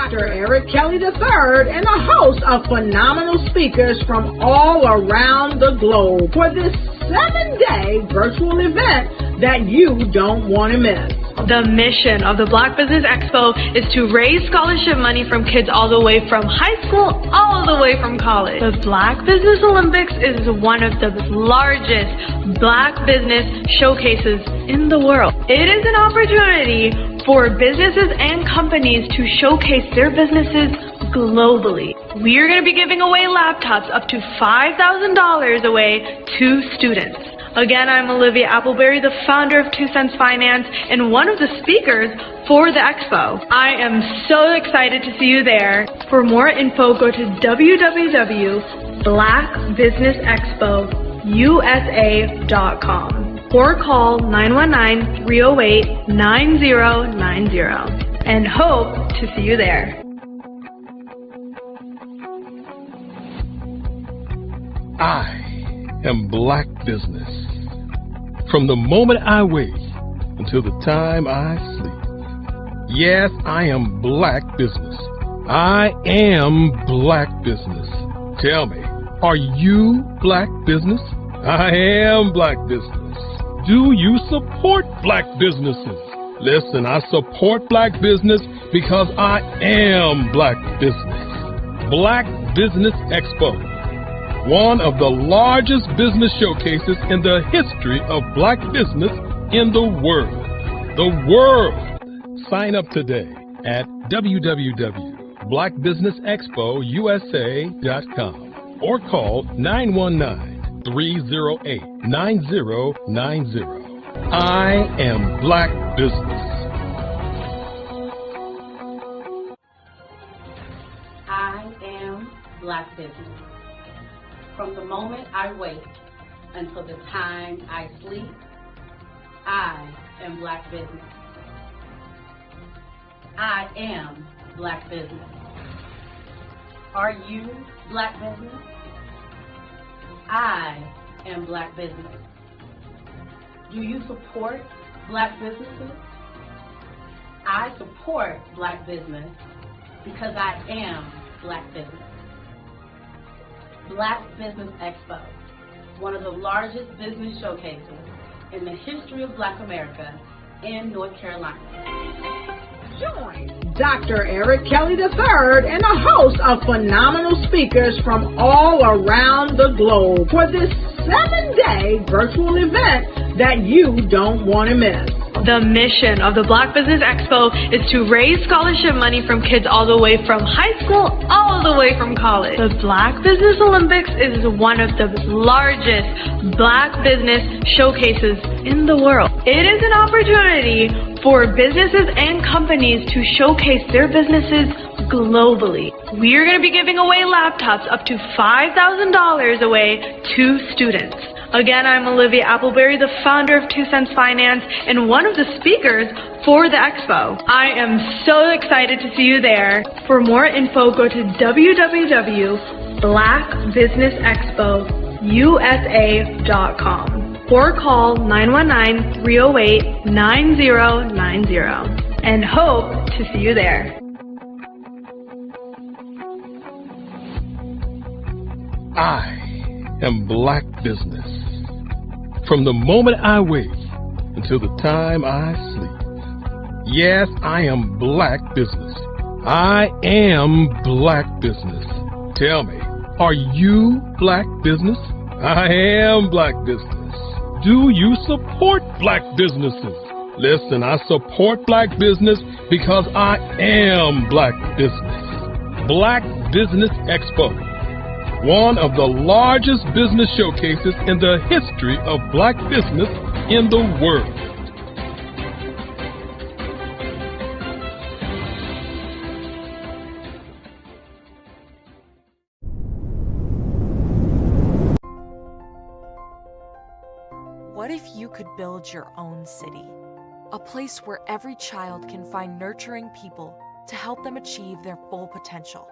Dr. Eric Kelly III and a host of phenomenal speakers from all around the globe for this 7-day virtual event that you don't want to miss. The mission of the Black Business Expo is to raise scholarship money from kids all the way from high school all the way from college. The Black Business Olympics is one of the largest Black business showcases in the world. It is an opportunity for businesses and companies to showcase their businesses globally. We are going to be giving away laptops up to $5,000 away to students. Again, I'm Olivia Appleberry, the founder of 2 Cents Finance and one of the speakers for the expo. I am so excited to see you there. For more info, go to www.blackbusinessexpousa.com or call 919-308-9090 and hope to see you there. I am Black business. From the moment I wake until the time I sleep. Yes, I am Black business. I am Black business. Tell me, are you Black business? I am Black business. Do you support Black businesses? Listen, I support Black business because I am Black business. Black Business Expo, one of the largest business showcases in the history of Black business in the world. The world! Sign up today at www.blackbusinessexpousa.com or call 919-308-9090. I am Black business. I am Black business. From the moment I wake until the time I sleep, I am Black business. I am Black business. Are you Black business? I am Black business. Do you support Black businesses? I support Black business because I am Black business. Black Business Expo, one of the largest business showcases in the history of Black America in North Carolina. Join Dr. Eric Kelly III and a host of phenomenal speakers from all around the globe for this 7-day virtual event that you don't want to miss. The mission of the Black Business Expo is to raise scholarship money from kids all the way from high school all the way from college. The Black Business Olympics is one of the largest Black business showcases in the world. It is an opportunity for businesses and companies to showcase their businesses globally. We are going to be giving away laptops up to $5,000 away to students. Again, I'm Olivia Appleberry, the founder of 2 Cents Finance and one of the speakers for the expo. I am so excited to see you there. For more info, go to www.blackbusinessexpousa.com or call 919-308-9090 and hope to see you there. I am Black business. From the moment I wake until the time I sleep. Yes, I am Black business. I am Black business. Tell me, are you Black business? I am Black business. Do you support Black businesses? Listen, I support Black business because I am Black business. Black Business Expo, one of the largest business showcases in the history of Black business in the world. What if you could build your own city? A place where every child can find nurturing people to help them achieve their full potential.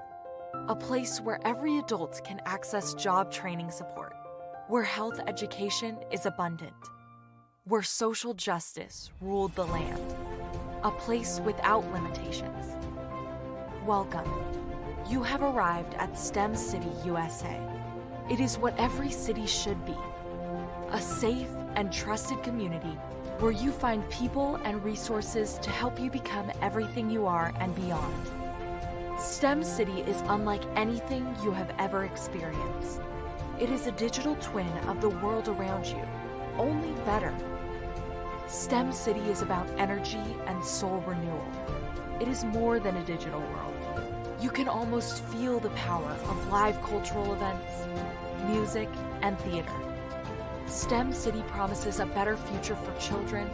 A place where every adult can access job training support, where health education is abundant, where social justice ruled the land. A place without limitations. Welcome. You have arrived at STEM City, USA. It is what every city should be. A safe and trusted community where you find people and resources to help you become everything you are and beyond. STEM City is unlike anything you have ever experienced. It is a digital twin of the world around you, only better. STEM City is about energy and soul renewal. It is more than a digital world. You can almost feel the power of live cultural events, music, and theater. STEM City promises a better future for children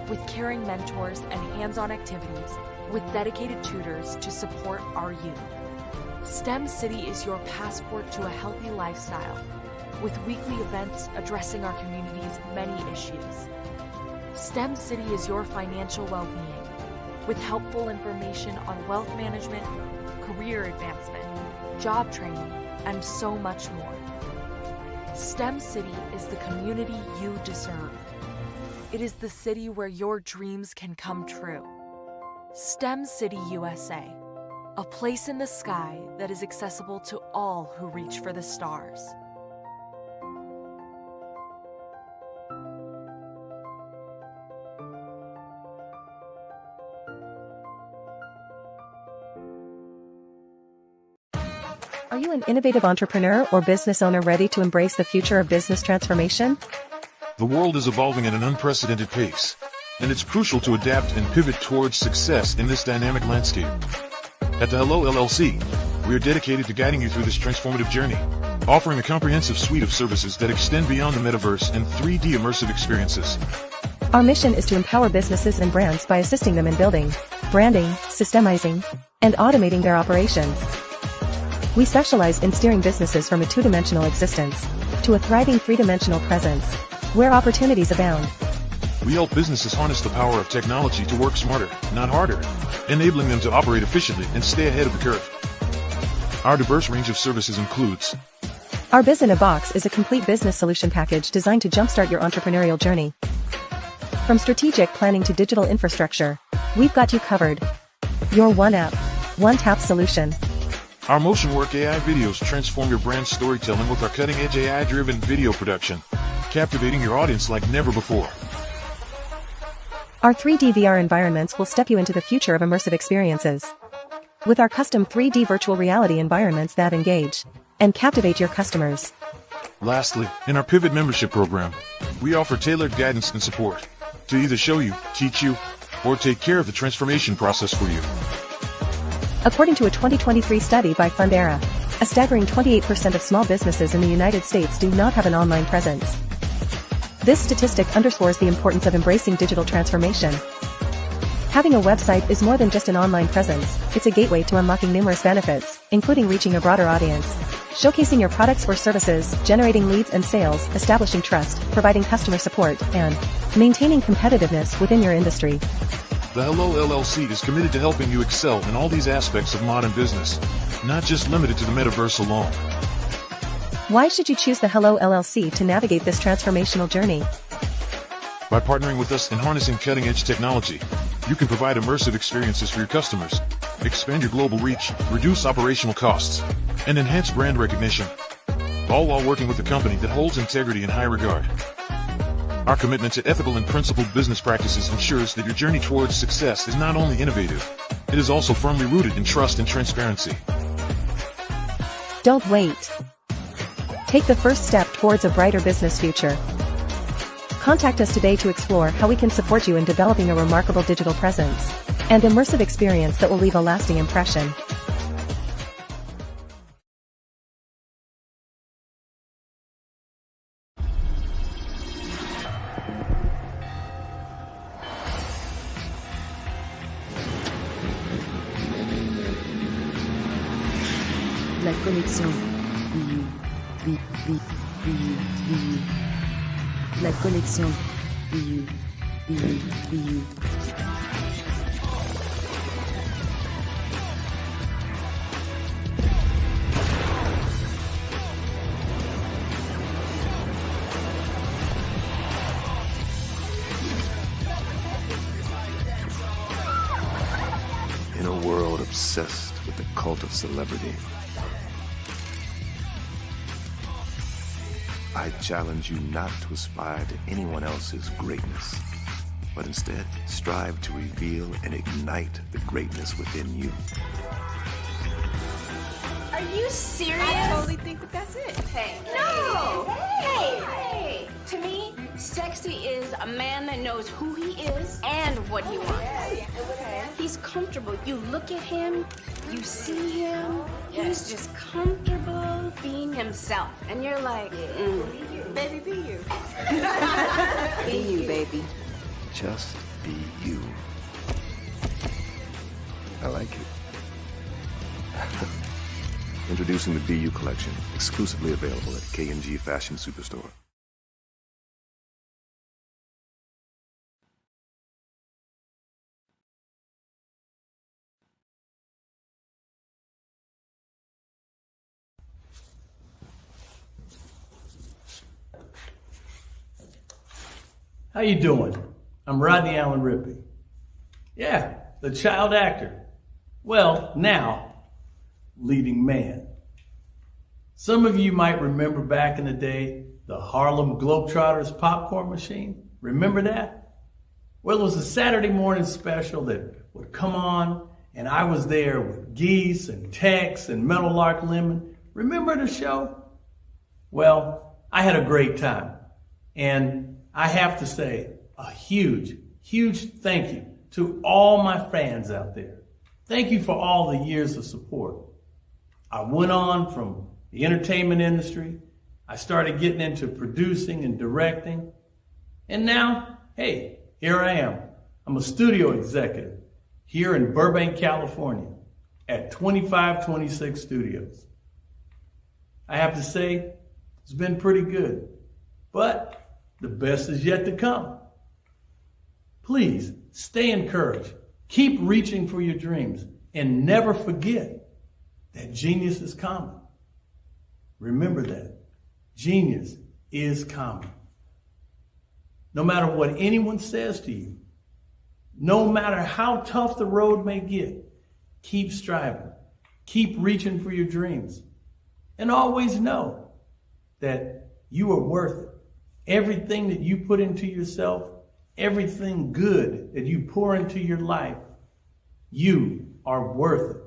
with caring mentors and hands-on activities with dedicated tutors to support our youth. STEM City is your passport to a healthy lifestyle with weekly events addressing our community's many issues. STEM City is your financial well-being with helpful information on wealth management, career advancement, job training, and so much more. STEM City is the community you deserve. It is the city where your dreams can come true. STEM City USA, a place in the sky that is accessible to all who reach for the stars. Are you an innovative entrepreneur or business owner ready to embrace the future of business transformation? The world is evolving at an unprecedented pace, and it's crucial to adapt and pivot towards success in this dynamic landscape. At the Hello LLC, we are dedicated to guiding you through this transformative journey, offering a comprehensive suite of services that extend beyond the metaverse and 3D immersive experiences. Our mission is to empower businesses and brands by assisting them in building, branding, systemizing, and automating their operations. We specialize in steering businesses from a two-dimensional existence to a thriving three-dimensional presence, where opportunities abound. We help businesses harness the power of technology to work smarter, not harder, enabling them to operate efficiently and stay ahead of the curve. Our diverse range of services includes: Our Biz in a Box is a complete business solution package designed to jumpstart your entrepreneurial journey. From strategic planning to digital infrastructure, we've got you covered. Your one app, one tap solution. Our Motion Work AI videos transform your brand storytelling with our cutting-edge AI-driven video production, captivating your audience like never before. Our 3D VR environments will step you into the future of immersive experiences. With our custom 3D virtual reality environments that engage and captivate your customers. Lastly, in our Pivot membership program, we offer tailored guidance and support to either show you, teach you, or take care of the transformation process for you. According to a 2023 study by Fundera, a staggering 28% of small businesses in the United States do not have an online presence. This statistic underscores the importance of embracing digital transformation. Having a website is more than just an online presence, it's a gateway to unlocking numerous benefits, including reaching a broader audience, showcasing your products or services, generating leads and sales, establishing trust, providing customer support, and maintaining competitiveness within your industry. The Hello LLC is committed to helping you excel in all these aspects of modern business, not just limited to the metaverse alone. Why should you choose the Hello LLC to navigate this transformational journey? By partnering with us and harnessing cutting-edge technology, you can provide immersive experiences for your customers, expand your global reach, reduce operational costs, and enhance brand recognition, all while working with a company that holds integrity in high regard. Our commitment to ethical and principled business practices ensures that your journey towards success is not only innovative, it is also firmly rooted in trust and transparency. Don't wait. Take the first step towards a brighter business future. Contact us today to explore how we can support you in developing a remarkable digital presence and immersive experience that will leave a lasting impression. La connexion. La connexion. In a world obsessed with the cult of celebrity. I challenge you not to aspire to anyone else's greatness, but instead strive to reveal and ignite the greatness within you. Are you serious? I totally think that's it. Hey. No! Hey! To me, sexy is a man that knows who he is and what he wants. Okay. He's comfortable. You look at him, you see him, he's just comfortable being himself. And you're like, Baby, be you. be you, baby. Just be you. I like it. Introducing the Be You collection, exclusively available at K&G Fashion Superstore. How you doing? I'm Rodney Allen Rippey. Yeah, the child actor. Well, now, leading man. Some of you might remember back in the day, the Harlem Globetrotters popcorn machine. Remember that? Well, it was a Saturday morning special that would come on, and I was there with Geese and Tex and Meadowlark Lemon. Remember the show? Well, I had a great time. And I have to say a huge, huge thank you to all my fans out there. Thank you for all the years of support. I went on from the entertainment industry. I started getting into producing and directing. And now, hey, here I am. I'm a studio executive here in Burbank, California at 2526 Studios. I have to say, it's been pretty good, but the best is yet to come. Please stay encouraged. Keep reaching for your dreams and never forget that genius is common. Remember that. Genius is common. No matter what anyone says to you, no matter how tough the road may get, keep striving. Keep reaching for your dreams. And always know that you are worth it. Everything that you put into yourself, everything good that you pour into your life, you are worth it.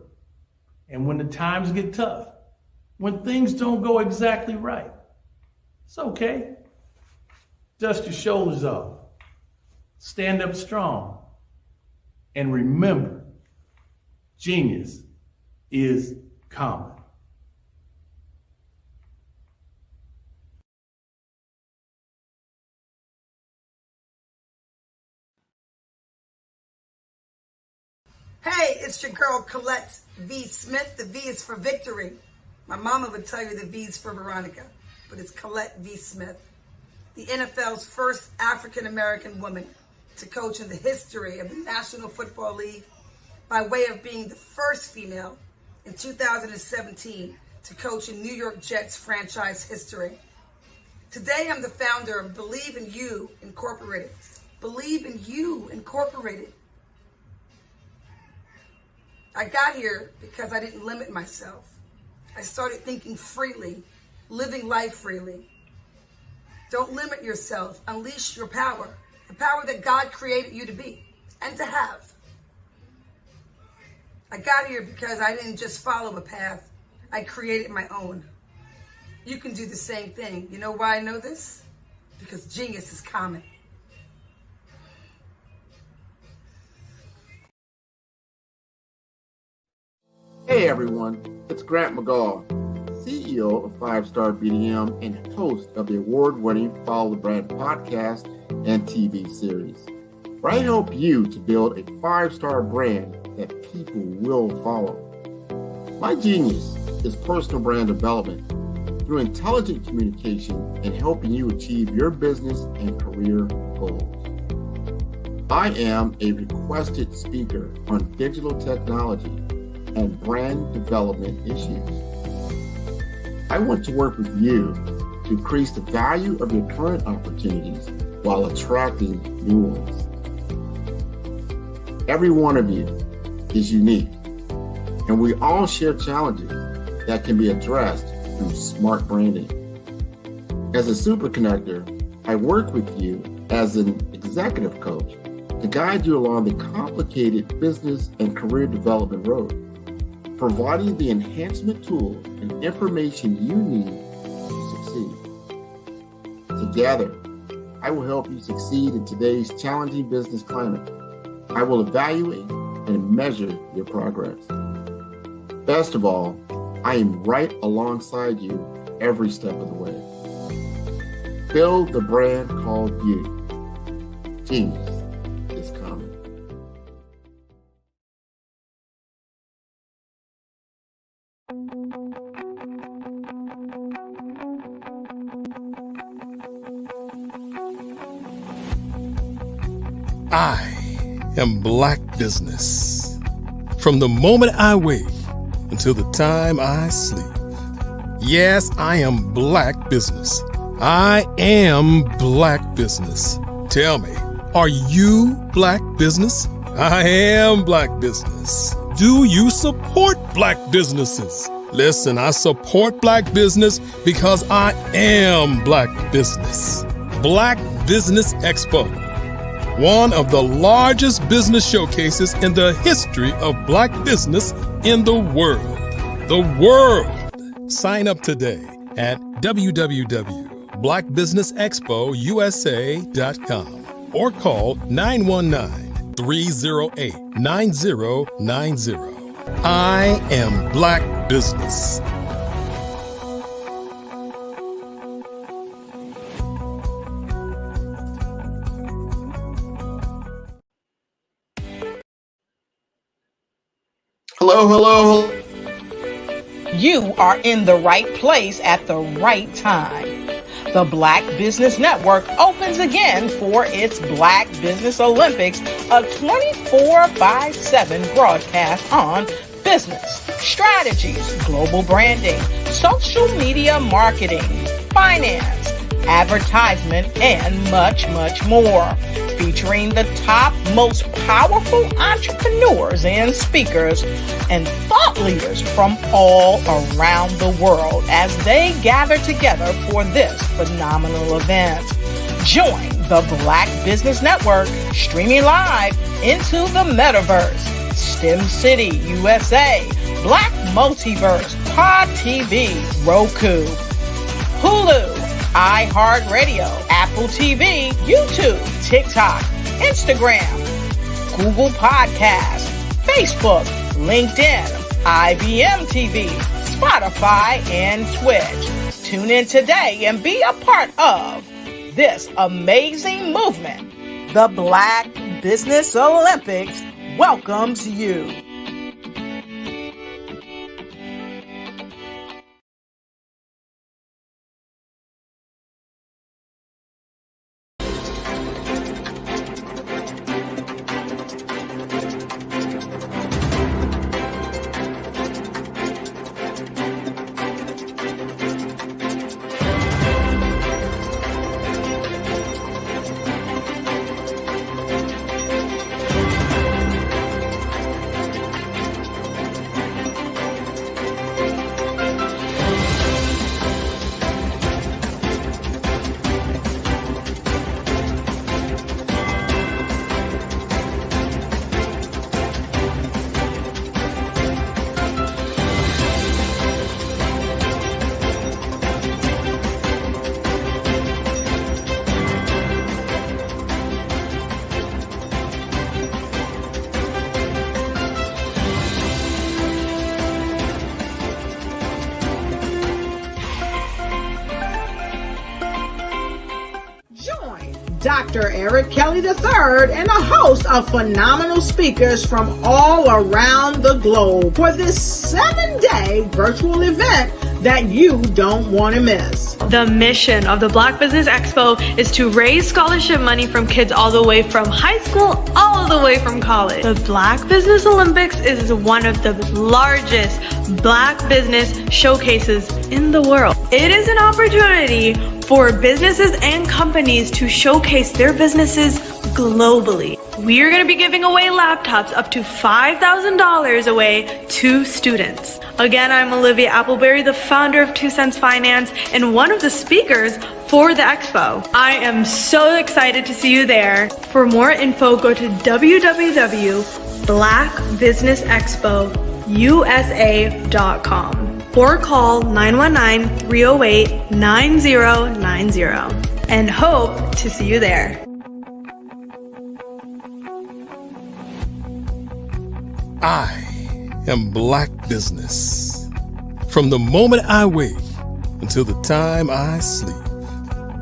And when the times get tough, when things don't go exactly right, it's okay. Dust your shoulders off. Stand up strong. And remember, genius is common. Hey, it's your girl Colette V. Smith. The V is for victory. My mama would tell you the V is for Veronica, but it's Colette V. Smith. The NFL's first African-American woman to coach in the history of the National Football League by way of being the first female in 2017 to coach in New York Jets franchise history. Today, I'm the founder of Believe in You Incorporated. Believe in You Incorporated. I got here because I didn't limit myself. I started thinking freely, living life freely. Don't limit yourself. Unleash your power, the power that God created you to be and to have. I got here because I didn't just follow a path. I created my own. You can do the same thing. You know why I know this? Because genius is common. Hey everyone, it's Grant McGaw, CEO of 5-Star BDM and host of the award-winning Follow the Brand podcast and TV series, where I help you to build a 5-star brand that people will follow. My genius is personal brand development through intelligent communication and helping you achieve your business and career goals. I am a requested speaker on digital technology and brand development issues. I want to work with you to increase the value of your current opportunities while attracting new ones. Every one of you is unique, and we all share challenges that can be addressed through smart branding. As a super connector, I work with you as an executive coach to guide you along the complicated business and career development road, providing the enhancement tools and information you need to succeed. Together, I will help you succeed in today's challenging business climate. I will evaluate and measure your progress. Best of all, I am right alongside you every step of the way. Build the brand called you. Genius is coming. I am Black business. From the moment I wake until the time I sleep. Yes, I am Black business. I am Black business. Tell me, are you Black business? I am Black business. Do you support Black businesses? Listen, I support Black business because I am Black business. Black Business Expo, one of the largest business showcases in the history of Black business in the world. The world. Sign up today at www.blackbusinessexpousa.com or call 919-308-9090. I am Black business. Hello. You are in the right place at the right time. The Black Business Network opens again for its Black Business Olympics, a 24/7 broadcast on business, strategies, global branding, social media marketing, finance, advertisement, and much, much more. Featuring the top, most powerful entrepreneurs and speakers and thought leaders from all around the world as they gather together for this phenomenal event. Join the Black Business Network streaming live into the metaverse, STEM City, USA, Black Multiverse, Pod TV, Roku, Hulu, iHeartRadio, Apple TV, YouTube, TikTok, Instagram, Google Podcasts, Facebook, LinkedIn, IBM TV, Spotify, and Twitch. Tune in today and be a part of this amazing movement. The Black Business Olympics welcomes you. Dr. Eric Kelly III and a host of phenomenal speakers from all around the globe for this 7-day virtual event that you don't want to miss. The mission of the Black Business Expo is to raise scholarship money from kids all the way from high school, all the way from college. The Black Business Olympics is one of the largest Black business showcases in the world. It is an opportunity for businesses and companies to showcase their businesses globally. we are going to be giving away laptops up to $5,000 away to students. Again, I'm Olivia Appleberry, the founder of 2 Cents Finance and one of the speakers for the expo. I am so excited to see you there. For more info, go to www.blackbusinessexpousa.com or call 919-308-9090 and hope to see you there. I am Black business. From the moment I wake until the time I sleep.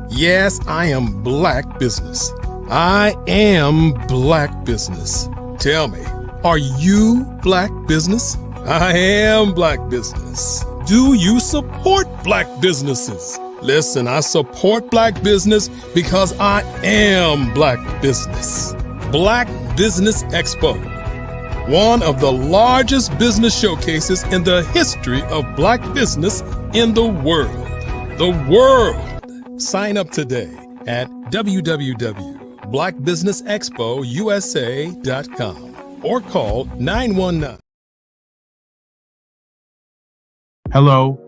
Yes, I am Black business. I am Black business. Tell me, are you Black business? I am Black business. Do you support Black businesses? Listen, I support Black business because I am Black business. Black Business Expo, one of the largest business showcases in the history of Black business in the world. The world. Sign up today at www.blackbusinessexpousa.com or call 919. Hello.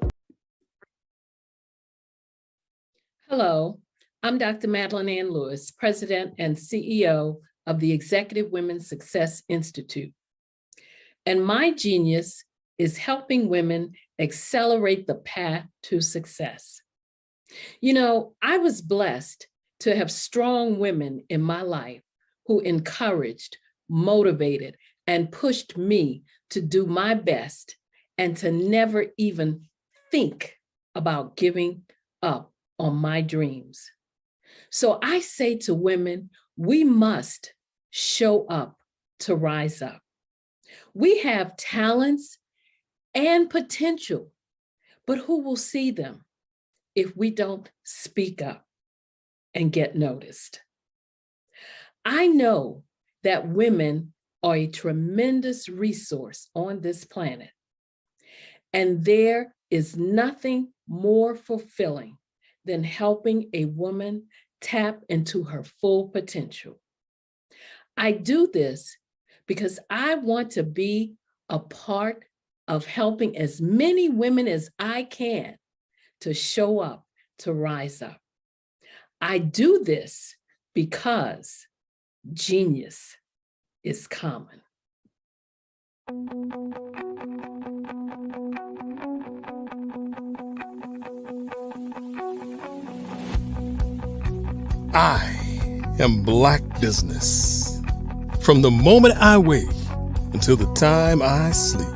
Hello, I'm Dr. Madeline Ann Lewis, President and CEO of the Executive Women's Success Institute. And my genius is helping women accelerate the path to success. You know, I was blessed to have strong women in my life who encouraged, motivated, and pushed me to do my best and to never even think about giving up on my dreams. So I say to women, we must show up to rise up. We have talents and potential, but who will see them if we don't speak up and get noticed? I know that women are a tremendous resource on this planet, and there is nothing more fulfilling than helping a woman tap into her full potential. I do this because I want to be a part of helping as many women as I can to show up, to rise up. I do this because genius is common. I am Black business. From the moment I wake until the time I sleep.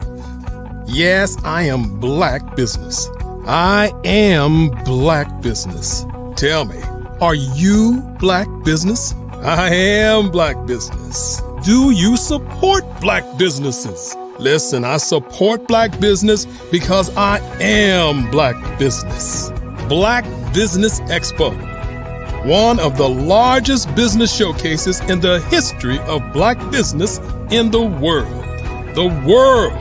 Yes, I am Black business. I am Black business. Tell me, are you Black business? I am Black business. Do you support Black businesses? Listen, I support Black business because I am Black business. Black Business Expo, one of the largest business showcases in the history of Black business in the world. The world.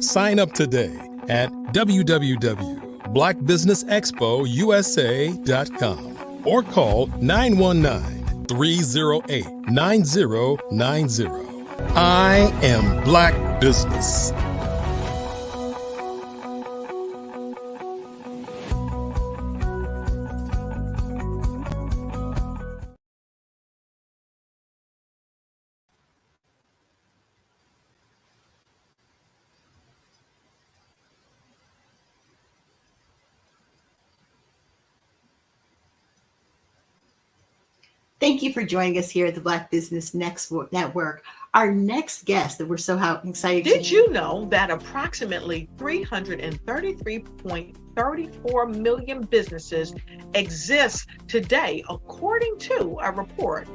Sign up today at www.blackbusinessexpousa.com or call 919-308-9090. I am Black business. Thank you for joining us here at the Black Business Network. Our next guest that we're so excited to Did you know that approximately 333.34 million businesses exist today, according to a report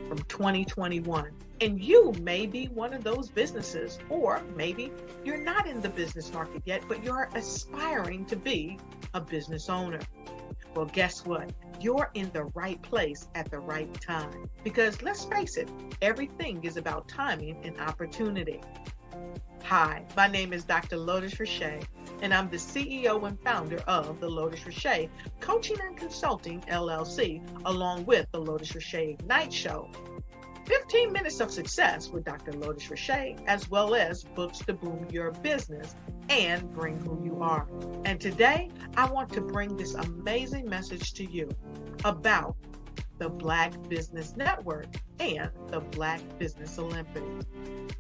from 2021? And you may be one of those businesses, or maybe you're not in the business market yet, but you're aspiring to be a business owner. Well, guess what? You're in the right place at the right time. Because let's face it, everything is about timing and opportunity. Hi, my name is Dr. Lotus Richey, and I'm the CEO and founder of the Lotus Richey Coaching and Consulting LLC, along with the Lotus Richey Ignite Show. 15 Minutes of Success with Dr. Lotus Richey, as well as books to boom your business and bring who you are. And today, I want to bring this amazing message to you about the Black Business Network and the Black Business Olympics.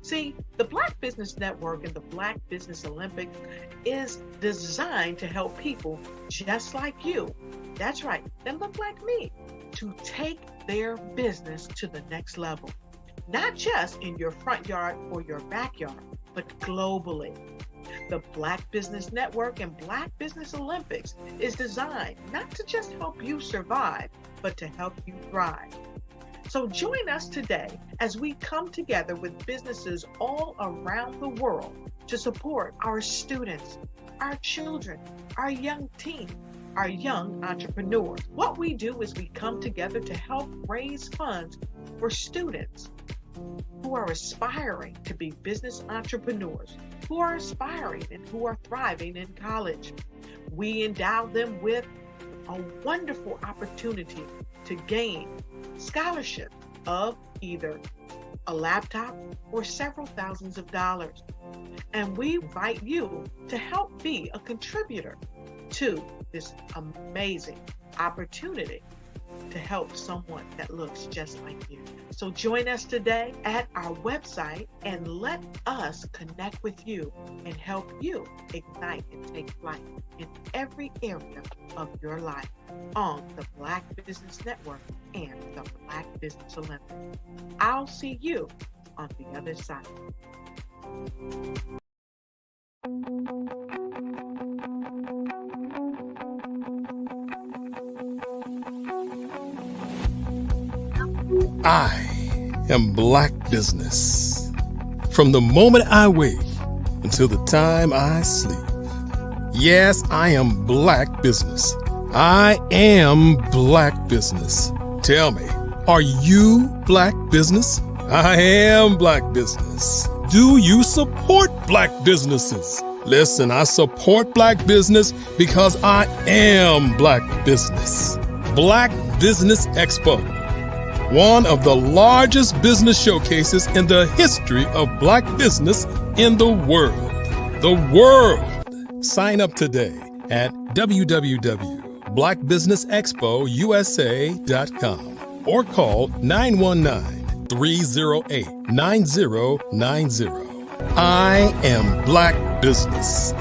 See, the Black Business Network and the Black Business Olympics is designed to help people just like you, that's right, that look like me, to take their business to the next level. Not just in your front yard or your backyard, but globally. The Black Business Network and Black Business Olympics is designed not to just help you survive, but to help you thrive. So join us today as we come together with businesses all around the world to support our students, our children, our young teens, our young entrepreneurs. What we do is we come together to help raise funds for students who are aspiring to be business entrepreneurs, who are aspiring and who are thriving in college. We endow them with a wonderful opportunity to gain scholarship of either a laptop or several thousands of dollars. And we invite you to help be a contributor to this amazing opportunity to help someone that looks just like you. So join us today at our website and let us connect with you and help you ignite and take flight in every area of your life on the Black Business Network and the Black Business Olympics. I'll see you on the other side. I am Black business. From the moment I wake until the time I sleep. Yes, I am Black business. I am Black business. Tell me, are you Black business? I am Black business. Do you support Black businesses? Listen, I support Black business because I am Black business. Black Business Expo, one of the largest business showcases in the history of Black business in the world. The world! Sign up today at www.blackbusinessexpousa.com or call 919-308-9090. I am Black business.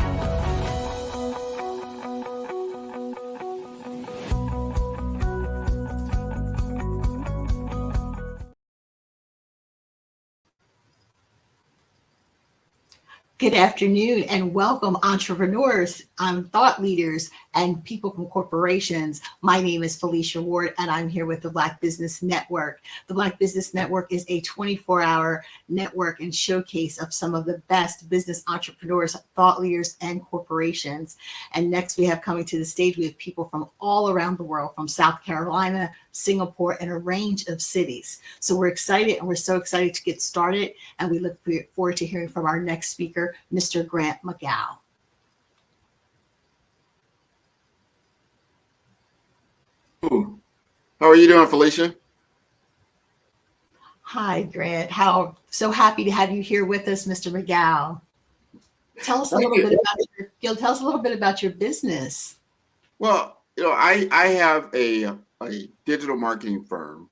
Good afternoon and welcome, entrepreneurs, thought leaders, and people from corporations. My name is Felicia Ward, and I'm here with the Black Business Network. The Black Business Network is a 24-hour network and showcase of some of the best business entrepreneurs, thought leaders, and corporations. And next we have coming to the stage, we have people from all around the world, from South Carolina, Singapore, and a range of cities. So we're excited, and we're so excited to get started, and we look forward to hearing from our next speaker, Mr. Grant McGow. Ooh. How are you doing, Felicia? Hi, Grant. So happy to have you here with us, Mr. McGow. Tell us a little bit about your business. Well, I have a digital marketing firm,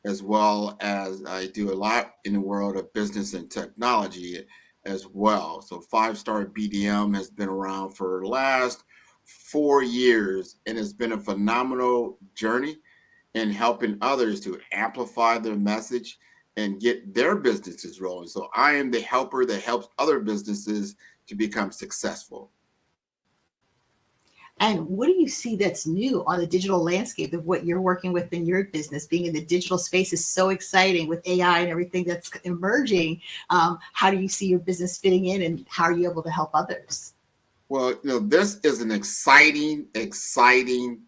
as well as I do a lot in the world of business and technology as well. So 5-Star BDM has been around for the last 4 years, and it's been a phenomenal journey in helping others to amplify their message and get their businesses rolling. So I am the helper that helps other businesses to become successful. And what do you see that's new on the digital landscape of what you're working with in your business? Being in the digital space is so exciting with AI and everything that's emerging. How do you see your business fitting in, and how are you able to help others? Well, this is an exciting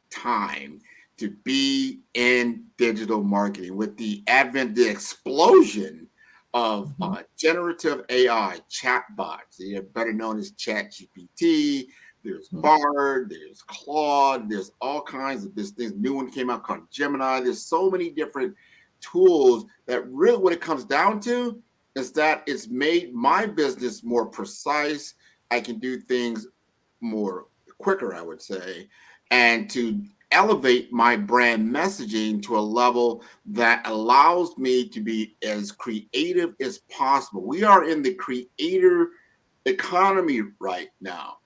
time to be in digital marketing with the advent, the explosion of generative AI chatbots. They're better known as ChatGPT. There's Bard, there's Claude, there's all kinds of this. New one came out called Gemini. There's so many different tools that really, what it comes down to is that it's made my business more precise. I can do things more quicker, I would say, and to elevate my brand messaging to a level that allows me to be as creative as possible. We are in the creator economy right now.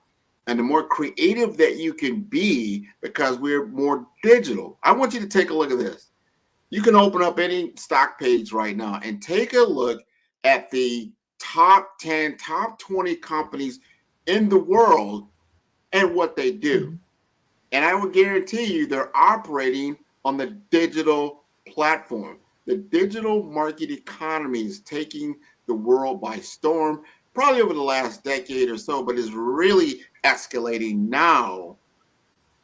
And the more creative that you can be, because we're more digital. I want you to take a look at this. You can open up any stock page right now and take a look at the top 10, top 20 companies in the world and what they do. And I will guarantee you they're operating on the digital platform. The digital market economy is taking the world by storm, probably over the last decade or so, but is really escalating now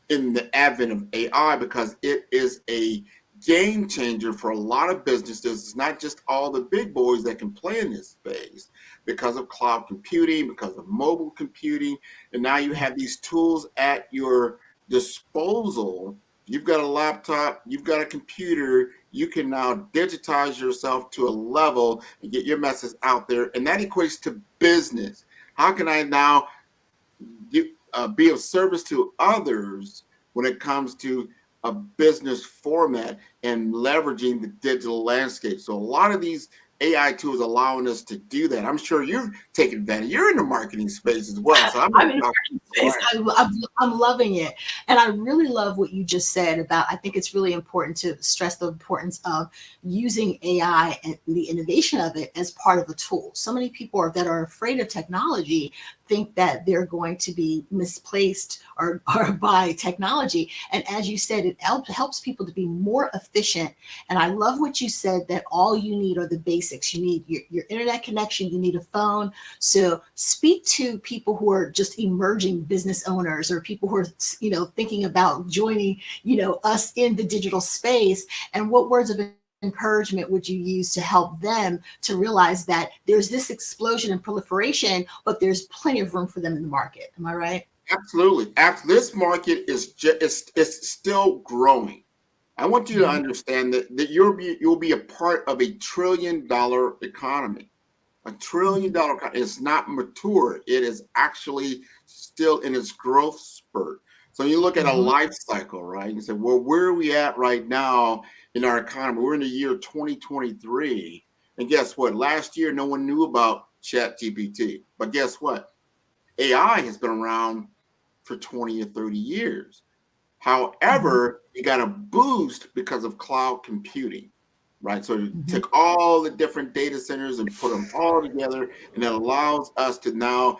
in the advent of AI, because it is a game changer for a lot of businesses. It's not just all the big boys that can play in this space because of cloud computing, because of mobile computing. And now you have these tools at your disposal. You've got a laptop, you've got a computer, you can now digitize yourself to a level and get your message out there. And that equates to business. How can I now be of service to others when it comes to a business format and leveraging the digital landscape? So a lot of these AI tools allowing us to do that. I'm sure you're taking advantage. You're in the marketing space as well. So I'm in the marketing space. I'm loving it. And I really love what you just said about, I think it's really important to stress the importance of using AI and the innovation of it as part of a tool. So many people that are afraid of technology think that they're going to be misplaced or by technology. And as you said, it helps people to be more efficient. And I love what you said, that all you need are the basics. You need your internet connection, you need a phone. So speak to people who are just emerging business owners, or people who are, thinking about joining, us in the digital space. And what words of encouragement would you use to help them to realize that there's this explosion and proliferation, but there's plenty of room for them in the market? Am I right? Absolutely. This market is it's still growing. I want you to understand that you'll be a part of $1 trillion economy. $1 trillion is not mature. It is actually still in its growth spurt. So you look at a life cycle, right? You say, well, where are we at right now in our economy? We're in the year 2023. And guess what? Last year, no one knew about ChatGPT. But guess what? AI has been around for 20 or 30 years. However, you got a boost because of cloud computing, right? So you take all the different data centers and put them all together, and it allows us to now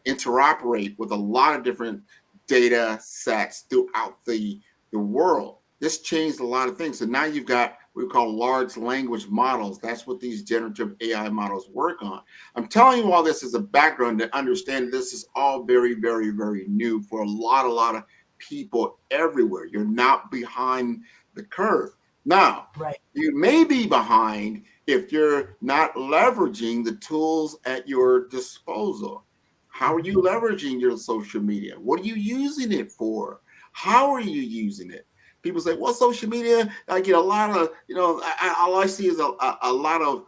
interoperate with a lot of different data sets throughout the world. This changed a lot of things. So now you've got what we call large language models. That's what these generative AI models work on. I'm telling you all this as a background to understand this is all very, very, very new for a lot of people everywhere. You're not behind the curve. Now, you may be behind if you're not leveraging the tools at your disposal. How are you leveraging your social media? What are you using it for? How are you using it? People say, well, social media, I get a lot of, all I see is a lot of,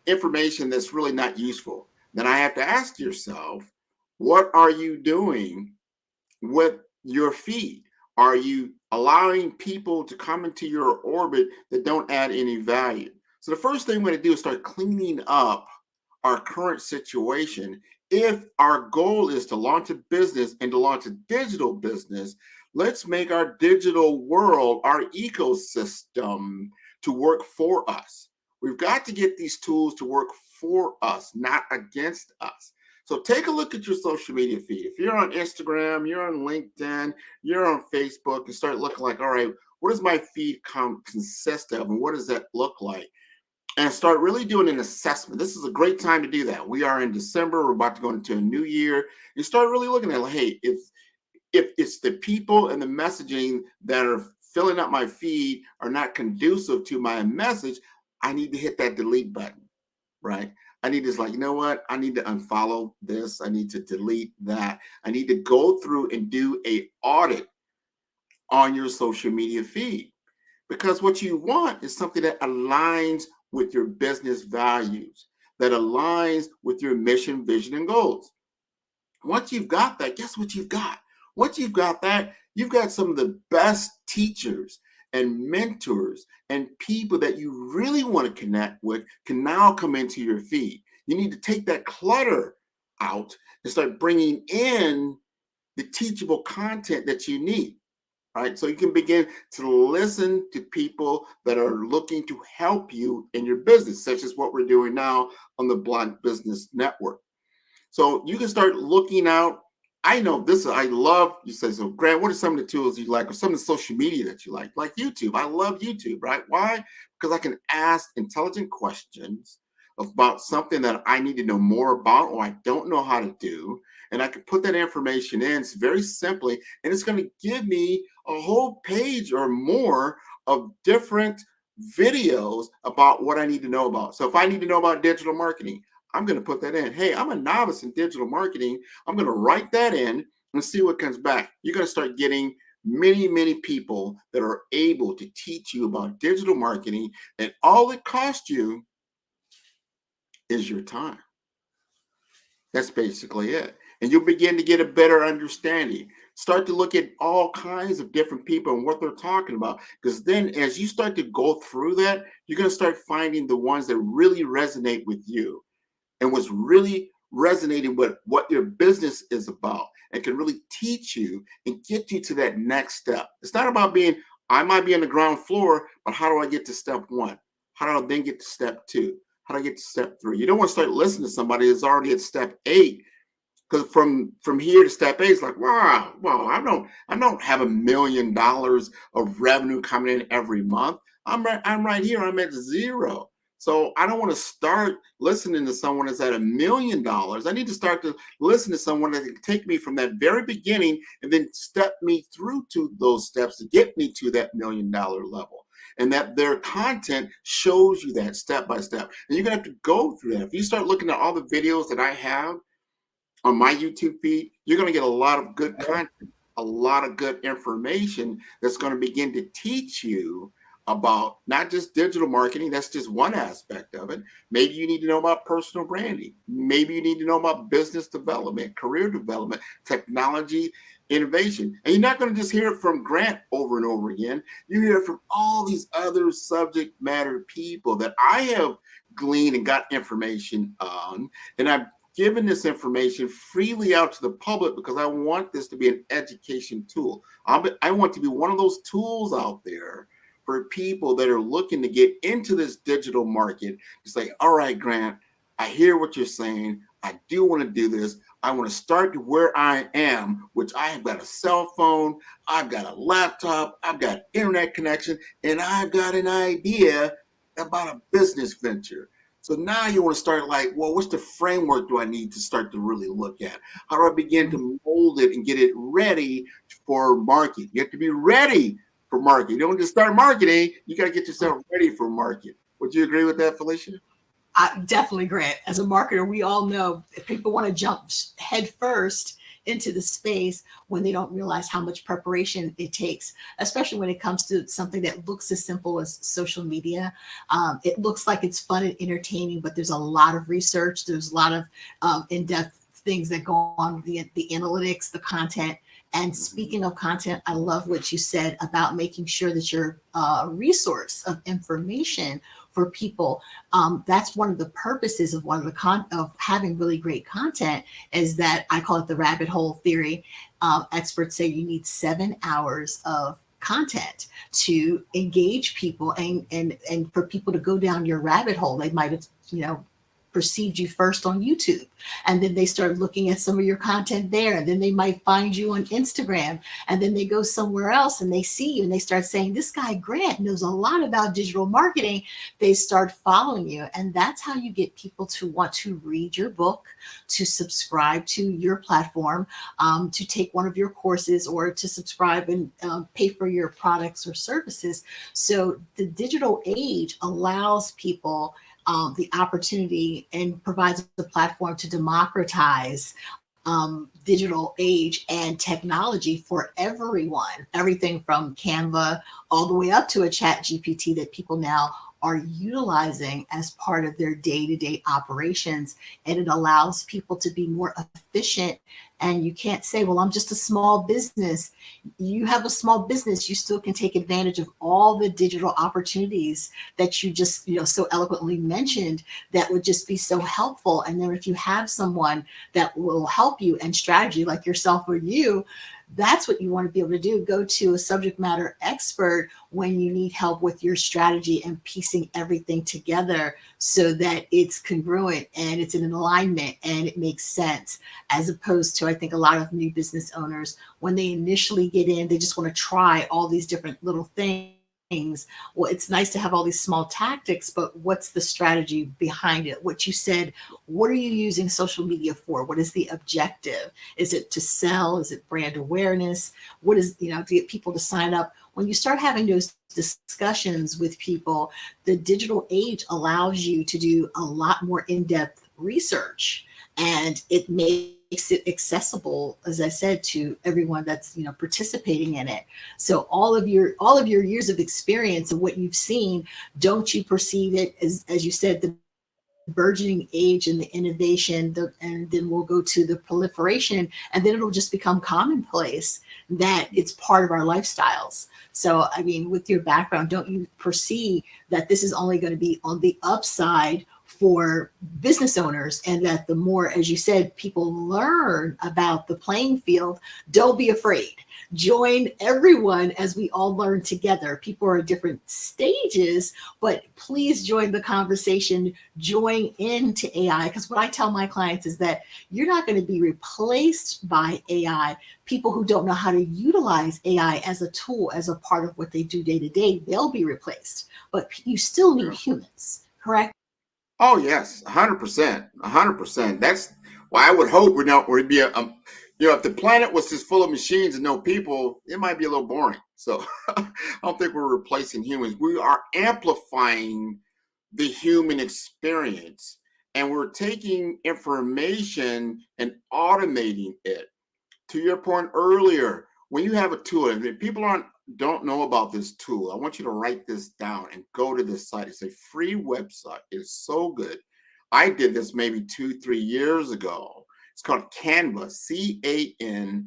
information that's really not useful. Then I have to ask yourself, what are you doing with your feed? Are you allowing people to come into your orbit that don't add any value? So the first thing we're going to do is start cleaning up our current situation. If our goal is to launch a business and to launch a digital business, let's make our digital world, our ecosystem, to work for us. We've got to get these tools to work for us, not against us. So take a look at your social media feed. If you're on Instagram, you're on LinkedIn, you're on Facebook, and start looking like, all right, what does my feed consist of, and what does that look like? And start really doing an assessment. This is a great time to do that. We are in December. We're about to go into a new year. You start really looking at, like, hey, if it's the people and the messaging that are filling up my feed are not conducive to my message, I need to hit that delete button, right? I need to, like, you know what? I need to unfollow this. I need to delete that. I need to go through and do an audit on your social media feed. because what you want is something that aligns with your business values, that aligns with your mission, vision, and goals. Once you've got that, guess what you've got? Once you've got that, you've got some of the best teachers and mentors and people that you really want to connect with can now come into your feed. You need to take that clutter out and start bringing in the teachable content that you need. Right? So you can begin to listen to people that are looking to help you in your business, such as what we're doing now on the Black Business Network. So you can start looking out. I know this, I love, you say, so Grant, what are some of the tools you like or some of the social media that you like YouTube? I love YouTube, right? Why? Because I can ask intelligent questions about something that I need to know more about or I don't know how to do. And I can put that information in very simply, and it's going to give me a whole page or more of different videos about what I need to know about. So if I need to know about digital marketing, I'm going to put that in. Hey, I'm a novice in digital marketing. I'm going to write that in and see what comes back. You're going to start getting many, many people that are able to teach you about digital marketing, and all it costs you is your time. That's basically it. And you'll begin to get a better understanding. Start to look at all kinds of different people and what they're talking about. Because then as you start to go through that, you're going to start finding the ones that really resonate with you and what's really resonating with what your business is about and can really teach you and get you to that next step. It's not about I might be on the ground floor, but how do I get to step one? How do I then get to step two? How do I get to step three? You don't want to start listening to somebody that's already at step 8, because from here to step 8, it's like, wow, I don't have $1 million of revenue coming in every month. I'm right here. I'm at 0. So I don't want to start listening to someone that's at $1 million. I need to start to listen to someone that can take me from that very beginning and then step me through to those steps to get me to that $1 million level. And that their content shows you that step by step. And you're going to have to go through that. If you start looking at all the videos that I have on my YouTube feed, you're going to get a lot of good content, a lot of good information that's going to begin to teach you about not just digital marketing. That's just one aspect of it. Maybe you need to know about personal branding. Maybe you need to know about business development, career development, technology, innovation. And you're not going to just hear it from Grant over and over again. You hear it from all these other subject matter people that I have gleaned and got information on. And I've given this information freely out to the public because I want this to be an education tool. I want to be one of those tools out there for people that are looking to get into this digital market to say, all right, Grant, I hear what you're saying. I do want to do this. I want to start where I am, which I have got a cell phone, I've got a laptop, I've got internet connection, and I've got an idea about a business venture. So now you want to start like, well, what's the framework do I need to start to really look at? How do I begin to mold it and get it ready for market? You have to be ready for market. You don't just start marketing, you got to get yourself ready for market. Would you agree with that, Felicia? I definitely, Grant. As a marketer, we all know if people want to jump head first into the space when they don't realize how much preparation it takes, especially when it comes to something that looks as simple as social media. It looks like it's fun and entertaining, but there's a lot of research. There's a lot of in-depth things that go on, the analytics, the content. And speaking of content, I love what you said about making sure that you're a resource of information for people. That's one of the purposes of of having really great content, is that I call it the rabbit hole theory. Experts say you need 7 hours of content to engage people and for people to go down your rabbit hole. They might have, perceived you first on YouTube, and then they start looking at some of your content there, and then they might find you on Instagram, and then they go somewhere else and they see you and they start saying, this guy Grant knows a lot about digital marketing. They start following you, and that's how you get people to want to read your book, to subscribe to your platform, to take one of your courses, or to subscribe and pay for your products or services. So the digital age allows people the opportunity and provides a platform to democratize digital age and technology for everyone, everything from Canva all the way up to a chat GPT that people now are utilizing as part of their day-to-day operations. And it allows people to be more efficient. And you can't say, well, I'm just a small business. You have a small business, you still can take advantage of all the digital opportunities that you just, so eloquently mentioned, that would just be so helpful. And then if you have someone that will help you and strategy like yourself or you, that's what you want to be able to do. Go to a subject matter expert when you need help with your strategy and piecing everything together so that it's congruent and it's in an alignment and it makes sense, as opposed to, I think, a lot of new business owners, when they initially get in, they just want to try all these different little things. Well, it's nice to have all these small tactics, but what's the strategy behind it? What you said, what are you using social media for? What is the objective? Is it to sell? Is it brand awareness? What is, to get people to sign up? When you start having those discussions with people, the digital age allows you to do a lot more in-depth research, and it makes it accessible, as I said, to everyone that's participating in it. So all of your years of experience and what you've seen, don't you perceive it as you said, the burgeoning age and the innovation, and then we'll go to the proliferation, and then it'll just become commonplace that it's part of our lifestyles. So, I mean, with your background, don't you perceive that this is only going to be on the upside for business owners, and that the more, as you said, people learn about the playing field, don't be afraid. Join everyone as we all learn together. People are at different stages, but please join the conversation, join into AI. Because what I tell my clients is that you're not going to be replaced by AI. People who don't know how to utilize AI as a tool, as a part of what they do day to day, they'll be replaced. But you still need humans, correct? Oh yes, 100%, 100%. That's why I would hope we'd be if the planet was just full of machines and no people, it might be a little boring. So I don't think we're replacing humans. We are amplifying the human experience, and we're taking information and automating it. To your point earlier, when you have a tool, and if people don't know about this tool, I want you to write this down and go to this site. It's a free website. It's so good. I did this maybe 2-3 years ago. It's called Canva, C-A-N-V-A.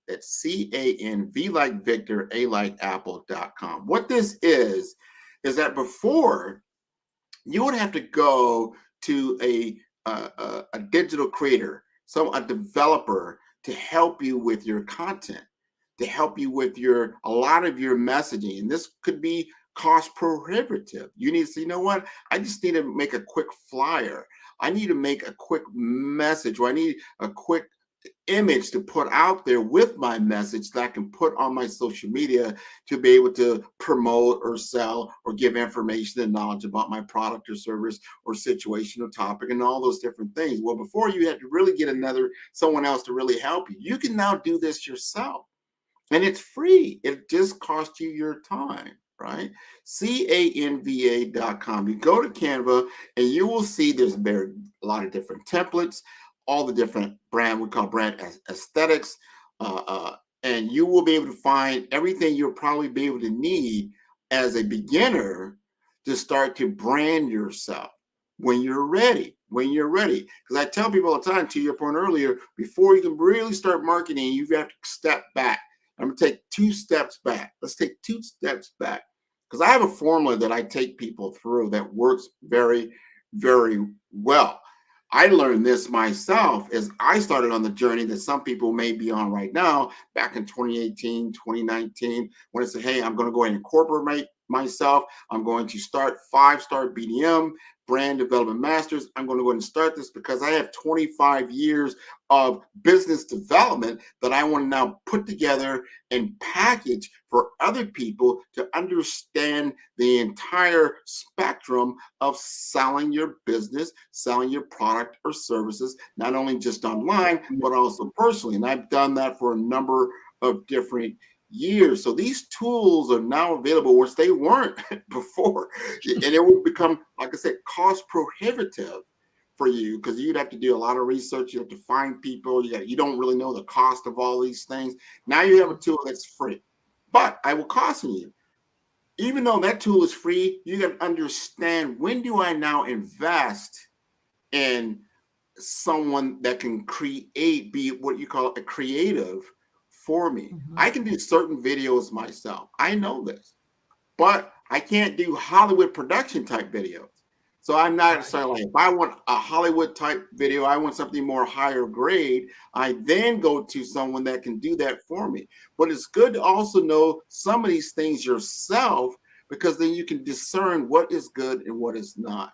That's C-A-N-V like Victor, A like Apple.com. What this is that before you would have to go to a digital creator, a developer, to help you with your content, to help you with a lot of your messaging. And this could be cost prohibitive. You need to say, you know what? I just need to make a quick flyer. I need to make a quick message, or I need a quick image to put out there with my message that I can put on my social media to be able to promote or sell or give information and knowledge about my product or service or situation or topic and all those different things. Well, before you had to really get someone else to really help you. You can now do this yourself, and it's free. It just costs you your time, right? Canva.com. You go to Canva and you will see there's a lot of different templates, all the different we call brand aesthetics, and you will be able to find everything you'll probably be able to need as a beginner to start to brand yourself when you're ready. Because I tell people all the time, to your point earlier, before you can really start marketing, you have to step back. I'm going to take 2 steps back. Let's take 2 steps back, because I have a formula that I take people through that works very, very well. I learned this myself as I started on the journey that some people may be on right now, back in 2018, 2019, when I said, hey, I'm going to go ahead and incorporate myself. I'm going to start 5-star BDM, brand development masters. I'm going to go ahead and start this because I have 25 years of business development that I want to now put together and package for other people to understand the entire spectrum of selling your business, selling your product or services, not only just online, but also personally. And I've done that for a number of different years. So these tools are now available, which they weren't before. And it will become, like I said, cost prohibitive for you because you'd have to do a lot of research. You have to find people. You don't really know the cost of all these things. Now you have a tool that's free. But I will caution you, even though that tool is free, you got to understand, when do I now invest in someone that can create, be what you call a creative for me? I can do certain videos myself. I know this, but I can't do Hollywood production type videos. So I'm not saying, like, if I want a Hollywood type video, I want something more higher grade, I then go to someone that can do that for me. But it's good to also know some of these things yourself, because then you can discern what is good and what is not.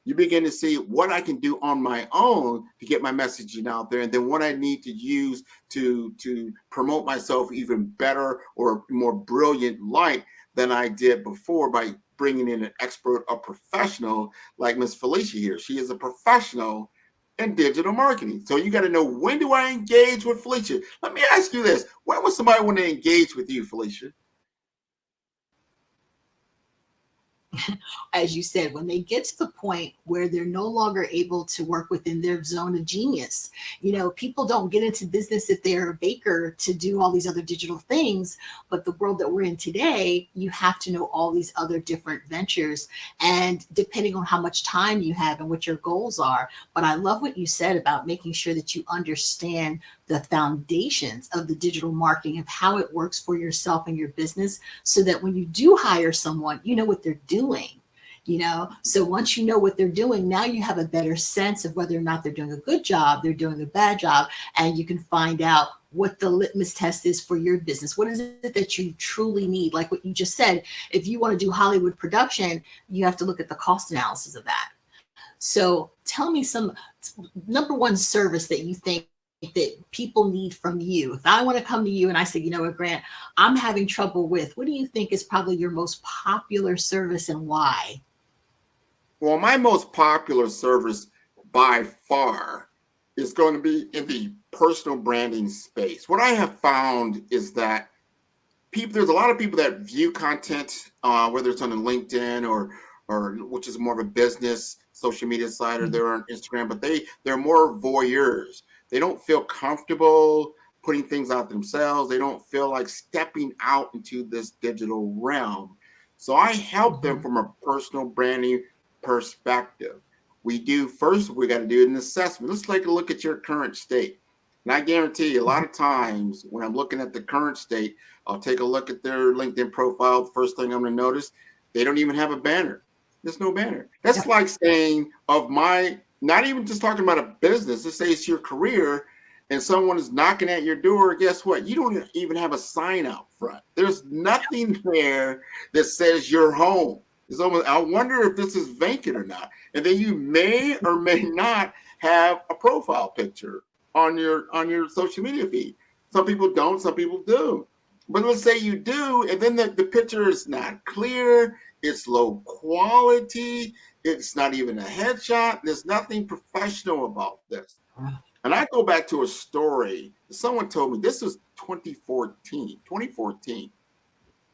You begin to see what I can do on my own to get my messaging out there, and then what I need to use to promote myself even better or more brilliant light than I did before, by bringing in an expert, a professional like Miss Felicia here. She is a professional in digital marketing. So you got to know, when do I engage with Felicia? Let me ask you this. When would somebody want to engage with you, Felicia? As you said, when they get to the point where they're no longer able to work within their zone of genius. You know, people don't get into business if they're a baker to do all these other digital things, but the world that we're in today, you have to know all these other different ventures, and depending on how much time you have and what your goals are. But I love what you said about making sure that you understand the foundations of the digital marketing, of how it works for yourself and your business, so that when you do hire someone, you know what they're doing. You know, so once you know what they're doing, now you have a better sense of whether or not they're doing a good job, they're doing a bad job, and you can find out what the litmus test is for your business. What is it that you truly need? Like what you just said, if you want to do Hollywood production, you have to look at the cost analysis of that. So tell me some number one service that you think that people need from you. If I want to come to you and I say, you know what, Grant, I'm having trouble with, what do you think is probably your most popular service and why? Well, my most popular service by far is going to be in the personal branding space. What I have found is that there's a lot of people that view content, whether it's on LinkedIn or which is more of a business social media site, or they're on Instagram, but they're more voyeurs. They don't feel comfortable putting things out themselves. They don't feel like stepping out into this digital realm. So I help them from a personal branding perspective. We got to do an assessment. Let's take a look at your current state. And I guarantee you, a lot of times when I'm looking at the current state, I'll take a look at their LinkedIn profile. The first thing I'm going to notice, they don't even have a banner. There's no banner. That's like saying not even just talking about a business. Let's say it's your career and someone is knocking at your door. Guess what? You don't even have a sign out front. There's nothing there that says you're home. It's almost, I wonder if this is vacant or not. And then you may or may not have a profile picture on your social media feed. Some people don't, some people do. But let's say you do, and then the picture is not clear, it's low quality, it's not even a headshot, there's nothing professional about this. And I go back to a story. Someone told me, this was 2014.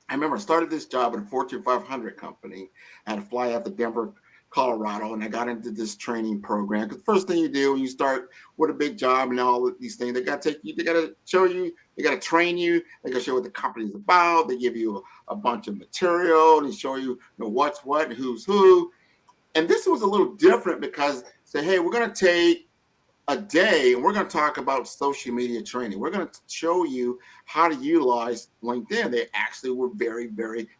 I remember I started this job at a Fortune 500 company. I had to fly out to Denver, Colorado, and I got into this training program. Because the first thing you do when you start with a big job and all of these things, they got to take you, they got to show you, they got to train you, they got to show what the company's about. They give you a bunch of material and they show you, what's what and who's who. And this was a little different because say, hey, we're going to take a day and we're going to talk about social media training. We're going to show you how to utilize LinkedIn. They actually were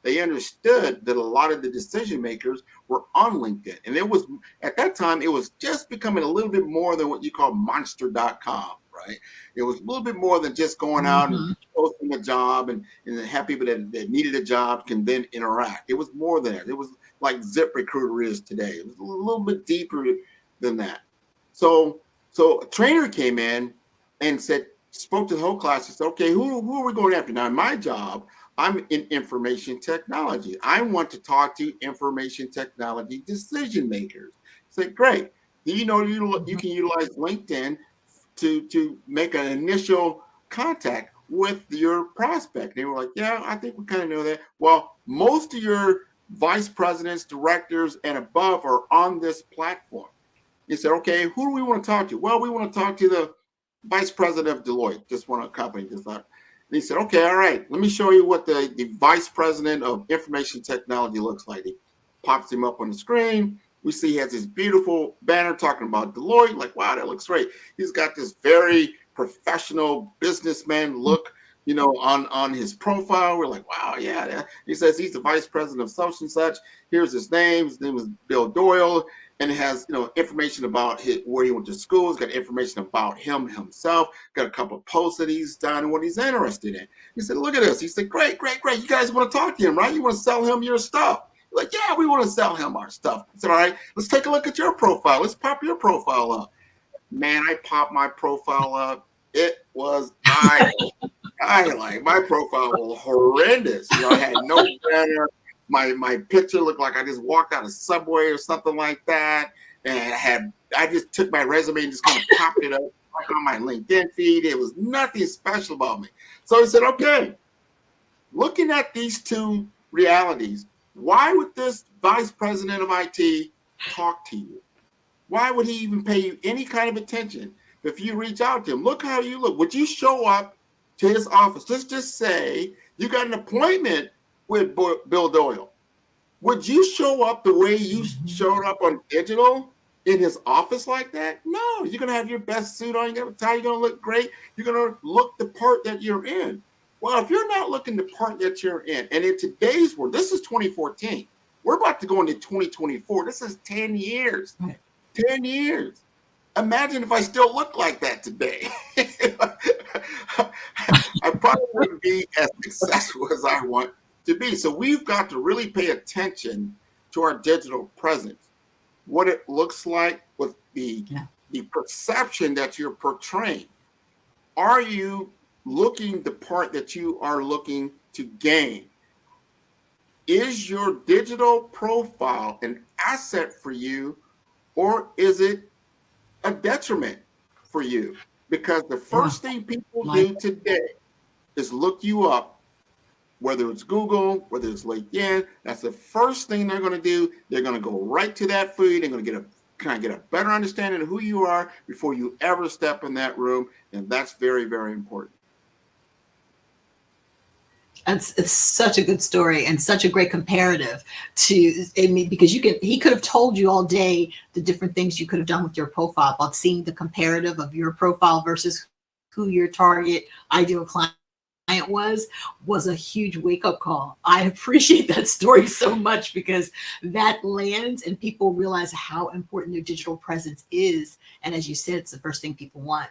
they understood that a lot of the decision makers were on LinkedIn. And it was, at that time, it was just becoming a little bit more than what you call monster.com, right? It was a little bit more than just going out and posting a job and have people that needed a job can then interact. It was more than that. It was like ZipRecruiter is today. It was a little bit deeper than that. So a trainer came in and spoke to the whole class. He said, okay, who are we going after? Now, in my job, I'm in information technology. I want to talk to information technology decision makers. I said, great. Do you know you can utilize LinkedIn to make an initial contact with your prospect? They were like, yeah, I think we kind of know that. Well, most of your vice presidents, directors, and above are on this platform. He said, okay, who do we want to talk to? Well, we want to talk to the vice president of Deloitte, just one company. Just like. And he said, okay, all right, let me show you what the vice president of information technology looks like. He pops him up on the screen. We see he has this beautiful banner talking about Deloitte. Like, wow, that looks great. He's got this very professional businessman look, on his profile. We're like, wow, yeah. He says he's the vice president of such and such. Here's his name. His name is Bill Doyle. And it has, information about where he went to school. It's got information about himself. Got a couple of posts that he's done and what he's interested in. He said, look at this. He said, great. You guys want to talk to him, right? You want to sell him your stuff. Like, yeah, we want to sell him our stuff. I said, all right, let's take a look at your profile. Let's pop your profile up. Man, I popped my profile up. It was my profile was horrendous. I had no banner. My picture looked like I just walked out of Subway or something like that. And I just took my resume and just kind of popped it up on my LinkedIn feed. It was nothing special about me. So I said, okay, looking at these two realities, why would this vice president of IT talk to you? Why would he even pay you any kind of attention if you reach out to him? Look how you look. Would you show up to his office? Let's just say you got an appointment with Bill Doyle. Would you show up the way you showed up on digital in his office like that? No, you're going to have your best suit on. You're going to tie. You're going to look great. You're going to look the part that you're in. Well, if you're not looking the part that you're in, and in today's world, this is 2014. We're about to go into 2024. This is 10 years. 10 years. Imagine if I still looked like that today. I probably wouldn't be as successful as I want to be. So we've got to really pay attention to our digital presence, what it looks like with the perception that you're portraying. Are you looking the part that you are looking to gain? Is your digital profile an asset for you, or is it a detriment for you? Because the first thing people do today is look you up, whether it's Google, whether it's LinkedIn. That's the first thing they're going to do. They're going to go right to that feed. They're going to get a better understanding of who you are before you ever step in that room. And that's very, very important. It's such a good story and such a great comparative because he could have told you all day the different things you could have done with your profile, but seeing the comparative of your profile versus who your target ideal client was a huge wake-up call. I appreciate that story so much because that lands and people realize how important their digital presence is. And as you said, it's the first thing people want,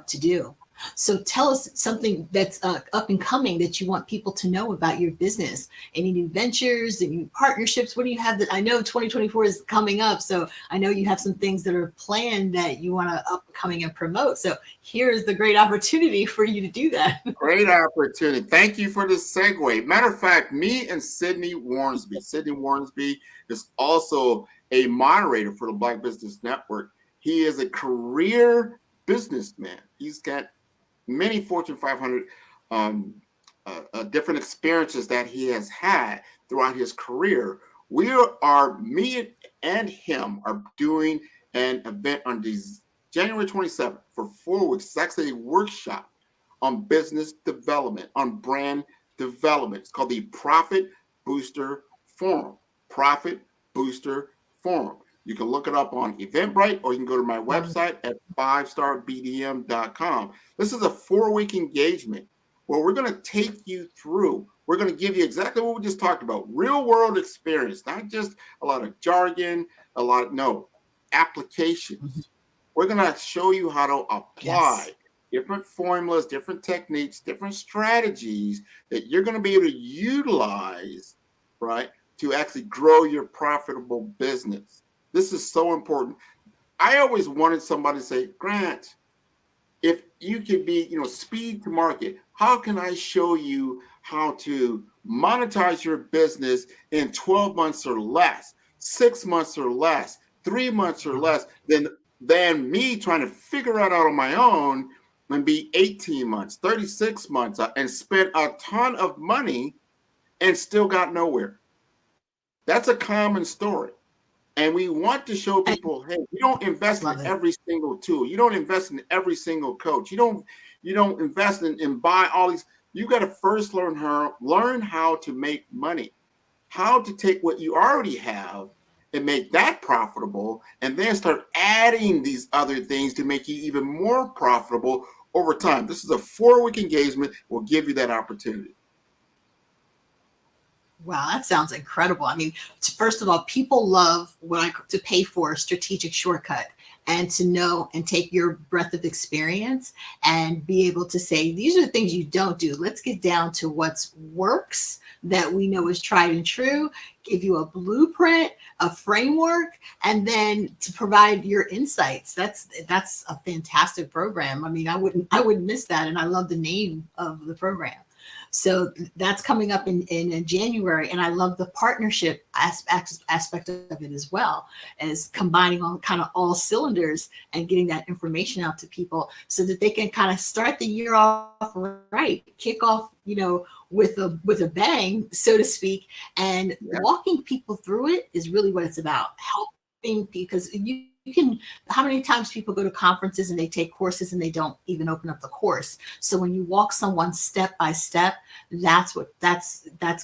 to do. So tell us something that's up and coming that you want people to know about your business. Any new ventures, any new partnerships? What do you have that I know 2024 is coming up? So I know you have some things that are planned that you want to upcoming and promote. So here's the great opportunity for you to do that. Great opportunity. Thank you for this segue. Matter of fact, me and Sydney Warnsby is also a moderator for the Black Business Network. He is a career businessman. He's got many Fortune 500 different experiences that he has had throughout his career. Me and him are doing an event on January 27th for 4 weeks. It's actually a workshop on business development, on brand development. It's called the Profit Booster Forum. Profit Booster Forum. You can look it up on Eventbrite, or you can go to my website at 5starbdm.com. This is a 4-week engagement where we're going to take you through. We're going to give you exactly what we just talked about, real world experience, not just a lot of jargon, applications. We're going to show you how to apply different formulas, different techniques, different strategies that you're going to be able to utilize, right, to actually grow your profitable business. This is so important. I always wanted somebody to say, Grant, if you could be, speed to market, how can I show you how to monetize your business in 12 months or less, 6 months or less, 3 months or less, than me trying to figure it out on my own and be 18 months, 36 months, and spend a ton of money and still got nowhere. That's a common story. And we want to show people, hey, you don't invest in every single tool. You don't invest in every single coach. You don't invest in buy all these. You got to first learn how to make money, how to take what you already have and make that profitable, and then start adding these other things to make you even more profitable over time. This is a 4-week engagement. We'll give you that opportunity. Wow, that sounds incredible. I mean, first of all, people love to pay for a strategic shortcut and to know and take your breadth of experience and be able to say, these are the things you don't do. Let's get down to what works that we know is tried and true, give you a blueprint, a framework, and then to provide your insights. That's a fantastic program. I mean, I wouldn't miss that. And I love the name of the program. So that's coming up in January. And I love the partnership aspect of it as well, as combining all cylinders and getting that information out to people so that they can kind of start the year off right, kick off, with a bang, so to speak. And walking people through it is really what it's about, helping, because you can, how many times people go to conferences and they take courses and they don't even open up the course. So when you walk someone step by step, that's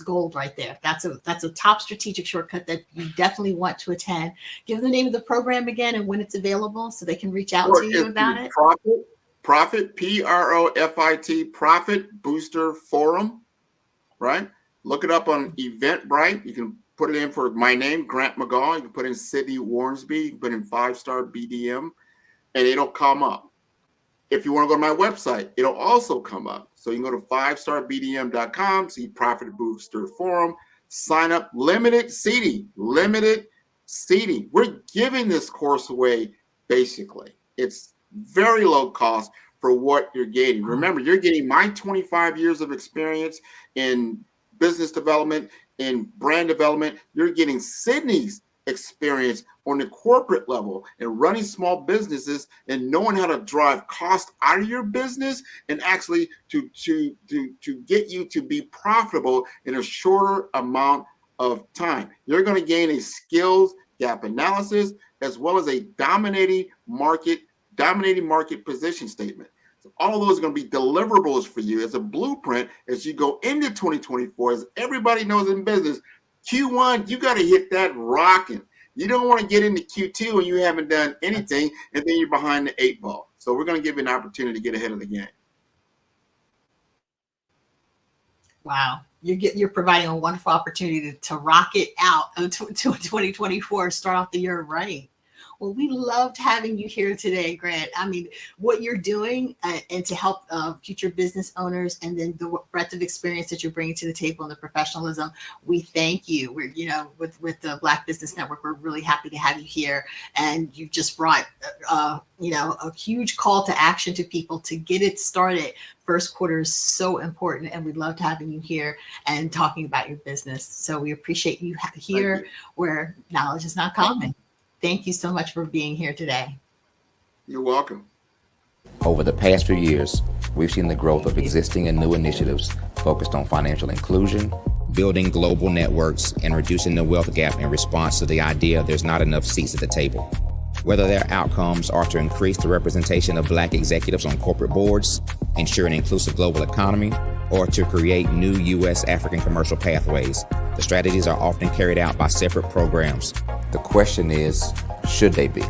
gold right there. That's a top strategic shortcut that you definitely want to attend. Give the name of the program again and when it's available so they can reach out to you about it. Profit, Profit, Profit Booster Forum, right? Look it up on Eventbrite. You can put it in for my name, Grant McGaw. You can put in Sydney Warnsby. You can put in 5-star BDM, and it'll come up. If you want to go to my website, it'll also come up. So you can go to 5starbdm.com, see Profit Booster Forum, sign up, limited seating. We're giving this course away, basically. It's very low cost for what you're getting. Remember, you're getting my 25 years of experience in business development, in brand development. You're getting Sydney's experience on the corporate level and running small businesses and knowing how to drive cost out of your business and actually to get you to be profitable in a shorter amount of time. You're going to gain a skills gap analysis as well as a dominating market position statement. So all of those are going to be deliverables for you as a blueprint as you go into 2024. As everybody knows in business, Q1, you got to hit that rocking. You don't want to get into Q2 and you haven't done anything, and then you're behind the 8 ball. So we're going to give you an opportunity to get ahead of the game. Wow. You're providing a wonderful opportunity to rock it out to 2024, start off the year right. Well, we loved having you here today, Grant. I mean, what you're doing and to help future business owners, and then the breadth of experience that you're bringing to the table and the professionalism, we thank you. We're, with the Black Business Network, we're really happy to have you here. And you've just brought, a huge call to action to people to get it started. First quarter is so important, and we loved having you here and talking about your business. So we appreciate you here where knowledge is not common. Thank you so much for being here today. You're welcome. Over the past few years, we've seen the growth of existing and new initiatives focused on financial inclusion, building global networks, and reducing the wealth gap in response to the idea there's not enough seats at the table. Whether their outcomes are to increase the representation of Black executives on corporate boards, ensure an inclusive global economy, or to create new U.S. African commercial pathways, the strategies are often carried out by separate programs. The question is, should they be?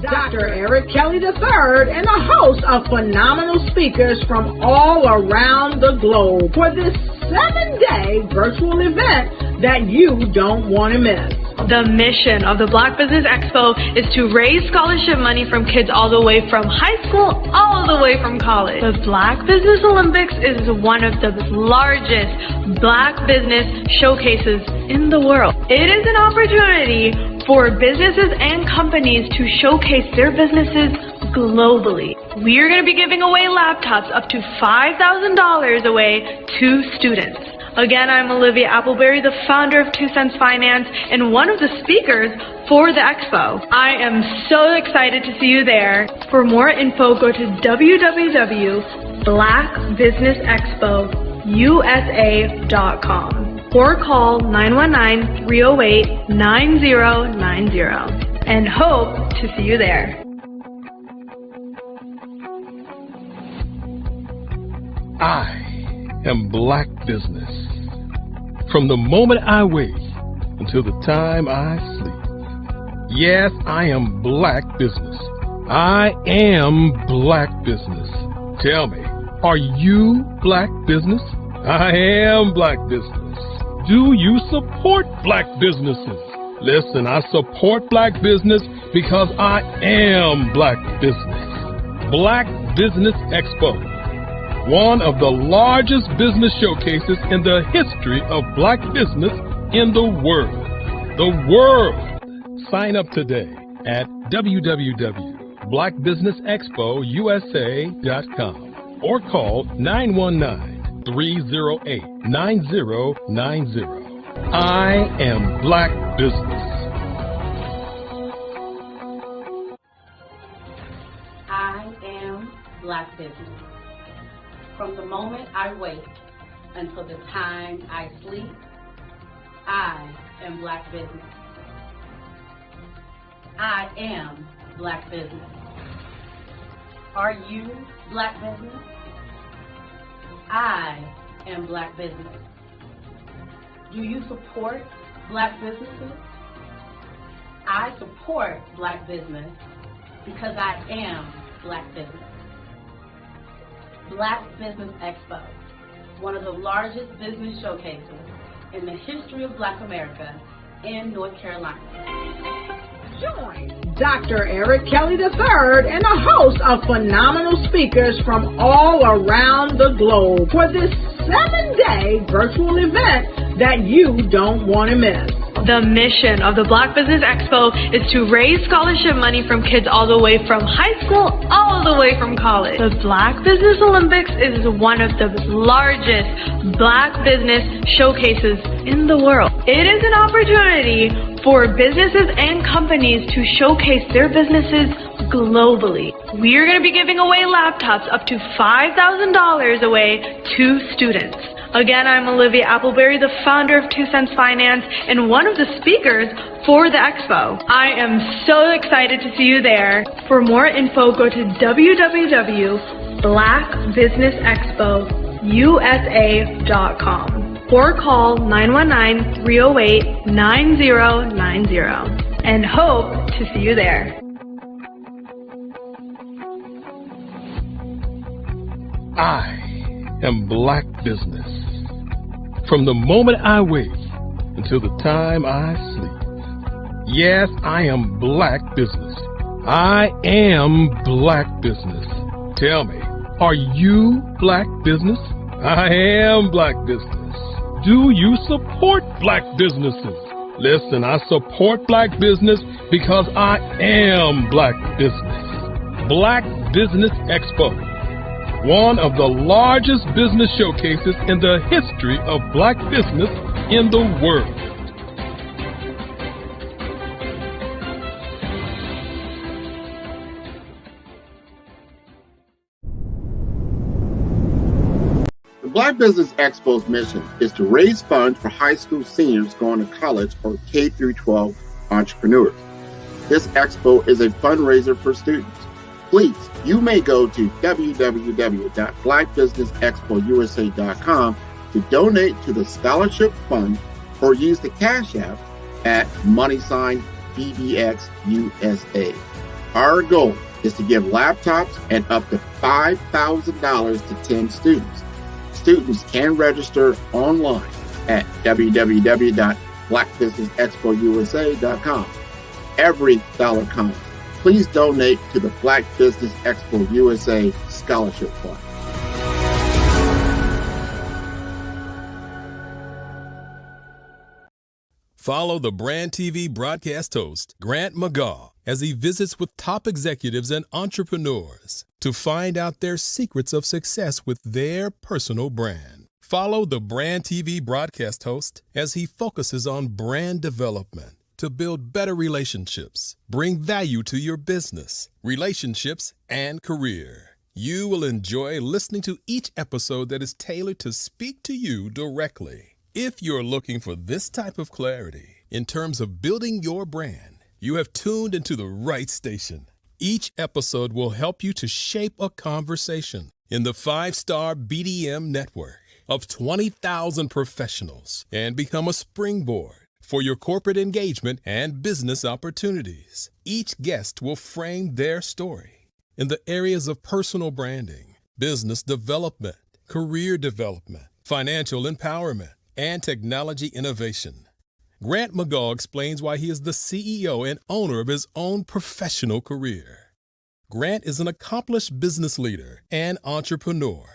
Dr. Eric Kelly III and a host of phenomenal speakers from all around the globe for this 7-day virtual event that you don't want to miss. The mission of the Black Business Expo is to raise scholarship money from kids all the way from high school all the way from college. The Black Business Olympics is one of the largest Black business showcases in the world. It is an opportunity for businesses and companies to showcase their businesses globally. We are going to be giving away laptops up to $5,000 away to students. Again, I'm Olivia Appleberry, the founder of 2 Cents Finance and one of the speakers for the expo. I am so excited to see you there. For more info, go to www.blackbusinessexpousa.com or call 919-308-9090 and hope to see you there. I am Black business. From the moment I wake until the time I sleep. Yes, I am Black business. I am Black business. Tell me, are you Black business? I am Black business. Do you support Black businesses? Listen, I support Black business because I am Black business. Black Business Expo, one of the largest business showcases in the history of Black business in the world. The world! Sign up today at www.blackbusinessexpousa.com or call 919-308-9090. I am Black business. I am Black business. From the moment I wake until the time I sleep, I am Black business. I am Black business. Are you Black business? I am Black business. Do you support Black businesses? I support Black business because I am Black business. Black Business Expo, one of the largest business showcases in the history of Black America in North Carolina. Join Dr. Eric Kelly III and a host of phenomenal speakers from all around the globe for this 7-day virtual event that you don't want to miss. The mission of the Black Business Expo is to raise scholarship money from kids all the way from high school all the way from college. The Black Business Olympics is one of the largest Black business showcases in the world. It is an opportunity for businesses and companies to showcase their businesses globally. We are going to be giving away laptops up to $5,000 away to students. Again, I'm Olivia Appleberry, the founder of 2 Cents Finance and one of the speakers for the expo. I am so excited to see you there. For more info, go to www.blackbusinessexpousa.com or call 919-308-9090 and hope to see you there. I am Black business. From the moment I wake until the time I sleep. Yes, I am Black business. I am Black business. Tell me, are you Black business? I am Black business. Do you support Black businesses? Listen, I support Black business because I am Black business. Black Business Expo, one of the largest business showcases in the history of Black business in the world. The Black Business Expo's mission is to raise funds for high school seniors going to college or K-12 entrepreneurs. This expo is a fundraiser for students. Please, you may go to www.blackbusinessexpousa.com to donate to the scholarship fund or use the Cash App at @BBXUSA. Our goal is to give laptops and up to $5,000 to 10 students. Students can register online at www.blackbusinessexpousa.com. Every dollar counts. Please donate to the Black Business Expo USA Scholarship Fund. Follow the Brand TV broadcast host, Grant McGaw, as he visits with top executives and entrepreneurs to find out their secrets of success with their personal brand. Follow the Brand TV broadcast host as he focuses on brand development to build better relationships, bring value to your business, relationships, and career. You will enjoy listening to each episode that is tailored to speak to you directly. If you're looking for this type of clarity in terms of building your brand, you have tuned into the right station. Each episode will help you to shape a conversation in the 5-star BDM network of 20,000 professionals and become a springboard for your corporate engagement and business opportunities. Each guest will frame their story in the areas of personal branding, business development, career development, financial empowerment, and technology innovation. Grant McGaw explains why he is the CEO and owner of his own professional career. Grant is an accomplished business leader and entrepreneur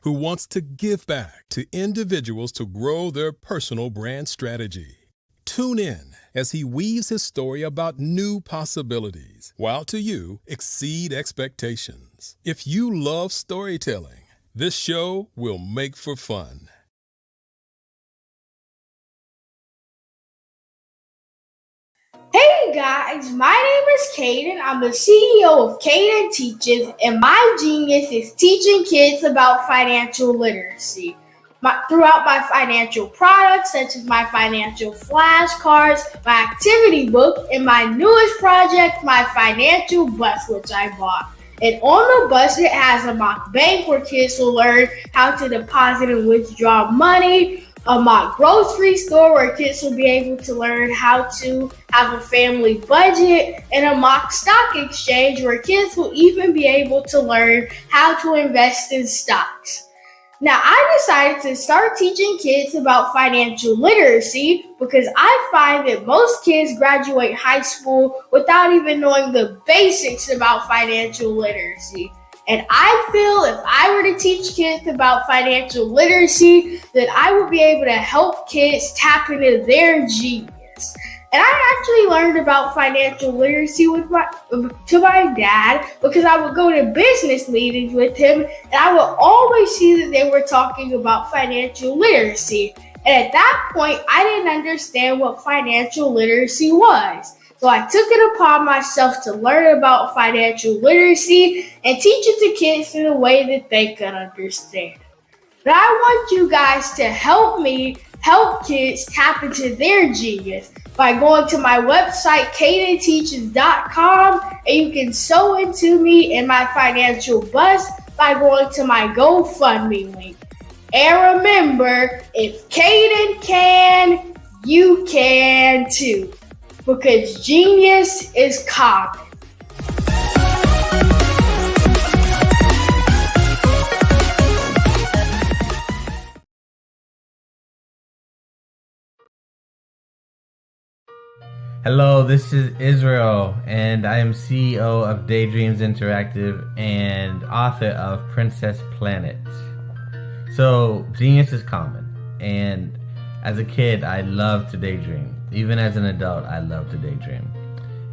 who wants to give back to individuals to grow their personal brand strategy. Tune in as he weaves his story about new possibilities, while to you exceed expectations. If you love storytelling, this show will make for fun. Hey guys, my name is Caden. I'm the CEO of Caden Teaches, and my genius is teaching kids about financial literacy. Throughout my financial products, such as my financial flashcards, my activity book, and my newest project, my financial bus, which I bought. And on the bus, it has a mock bank where kids will learn how to deposit and withdraw money, a mock grocery store where kids will be able to learn how to have a family budget, and a mock stock exchange where kids will even be able to learn how to invest in stocks. Now, I decided to start teaching kids about financial literacy because I find that most kids graduate high school without even knowing the basics about financial literacy. And I feel if I were to teach kids about financial literacy, that I would be able to help kids tap into their genius. And I actually learned about financial literacy to my dad because I would go to business meetings with him, and I would always see that they were talking about financial literacy. And at that point, I didn't understand what financial literacy was. So I took it upon myself to learn about financial literacy and teach it to kids in a way that they could understand. But I want you guys to help me help kids tap into their genius by going to my website, cadenteaches.com, and you can sew into me in my financial bus by going to my GoFundMe link. And remember, if Caden can, you can too, because genius is common. Hello, this is Israel, and I am CEO of Daydreams Interactive and author of Princess Planet. So, genius is common, and as a kid, I loved to daydream. Even as an adult, I love to daydream.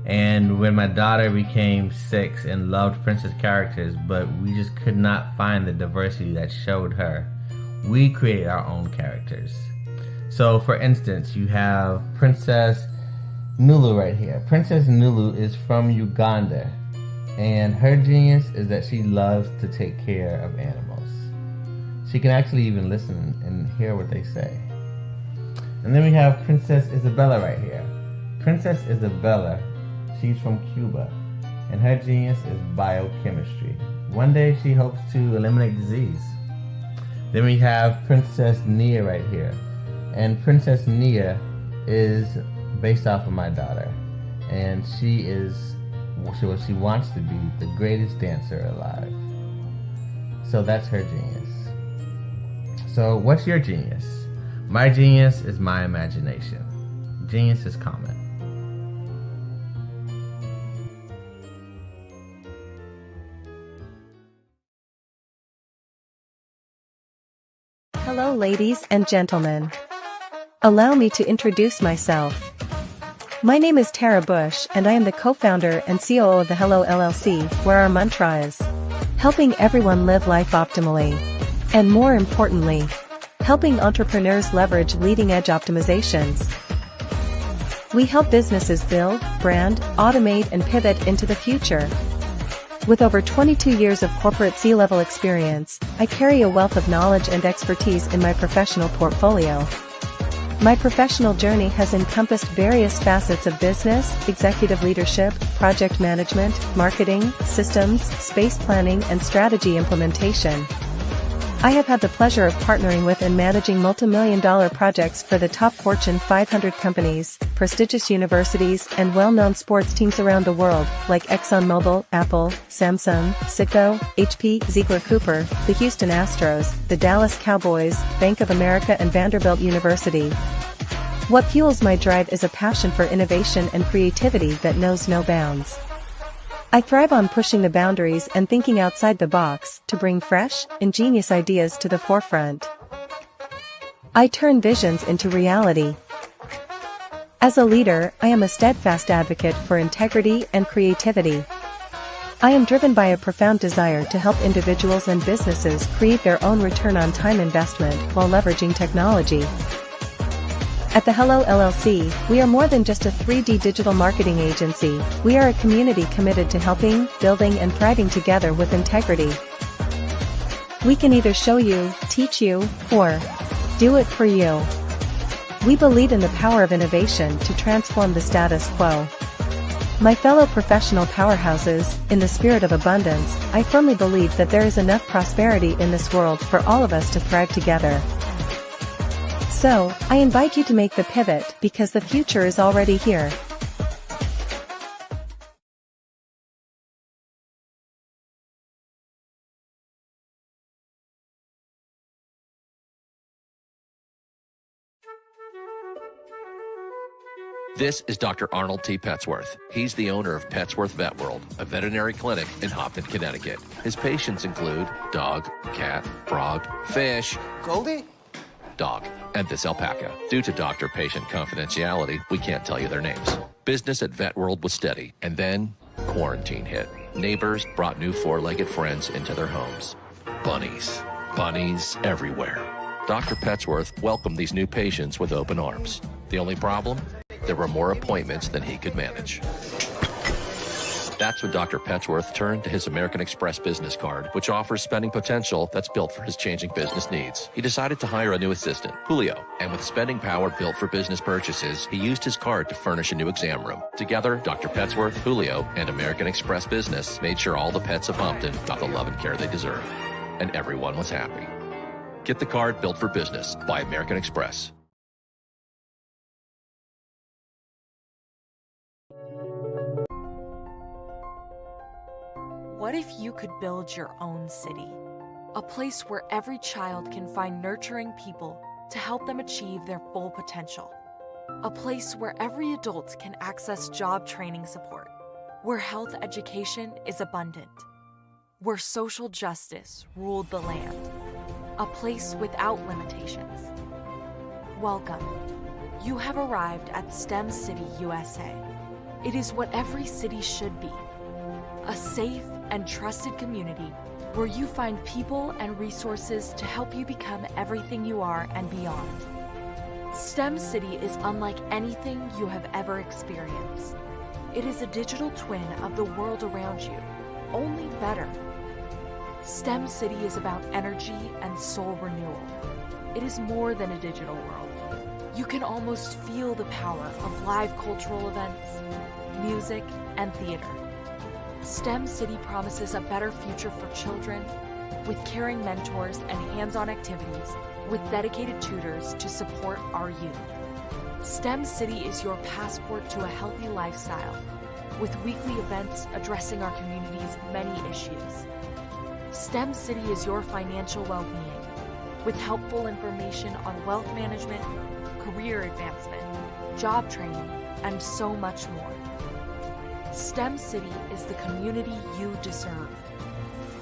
And when my daughter became 6 and loved princess characters, but we just could not find the diversity that showed her, we created our own characters. So, for instance, you have Princess Nulu right here. Princess Nulu is from Uganda, and her genius is that she loves to take care of animals. She can actually even listen and hear what they say. And then we have Princess Isabella right here. Princess Isabella, she's from Cuba, and her genius is biochemistry. One day she hopes to eliminate disease. Then we have Princess Nia right here, and Princess Nia is based off of my daughter, and she is She wants to be the greatest dancer alive. So that's her genius. So what's your genius? My genius is my imagination. Genius is common. Hello, ladies and gentlemen. Allow me to introduce myself. My name is Tara Bush, and I am the co-founder and COO of the Hello LLC, where our mantra is helping everyone live life optimally. And more importantly, helping entrepreneurs leverage leading-edge optimizations. We help businesses build, brand, automate, and pivot into the future. With over 22 years of corporate C-level experience, I carry a wealth of knowledge and expertise in my professional portfolio. My professional journey has encompassed various facets of business, executive leadership, project management, marketing, systems, space planning, and strategy implementation. I have had the pleasure of partnering with and managing multi-million-dollar projects for the top Fortune 500 companies, prestigious universities, and well-known sports teams around the world, like ExxonMobil, Apple, Samsung, Citgo, HP, Ziegler Cooper, the Houston Astros, the Dallas Cowboys, Bank of America, and Vanderbilt University. What fuels my drive is a passion for innovation and creativity that knows no bounds. I thrive on pushing the boundaries and thinking outside the box to bring fresh, ingenious ideas to the forefront. I turn visions into reality. As a leader, I am a steadfast advocate for integrity and creativity. I am driven by a profound desire to help individuals and businesses create their own return on time investment while leveraging technology. At the Hello LLC, we are more than just a 3D digital marketing agency. We are a community committed to helping, building, and thriving together with integrity. We can either show you, teach you, or do it for you. We believe in the power of innovation to transform the status quo. My fellow professional powerhouses, in the spirit of abundance, I firmly believe that there is enough prosperity in this world for all of us to thrive together. So, I invite you to make the pivot because the future is already here. This is Dr. Arnold T. Petsworth. He's the owner of Petsworth Vet World, a veterinary clinic in Hopton, Connecticut. His patients include dog, cat, frog, fish, Goldie, dog, and this alpaca. Due to doctor-patient confidentiality, we can't tell you their names. Business at Vet World was steady, and then quarantine hit. Neighbors brought new four-legged friends into their homes. Bunnies. Bunnies everywhere. Dr. Petsworth welcomed these new patients with open arms. The only problem? There were more appointments than he could manage. That's when Dr. Petsworth turned to his American Express business card, which offers spending potential that's built for his changing business needs. He decided to hire a new assistant, Julio, and with spending power built for business purchases, he used his card to furnish a new exam room. Together, Dr. Petsworth, Julio, and American Express Business made sure all the pets of Hopton got the love and care they deserve. And everyone was happy. Get the card built for business by American Express. What if you could build your own city? A place where every child can find nurturing people to help them achieve their full potential. A place where every adult can access job training support. Where health education is abundant. Where social justice ruled the land. A place without limitations. Welcome. You have arrived at STEM City, USA. It is what every city should be. A safe and trusted community where you find people and resources to help you become everything you are and beyond. STEM City is unlike anything you have ever experienced. It is a digital twin of the world around you, only better. STEM City is about energy and soul renewal. It is more than a digital world. You can almost feel the power of live cultural events, music, and theater. STEM City promises a better future for children with caring mentors and hands-on activities with dedicated tutors to support our youth. STEM City is your passport to a healthy lifestyle with weekly events addressing our community's many issues. STEM City is your financial well-being, with helpful information on wealth management, career advancement, job training, and so much more. STEM City is the community you deserve.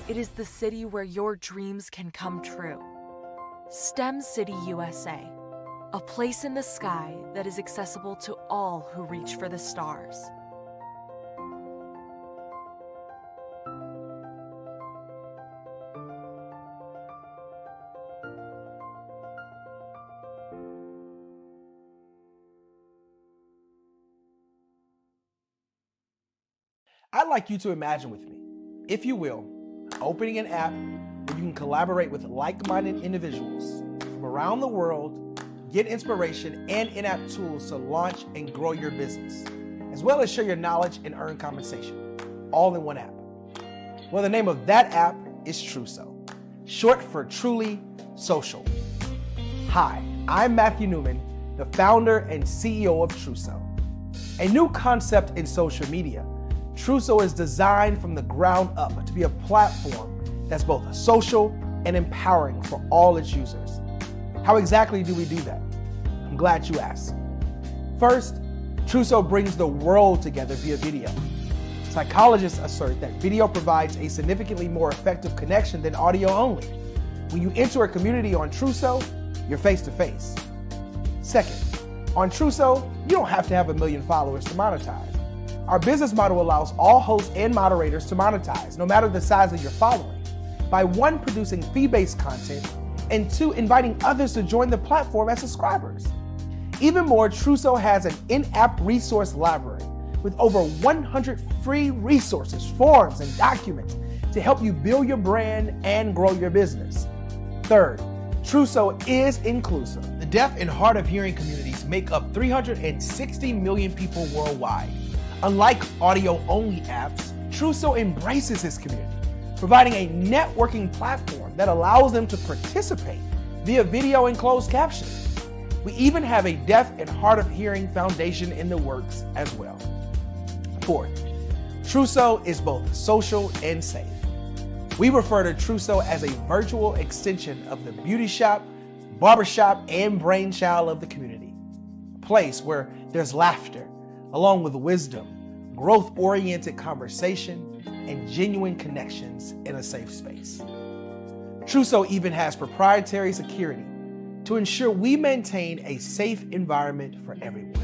It is the city where your dreams can come true. STEM City USA, a place in the sky that is accessible to all who reach for the stars. I'd like you to imagine with me, if you will, opening an app where you can collaborate with like-minded individuals from around the world, get inspiration and in-app tools to launch and grow your business, as well as share your knowledge and earn compensation, all in one app. Well, the name of that app is Truso, short for Truly Social. Hi, I'm Matthew Newman, the founder and CEO of Truso, a new concept in social media. Truso is designed from the ground up to be a platform that's both social and empowering for all its users. How exactly do we do that? I'm glad you asked. First, Truso brings the world together via video. Psychologists assert that video provides a significantly more effective connection than audio only. When you enter a community on Truso, you're face to face. Second, on Truso, you don't have to have 1 million followers to monetize. Our business model allows all hosts and moderators to monetize, no matter the size of your following, by 1, producing fee-based content, and 2, inviting others to join the platform as subscribers. Even more, Truso has an in-app resource library with over 100 free resources, forms, and documents to help you build your brand and grow your business. Third, Truso is inclusive. The deaf and hard of hearing communities make up 360 million people worldwide. Unlike audio-only apps, Truso embraces its community, providing a networking platform that allows them to participate via video and closed captioning. We even have a deaf and hard of hearing foundation in the works as well. Fourth, Truso is both social and safe. We refer to Truso as a virtual extension of the beauty shop, barbershop, and brainchild of the community. A place where there's laughter, along with wisdom, growth-oriented conversation, and genuine connections in a safe space. Truso even has proprietary security to ensure we maintain a safe environment for everyone.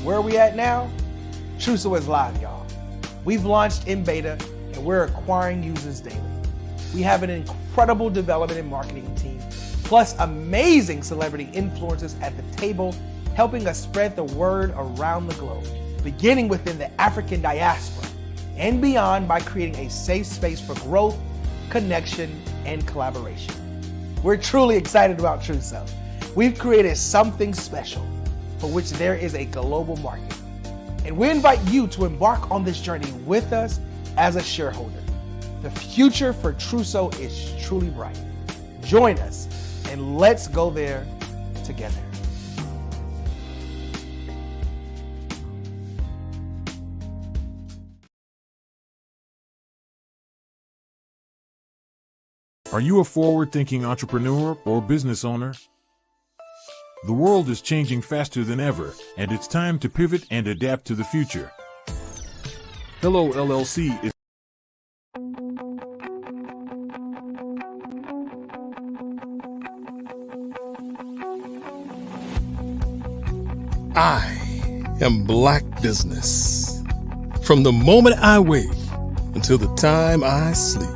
Where are we at now? Truso is live, y'all. We've launched in beta, and we're acquiring users daily. We have an incredible development and marketing team, plus amazing celebrity influencers at the table, helping us spread the word around the globe, beginning within the African diaspora and beyond by creating a safe space for growth, connection, and collaboration. We're truly excited about Truso. We've created something special for which there is a global market. And we invite you to embark on this journey with us as a shareholder. The future for Truso is truly bright. Join us and let's go there together. Are you a forward-thinking entrepreneur or business owner? The world is changing faster than ever, and it's time to pivot and adapt to the future. Hello LLC is I am Black Business. From the moment I wake until the time I sleep.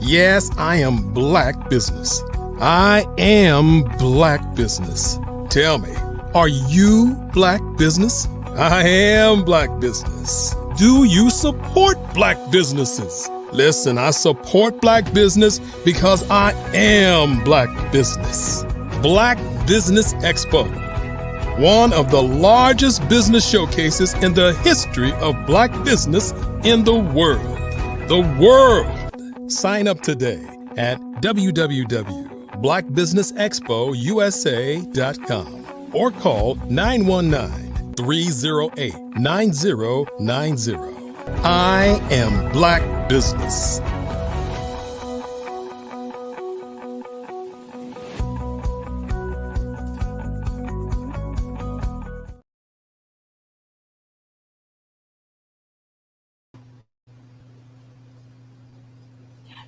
Yes, I am Black Business. I am Black Business. Tell me, are you Black Business? I am Black Business. Do you support Black businesses? Listen, I support Black business because I am Black Business. Black Business Expo, one of the largest business showcases in the history of Black business in the world. The world! Sign up today at www.blackbusinessexpousa.com or call 919 308-9090. I am Black Business.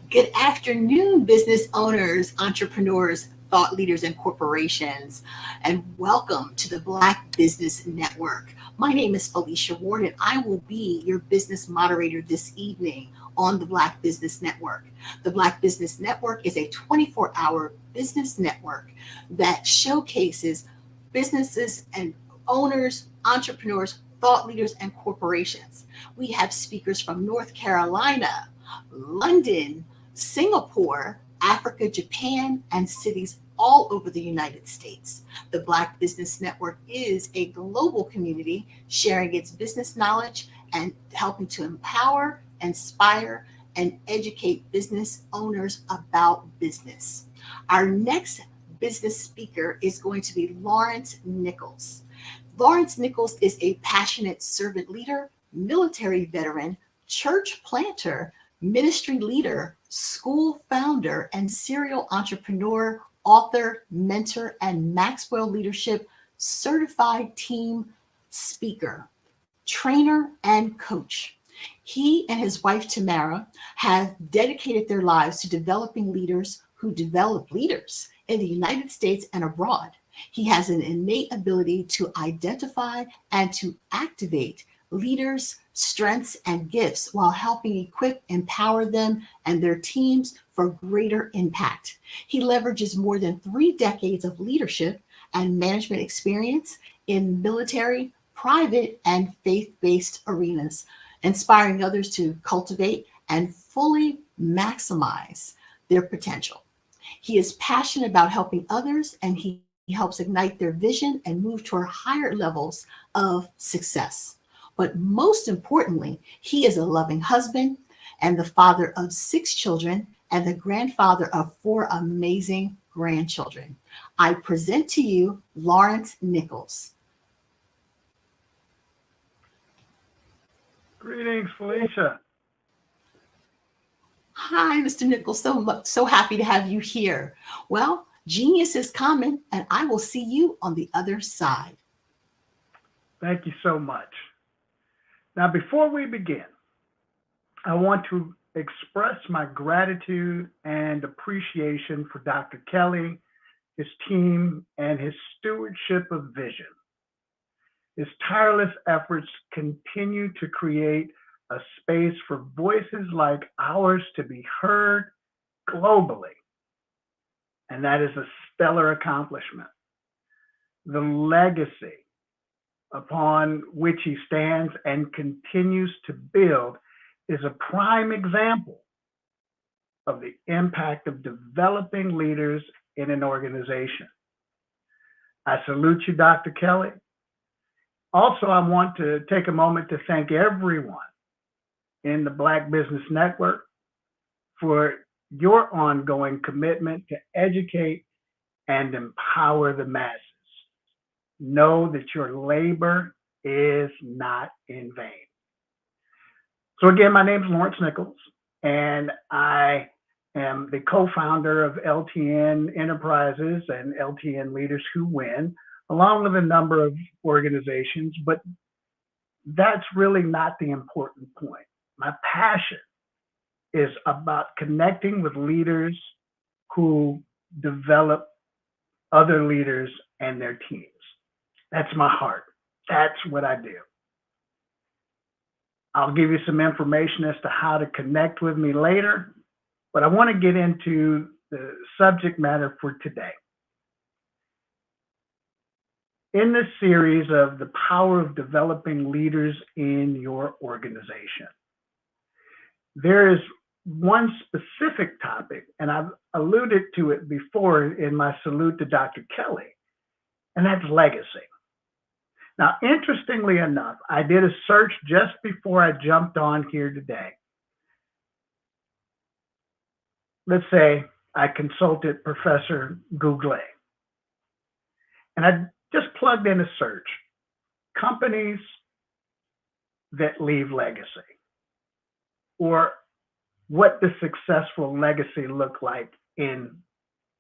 Good afternoon, business owners, entrepreneurs, thought leaders, and corporations, and welcome to the Black Business Network. My name is Felicia Ward, and I will be your business moderator this evening on the Black Business Network. The Black Business Network is a 24-hour business network that showcases businesses and owners, entrepreneurs, thought leaders, and corporations. We have speakers from North Carolina, London, Singapore, Africa, Japan, and cities all over the United States. The Black Business Network is a global community sharing its business knowledge and helping to empower, inspire, and educate business owners about business. Our next business speaker is going to be Lawrence Nichols. Lawrence Nichols is a passionate servant leader, military veteran, church planter, ministry leader, school founder, and serial entrepreneur, author, mentor, and Maxwell Leadership certified team speaker, trainer, and coach. He and his wife, Tamara, have dedicated their lives to developing leaders who develop leaders in the United States and abroad. He has an innate ability to identify and to activate leaders' strengths and gifts while helping equip, empower them and their teams for greater impact. He leverages more than 3 decades of leadership and management experience in military, private, and faith-based arenas, inspiring others to cultivate and fully maximize their potential. He is passionate about helping others, and he helps ignite their vision and move toward higher levels of success. But most importantly, he is a loving husband and the father of 6 children and the grandfather of 4 amazing grandchildren. I present to you Lawrence Nichols. Greetings, Felicia. Hi, Mr. Nichols. So happy to have you here. Well, genius is common, and I will see you on the other side. Thank you so much. Now, before we begin, I want to express my gratitude and appreciation for Dr. Kelly, his team, and his stewardship of vision. His tireless efforts continue to create a space for voices like ours to be heard globally, and that is a stellar accomplishment. The legacy upon which he stands and continues to build is a prime example of the impact of developing leaders in an organization. I salute you, Dr. Kelly. Also, I want to take a moment to thank everyone in the Black Business Network for your ongoing commitment to educate and empower the masses. Know that your labor is not in vain. So again, my name is Lawrence Nichols, and I am the co-founder of LTN Enterprises and LTN Leaders Who Win, along with a number of organizations, but that's really not the important point. My passion is about connecting with leaders who develop other leaders and their teams. That's my heart. That's what I do. I'll give you some information as to how to connect with me later, but I want to get into the subject matter for today. In this series of the power of developing leaders in your organization, there is one specific topic, and I've alluded to it before in my salute to Dr. Kelly, and that's legacy. Now, interestingly enough, I did a search just before I jumped on here today. Let's say I consulted Professor Google, and I just plugged in a search. companies that leave legacy, or what does successful legacy look like in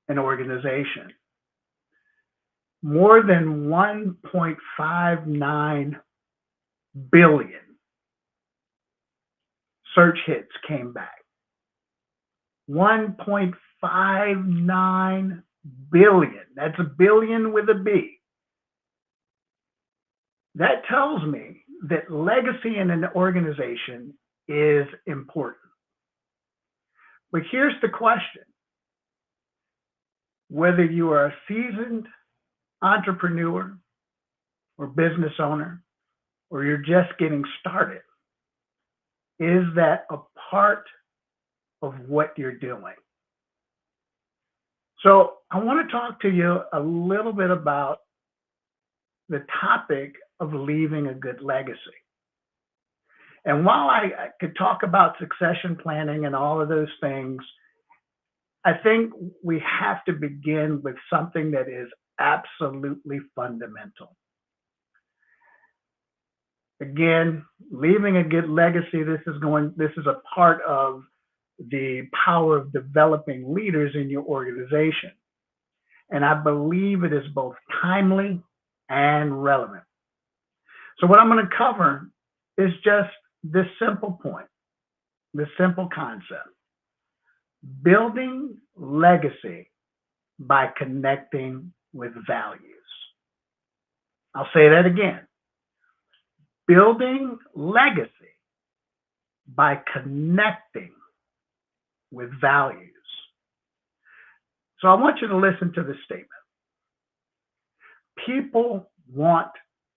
an organization? More than 1.59 billion search hits came back. 1.59 billion. That's a billion with a B. That tells me that legacy in an organization is important. But here's the question. Whether you are a seasoned entrepreneur or business owner, or you're just getting started, is that a part of what you're doing? So I want to talk to you a little bit about the topic of leaving a good legacy. And while I could talk about succession planning and all of those things, I think we have to begin with something that is absolutely fundamental. Again, leaving a good legacy, this is a part of the power of developing leaders in your organization. And I believe it is both timely and relevant. So what I'm going to cover is just this simple point, this simple concept: building legacy by connecting with values. I'll say that again. Building legacy by connecting with values. So I want you to listen to this statement. People want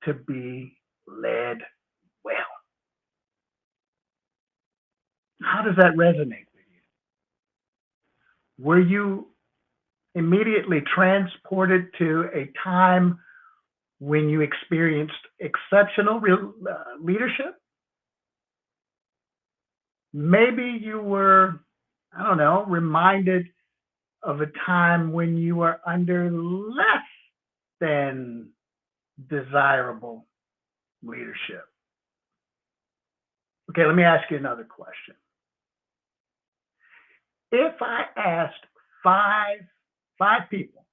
to be led well. How does that resonate with you? Were you immediately transported to a time when you experienced exceptional leadership? Maybe you were, reminded of a time when you were under less than desirable leadership. Okay, let me ask you another question. If I asked five people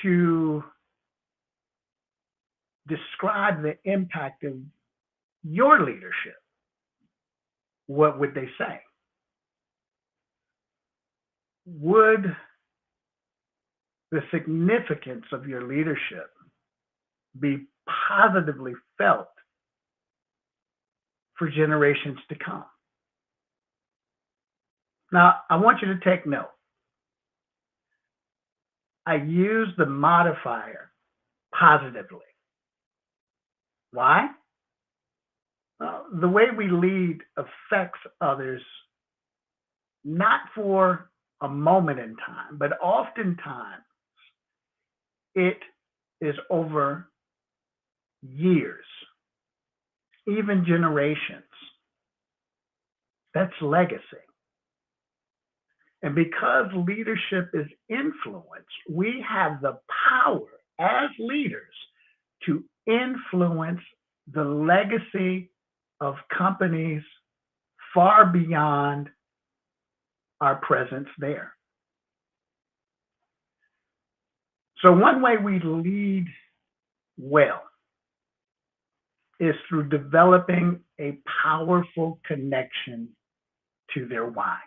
to describe the impact of your leadership, what would they say? Would the significance of your leadership be positively felt for generations to come? Now, I want you to take note. I use the modifier positively. Why? The way we lead affects others, not for a moment in time, but oftentimes it is over years, even generations. That's legacy. And because leadership is influence, we have the power as leaders to influence the legacy of companies far beyond our presence there. So one way we lead well is through developing a powerful connection to their why.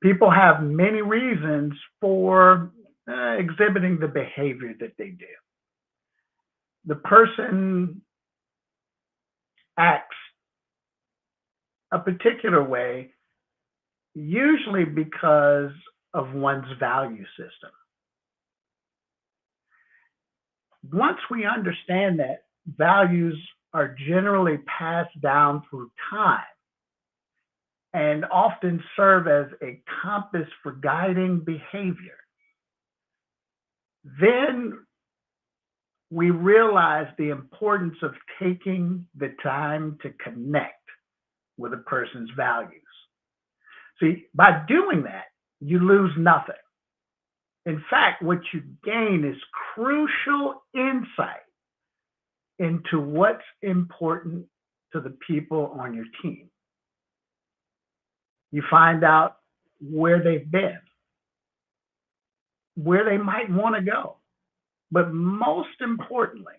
People have many reasons for exhibiting the behavior that they do. The person acts a particular way, usually because of one's value system. Once we understand that values are generally passed down through time and often serve as a compass for guiding behavior, then we realize the importance of taking the time to connect with a person's values. See, by doing that, you lose nothing. In fact, what you gain is crucial insight into what's important to the people on your team. You find out where they've been, where they might want to go. But most importantly,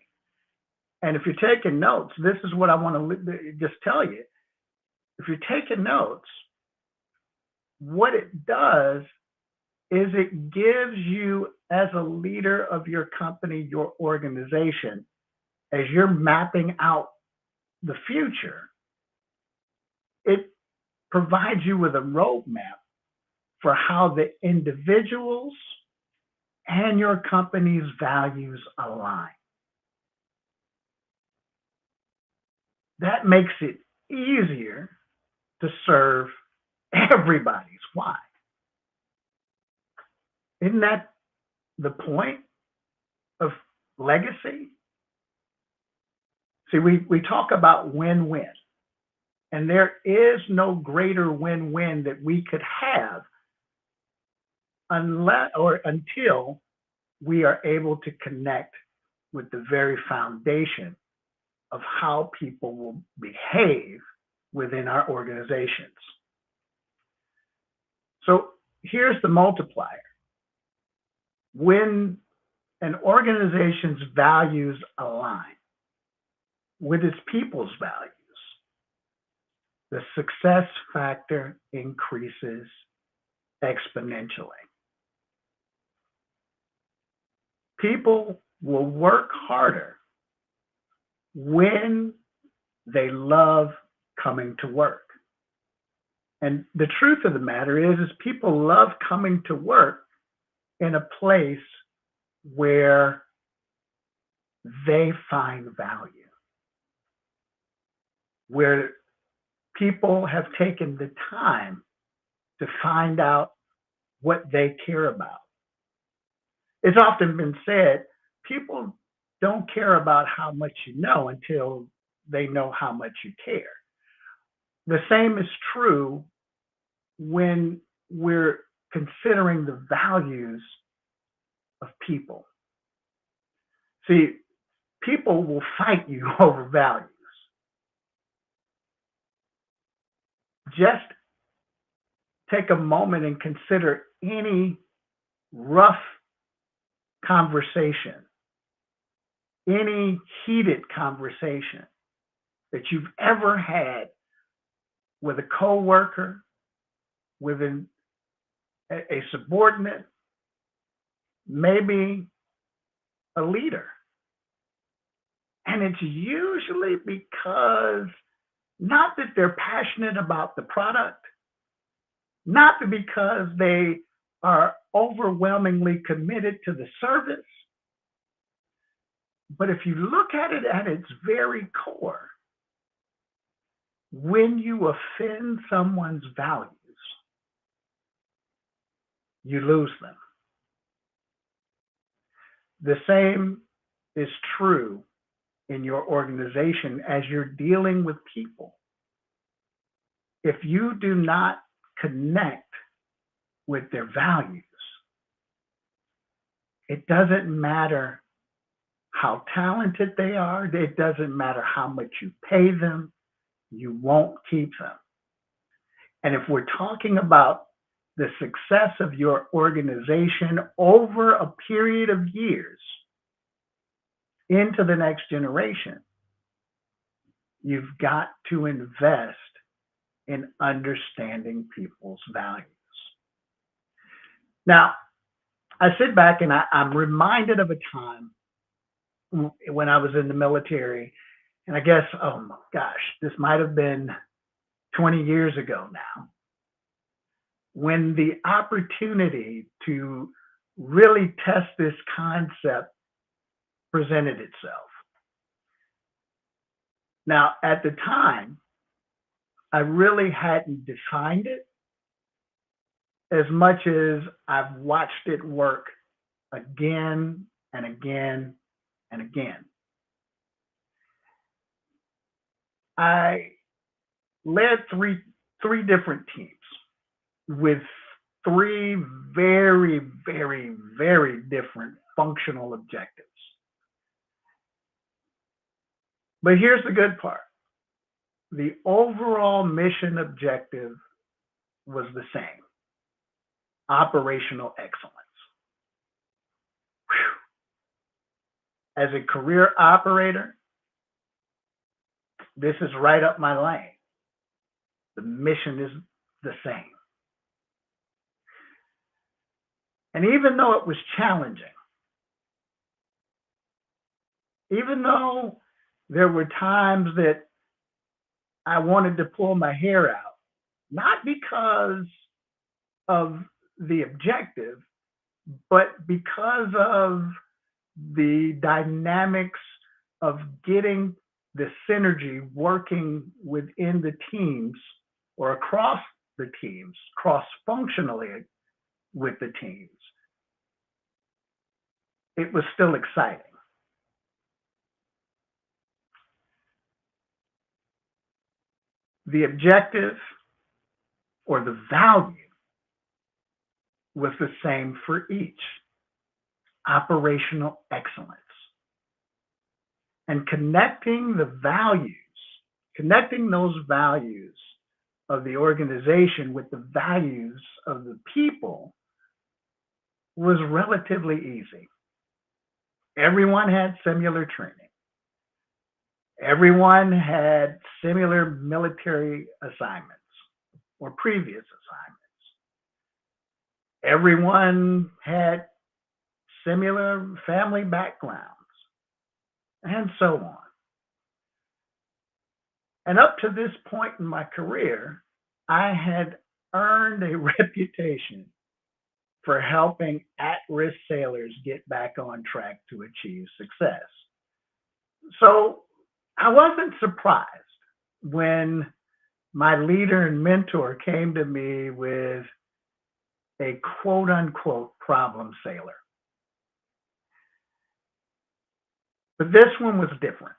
and if you're taking notes, this is what I want to just tell you. If you're taking notes, what it does is it gives you, as a leader of your company, your organization, as you're mapping out the future, it provides you with a roadmap for how the individuals and your company's values align. That makes it easier to serve everybody's why. Isn't that the point of legacy? See, we talk about win-win, and there is no greater win-win that we could have until we are able to connect with the very foundation of how people will behave within our organizations. So here's the multiplier. When an organization's values align with its people's values, the success factor increases exponentially. People will work harder when they love coming to work. And the truth of the matter is people love coming to work in a place where they find value, where people have taken the time to find out what they care about. It's often been said, people don't care about how much you know until they know how much you care. The same is true when we're considering the values of people. See, people will fight you over values. Just take a moment and consider any rough conversation, any heated conversation that you've ever had with a coworker, with a subordinate, maybe a leader. And it's usually because not that they're passionate about the product, not because they are overwhelmingly committed to the service, but if you look at it at its very core, when you offend someone's values, you lose them. The same is true in your organization as you're dealing with people. If you do not connect with their values, it doesn't matter how talented they are, it doesn't matter how much you pay them, you won't keep them. And if we're talking about the success of your organization over a period of years into the next generation, you've got to invest in understanding people's values. Now, I sit back and I'm reminded of a time when I was in the military, and I guess, oh my gosh, this might have been 20 years ago now, when the opportunity to really test this concept presented itself. Now, at the time, I really hadn't defined it as much as I've watched it work again and again and again. I led three different teams with three very, very, very different functional objectives. But here's the good part. The overall mission objective was the same: operational excellence. Whew. As a career operator, this is right up my lane. The mission is the same. And even though it was challenging, even though there were times that I wanted to pull my hair out, not because of the objective, but because of the dynamics of getting the synergy working within the teams or across the teams, cross-functionally with the teams. It was still exciting. The objective or the value was the same for each: operational excellence. And connecting the values, connecting those values of the organization with the values of the people was relatively easy. Everyone had similar training. Everyone had similar military assignments or previous assignments. Everyone had similar family backgrounds, and so on. And up to this point in my career, I had earned a reputation for helping at-risk sailors get back on track to achieve success. So I wasn't surprised when my leader and mentor came to me with a quote-unquote problem sailor. But this one was different.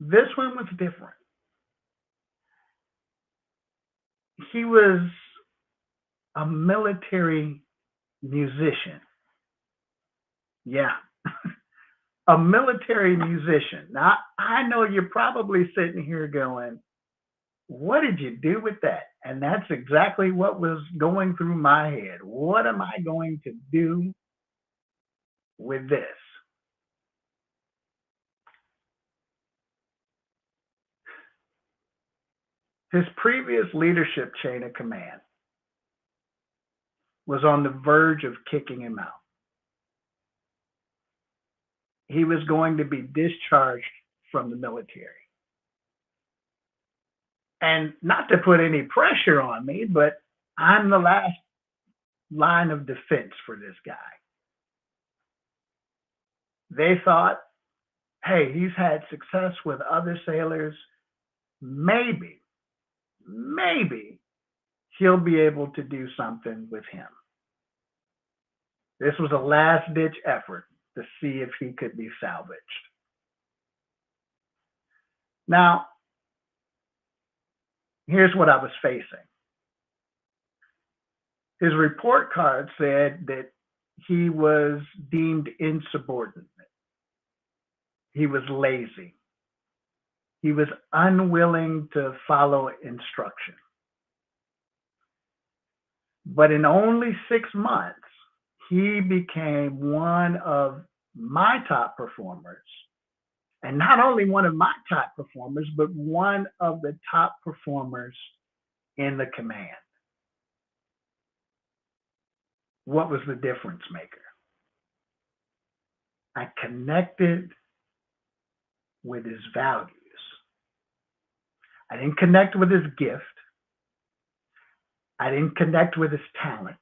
This one was different. He was a military musician. Yeah, a military musician. Now, I know you're probably sitting here going, what did you do with that? And that's exactly what was going through my head. What am I going to do with this? His previous leadership chain of command was on the verge of kicking him out. He was going to be discharged from the military. And not to put any pressure on me, but I'm the last line of defense for this guy. They thought, hey, he's had success with other sailors. Maybe he'll be able to do something with him. This was a last-ditch effort to see if he could be salvaged. Now, here's what I was facing. His report card said that he was deemed insubordinate. He was lazy. He was unwilling to follow instruction. But in only 6 months, he became one of my top performers. And not only one of my top performers, but one of the top performers in the command. What was the difference maker? I connected with his values. I didn't connect with his gift. I didn't connect with his talent.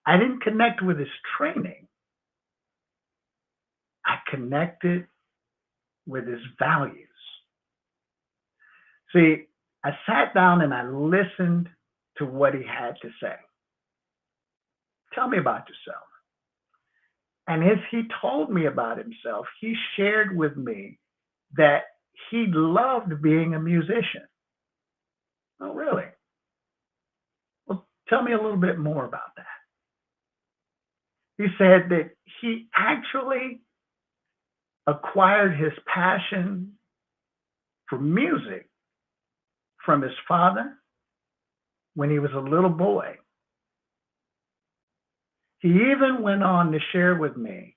I didn't connect with his training. I connected with his values. See, I sat down and I listened to what he had to say. Tell me about yourself. And as he told me about himself, he shared with me that he loved being a musician. Oh, really? tell me a little bit more about that. He said that he actually acquired his passion for music from his father when he was a little boy. He even went on to share with me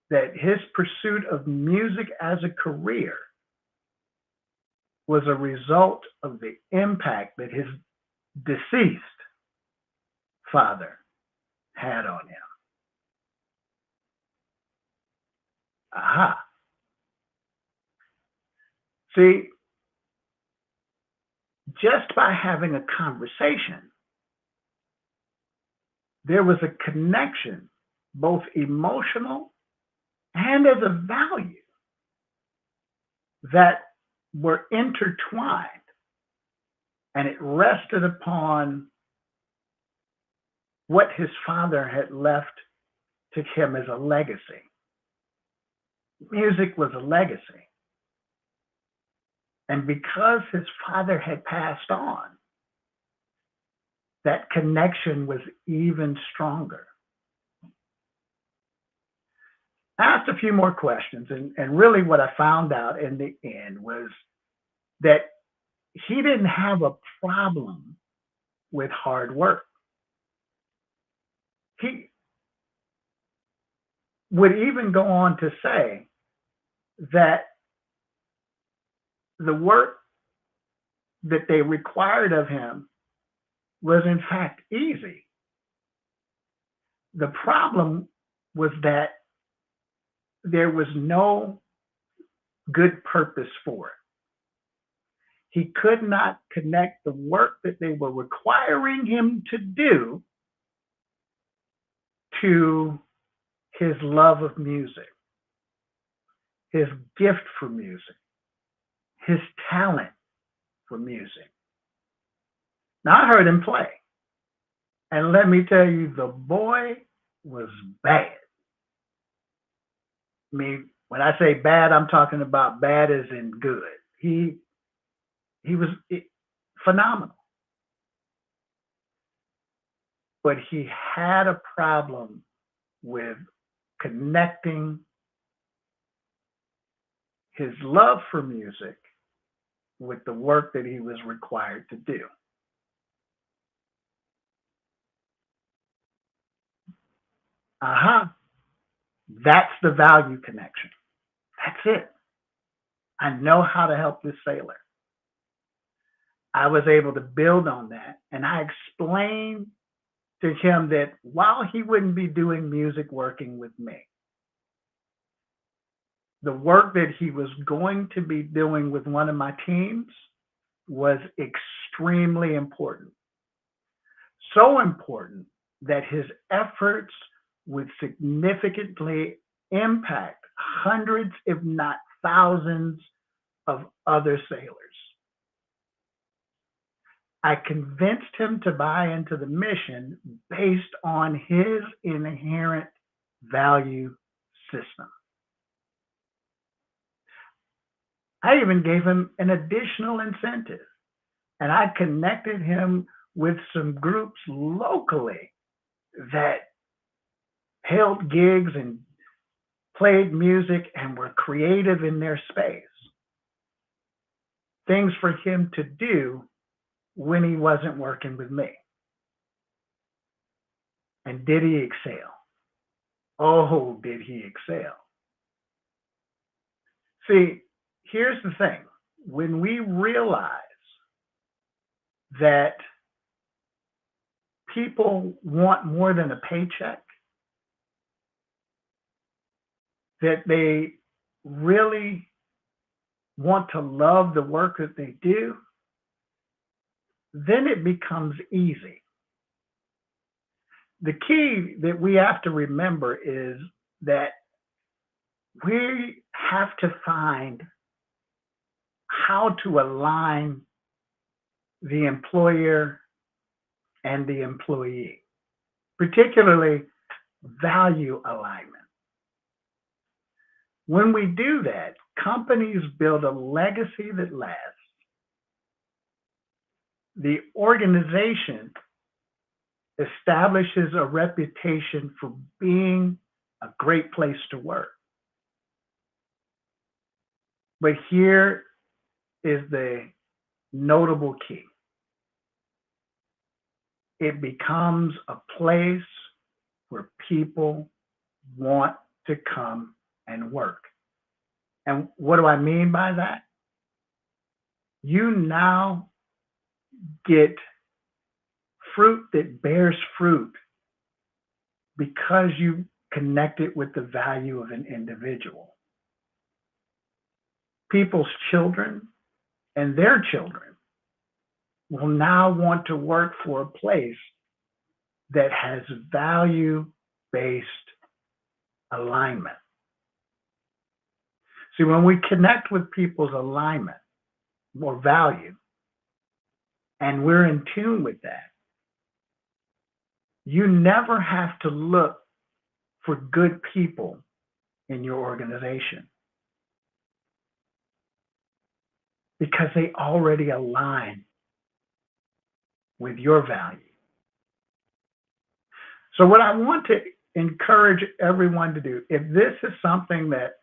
that his pursuit of music as a career was a result of the impact that his deceased father had on him. Aha. See, just by having a conversation, there was a connection, both emotional and as a value, that were intertwined, and it rested upon what his father had left to him as a legacy. Music was a legacy. And because his father had passed on, that connection was even stronger. I asked a few more questions, and really what I found out in the end was that he didn't have a problem with hard work. He would even go on to say that the work that they required of him was in fact easy. The problem was that there was no good purpose for it. He could not connect the work that they were requiring him to do to his love of music, his gift for music, his talent for music. Now, I heard him play, and let me tell you, the boy was bad. I mean, when I say bad, I'm talking about bad as in good. He was phenomenal. But he had a problem with connecting his love for music with the work that he was required to do. Aha. That's the value connection. That's it. I know how to help this sailor. I was able to build on that, and I explained to him that while he wouldn't be doing music working with me, the work that he was going to be doing with one of my teams was extremely important. So important that his efforts would significantly impact hundreds, if not thousands, of other sailors. I convinced him to buy into the mission based on his inherent value system. I even gave him an additional incentive, and I connected him with some groups locally that held gigs and played music and were creative in their space. Things for him to do when he wasn't working with me. And did he excel? Oh, did he excel? See, here's the thing. When we realize that people want more than a paycheck, that they really want to love the work that they do, then it becomes easy. The key that we have to remember is that we have to find how to align the employer and the employee, particularly value alignment. When we do that, companies build a legacy that lasts. The organization establishes a reputation for being a great place to work. But here is the notable key. It becomes a place where people want to come and work. And what do I mean by that? You now get fruit that bears fruit because you connected with the value of an individual. People's children and their children will now want to work for a place that has value-based alignment. See, when we connect with people's alignment or value, and we're in tune with that, you never have to look for good people in your organization because they already align with your value. So what I want to encourage everyone to do, if this is something that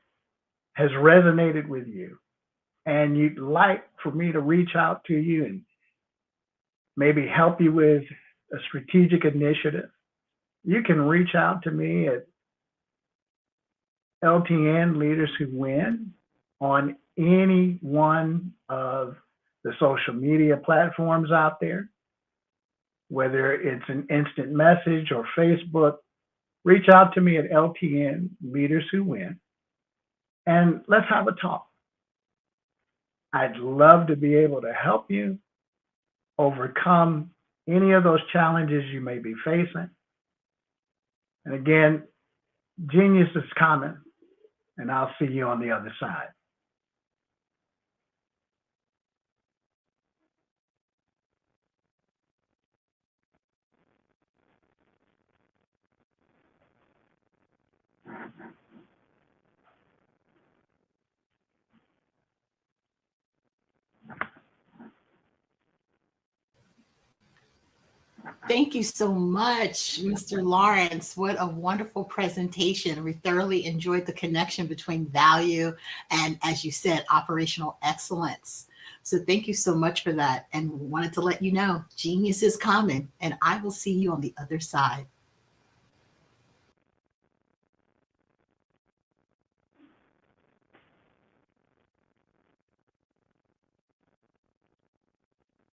has resonated with you and you'd like for me to reach out to you and maybe help you with a strategic initiative, you can reach out to me at LTN Leaders Who Win on any one of the social media platforms out there, whether it's an instant message or Facebook. Reach out to me at LTN Leaders Who Win, and let's have a talk. I'd love to be able to help you overcome any of those challenges you may be facing. And again, genius is common, and I'll see you on the other side. Thank you so much, Mr. Lawrence. What a wonderful presentation. We thoroughly enjoyed the connection between value and, as you said, operational excellence. So thank you so much for that. And wanted to let you know, genius is common, and I will see you on the other side.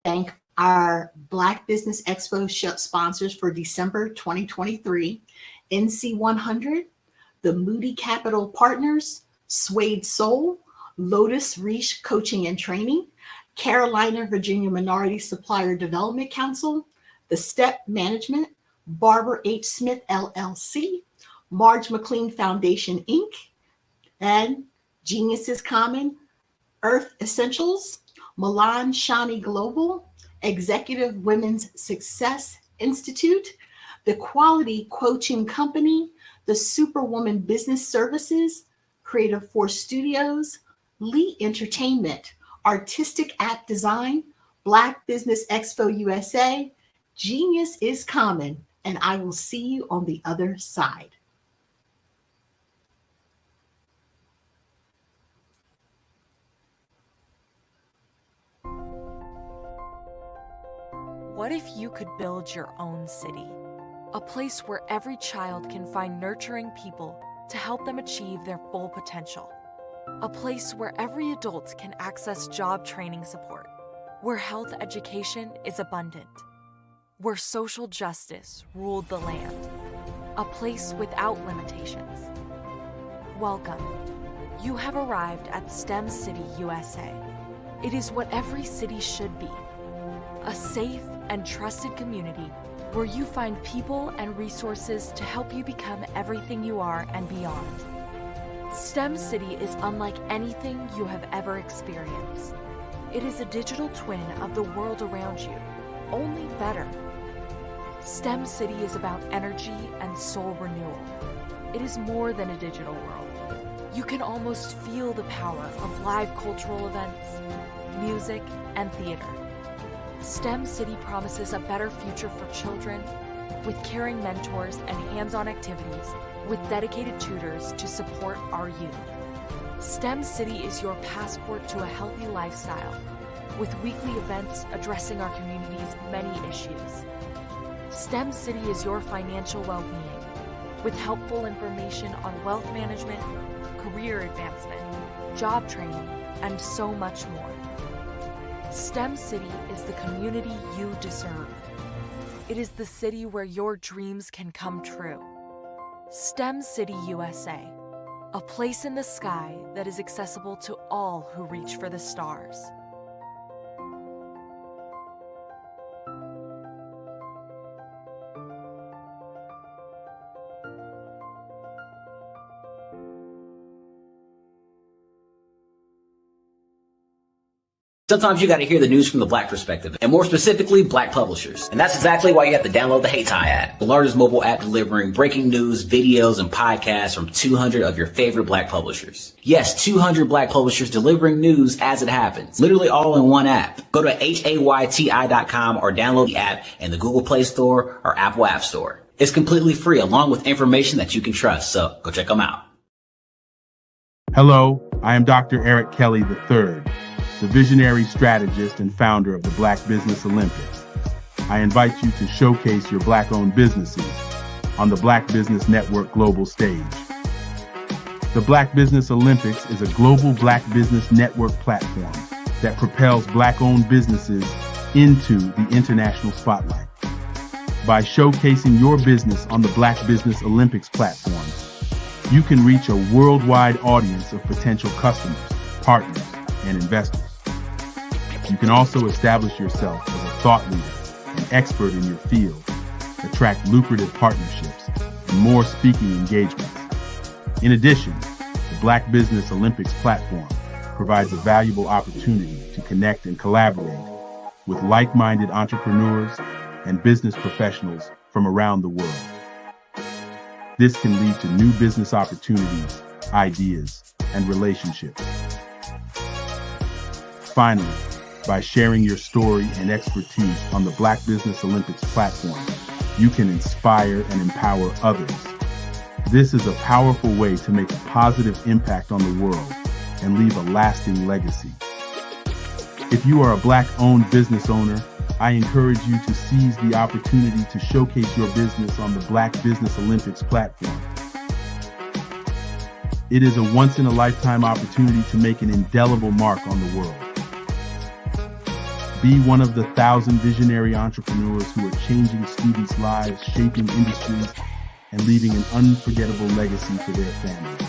Thank our Black Business Expo sponsors for December 2023, NC 100, the Moody Capital Partners, Suede Soul, Lotus Reach Coaching and Training, Carolina Virginia Minority Supplier Development Council, the Step Management, Barbara H. Smith LLC, Marge McLean Foundation Inc., and Genius is Common, Earth Essentials, Milan Shani Global, Executive Women's Success Institute, the Quality Coaching Company, the Superwoman Business Services, Creative Force Studios, Lee Entertainment, Artistic App Design, Black Business Expo USA, Genius is Common, and I will see you on the other side. What if you could build your own city? A place where every child can find nurturing people to help them achieve their full potential. A place where every adult can access job training support. Where health education is abundant. Where social justice ruled the land. A place without limitations. Welcome. You have arrived at STEM City, USA. It is what every city should be. A safe and trusted community where you find people and resources to help you become everything you are and beyond. STEM City is unlike anything you have ever experienced. It is a digital twin of the world around you, only better. STEM City is about energy and soul renewal. It is more than a digital world. You can almost feel the power of live cultural events, music, and theater. STEM City promises a better future for children, with caring mentors and hands-on activities with dedicated tutors to support our youth. STEM City is your passport to a healthy lifestyle, with weekly events addressing our community's many issues. STEM City is your financial well-being, with helpful information on wealth management, career advancement, job training, and so much more. STEM City is the community you deserve. It is the city where your dreams can come true. STEM City USA, a place in the sky that is accessible to all who reach for the stars. Sometimes you got to hear the news from the Black perspective, and more specifically, Black publishers. And that's exactly why you have to download the HeyTie app, the largest mobile app delivering breaking news, videos, and podcasts from 200 of your favorite Black publishers. Yes, 200 Black publishers delivering news as it happens, literally all in one app. Go to HAYTI.com or download the app in the Google Play Store or Apple App Store. It's completely free, along with information that you can trust, so go check them out. Hello, I am Dr. Eric Kelly III, the visionary strategist and founder of the Black Business Olympics. I invite you to showcase your Black-owned businesses on the Black Business Network global stage. The Black Business Olympics is a global Black Business Network platform that propels Black-owned businesses into the international spotlight. By showcasing your business on the Black Business Olympics platform, you can reach a worldwide audience of potential customers, partners, and investors. You can also establish yourself as a thought leader and expert in your field, attract lucrative partnerships, and more speaking engagements. In addition, the Black Business Olympics platform provides a valuable opportunity to connect and collaborate with like-minded entrepreneurs and business professionals from around the world. This can lead to new business opportunities, ideas, and relationships. Finally, by sharing your story and expertise on the Black Business Olympics platform, you can inspire and empower others. This is a powerful way to make a positive impact on the world and leave a lasting legacy. If you are a Black-owned business owner, I encourage you to seize the opportunity to showcase your business on the Black Business Olympics platform. It is a once-in-a-lifetime opportunity to make an indelible mark on the world. Be one of the 1,000 visionary entrepreneurs who are changing students' lives, shaping industries, and leaving an unforgettable legacy for their families.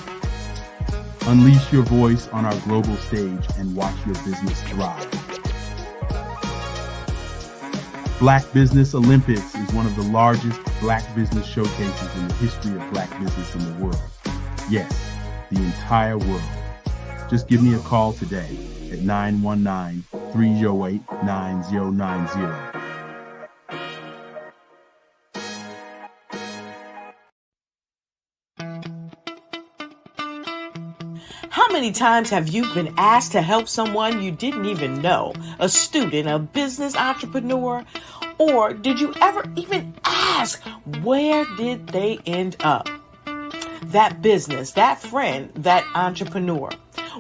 Unleash your voice on our global stage and watch your business thrive. Black Business Olympics is one of the largest Black business showcases in the history of Black business in the world. Yes, the entire world. Just give me a call today at 919-308-9090. How many times have you been asked to help someone you didn't even know, a student, a business entrepreneur, or did you ever even ask, where did they end up? That business, that friend, that entrepreneur.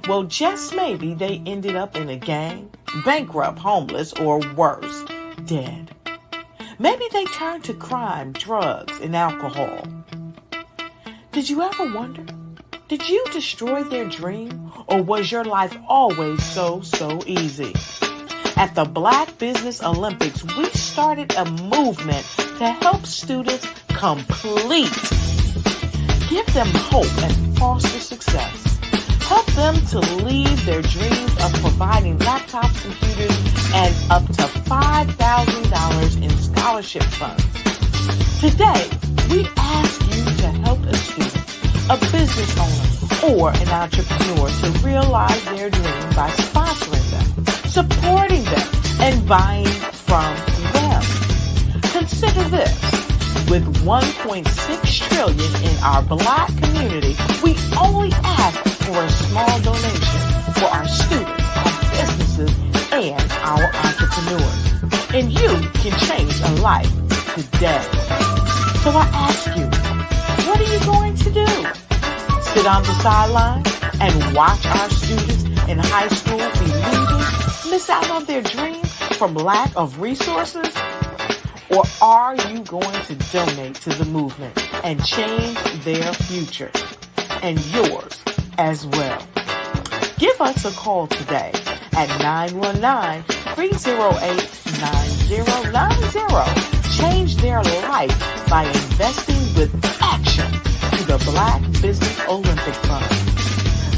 Well, just maybe they ended up in a gang, bankrupt, homeless, or worse, dead. Maybe they turned to crime, drugs, and alcohol. Did you ever wonder? Did you destroy their dream, or was your life always so easy? At the Black Business Olympics, we started a movement to help students complete. Give them hope and foster success. Help them to leave their dreams of providing laptops, computers, and up to $5,000 in scholarship funds. Today, we ask you to help a student, a business owner, or an entrepreneur to realize their dream by sponsoring them, supporting them, and buying from them. Consider this. With $1.6 trillion in our Black community, we only ask for a small donation for our students, our businesses, and our entrepreneurs. And you can change a life today. So I ask you, what are you going to do? Sit on the sideline and watch our students in high school be losers, miss out on their dreams from lack of resources? Or are you going to donate to the movement and change their future and yours as well? Give us a call today at 919-308-9090. Change their life by investing with action to the Black Business Olympic Fund.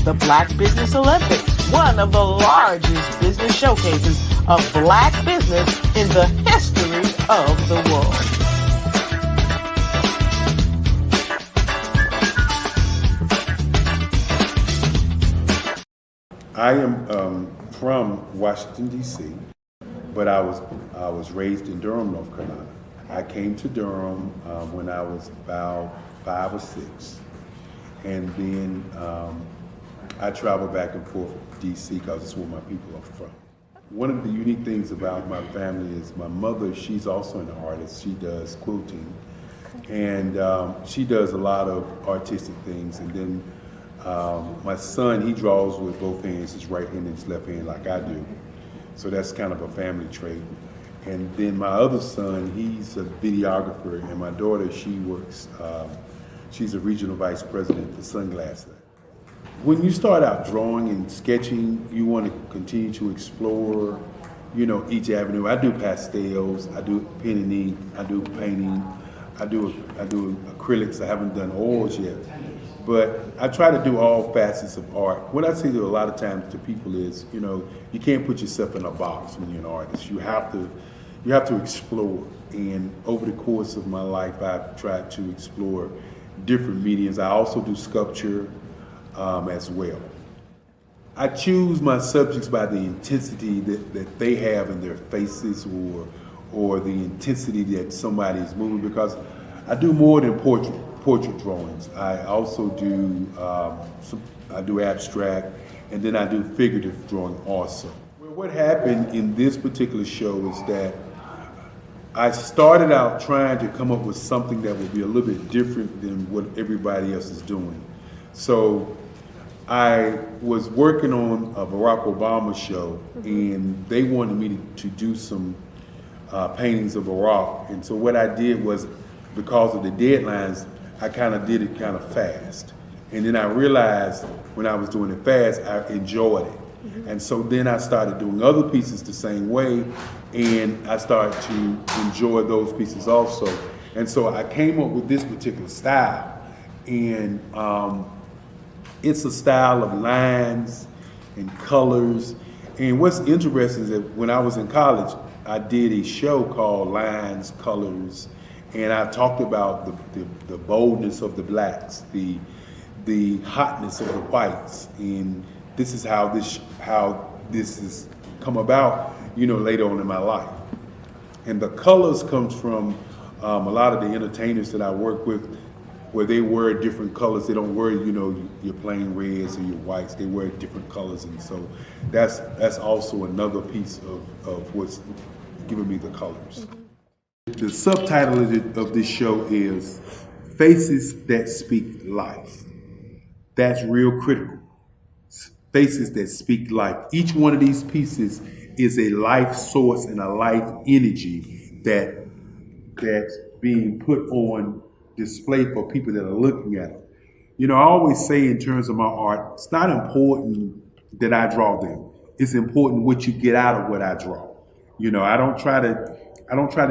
The Black Business Olympics, one of the largest business showcases of Black business in the history of the world. I am from Washington, D.C., but I was raised in Durham, North Carolina. I came to Durham when I was about 5 or 6, and then I traveled back and forth to D.C. because it's where my people are from. One of the unique things about my family is my mother, she's also an artist. She does quilting, and she does a lot of artistic things. And then my son, he draws with both hands, his right hand and his left hand, like I do. So that's kind of a family trait. And then my other son, he's a videographer, and my daughter, she works, she's a regional vice president for Sunglasses. When you start out drawing and sketching, you want to continue to explore, you know, each avenue. I do pastels, I do pen and ink, I do painting, I do acrylics. I haven't done oils yet, but I try to do all facets of art. What I say to a lot of times to people is, you know, you can't put yourself in a box when you're an artist. You have to explore. And over the course of my life, I've tried to explore different mediums. I also do sculpture as well. I choose my subjects by the intensity that they have in their faces, or the intensity that somebody is moving, because I do more than portrait drawings. I also do I do abstract, and then I do figurative drawing also. Well, what happened in this particular show is that I started out trying to come up with something that would be a little bit different than what everybody else is doing. So I was working on a Barack Obama show, and they wanted me to do some paintings of Barack. And so what I did was, because of the deadlines, I kind of did it kind of fast. And then I realized when I was doing it fast, I enjoyed it. And so then I started doing other pieces the same way, and I started to enjoy those pieces also. And so I came up with this particular style. And it's a style of lines and colors. And what's interesting is that when I was in college, I did a show called Lines, Colors, and I talked about the boldness of the blacks, the hotness of the whites, and this is how this has come about, you know, later on in my life. And the colors comes from a lot of the entertainers that I work with, where they wear different colors. They don't wear, you know, your plain reds or your whites. They wear different colors, and so that's also another piece of what's giving me the colors. The subtitle of this show is Faces That Speak Life. That's real critical. Faces that speak life. Each one of these pieces is a life source and a life energy that's being put on display for people that are looking at it. You know, I always say in terms of my art, it's not important that I draw them. It's important what you get out of what I draw. You know, I don't try to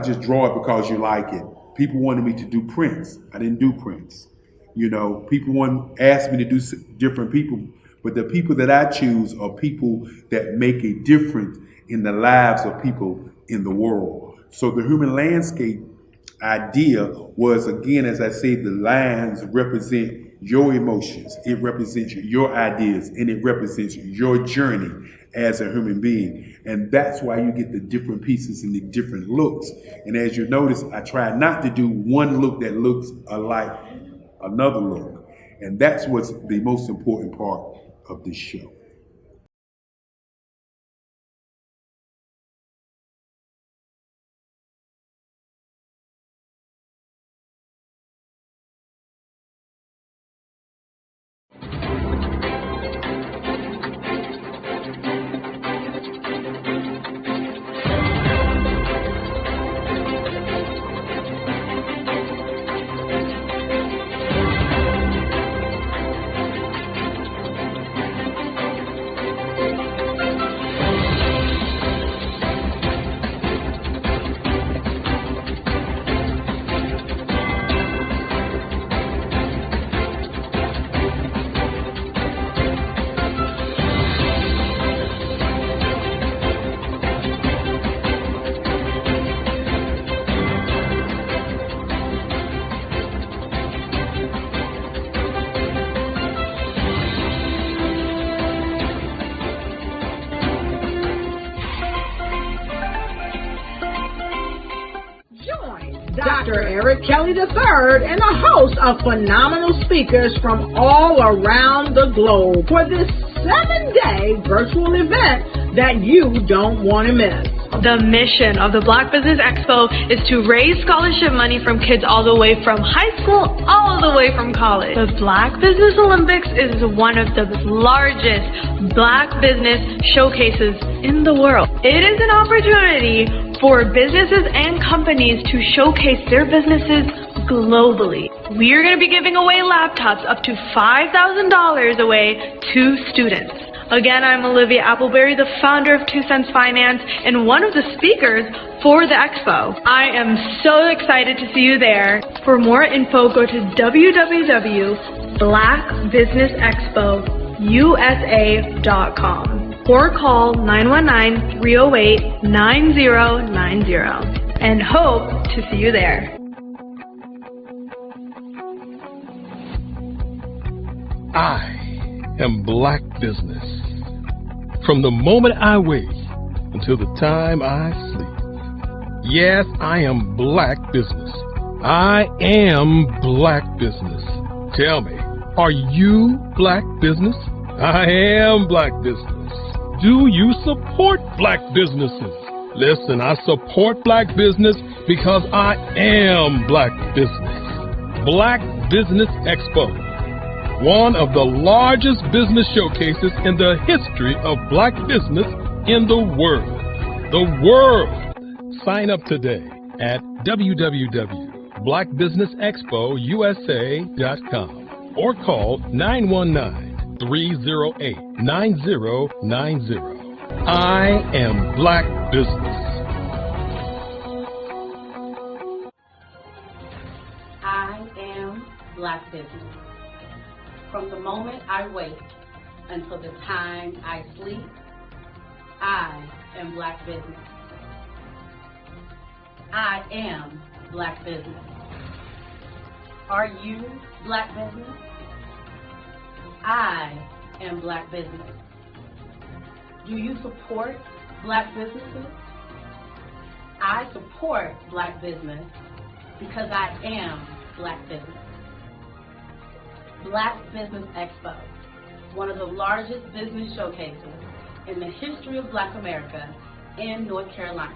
just draw it because you like it. People wanted me to do prints. I didn't do prints. You know, people asked me to do different people, but the people that I choose are people that make a difference in the lives of people in the world. So the human landscape idea was, again, as I say, the lines represent your emotions, it represents your ideas, and it represents your journey as a human being. And that's why you get the different pieces and the different looks. And as you notice, I try not to do one look that looks alike another look. And that's what's the most important part of this show. Dr. Eric Kelly III and a host of phenomenal speakers from all around the globe for this 7-day virtual event that you don't want to miss. The mission of the Black Business Expo is to raise scholarship money from kids all the way from high school, all the way from college. The Black Business Olympics is one of the largest Black business showcases in the world. It is an opportunity for businesses and companies to showcase their businesses globally. We are going to be giving away laptops up to $5,000 away to students. Again, I'm Olivia Appleberry, the founder of 2 Cents Finance and one of the speakers for the expo. I am so excited to see you there. For more info, go to www.blackbusinessexpousa.com or call 919-308-9090 and hope to see you there. I am Black business. From the moment I wake until the time I sleep. Yes, I am Black business. I am Black business. Tell me, are you Black business? I am Black business. Do you support Black businesses? Listen, I support Black business because I am Black business. Black Business Expo, one of the largest business showcases in the history of Black business in the world. The world! Sign up today at www.blackbusinessexpousa.com or call 919-308-9090. I am Black business. I am Black business. From the moment I wake until the time I sleep, I am Black business. I am Black business. Are you Black business? I am Black business. Do you support Black businesses? I support Black business because I am Black business. Black Business Expo, one of the largest business showcases in the history of Black America in North Carolina.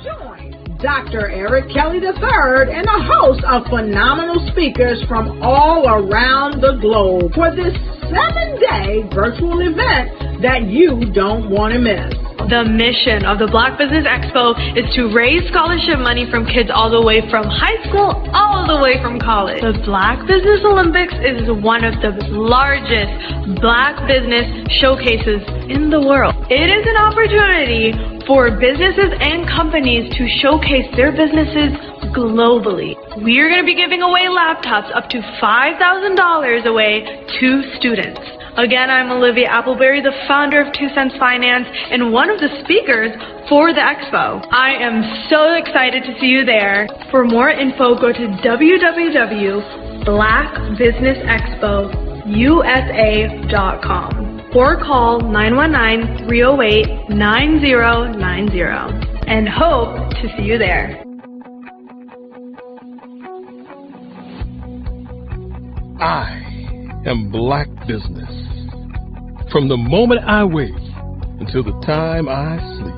Join Dr. Eric Kelly III and a host of phenomenal speakers from all around the globe for this 7-day virtual event that you don't want to miss. The mission of the Black Business Expo is to raise scholarship money from kids all the way from high school, all the way from college. The Black Business Olympics is one of the largest Black business showcases in the world. It is an opportunity for businesses and companies to showcase their businesses globally. We are going to be giving away laptops up to $5,000 away to students. Again, I'm Olivia Appleberry, the founder of 2 Cents Finance and one of the speakers for the expo. I am so excited to see you there. For more info, go to www.blackbusinessexpousa.com or call 919-308-9090 and hope to see you there. I am Black business. From the moment I wake until the time I sleep.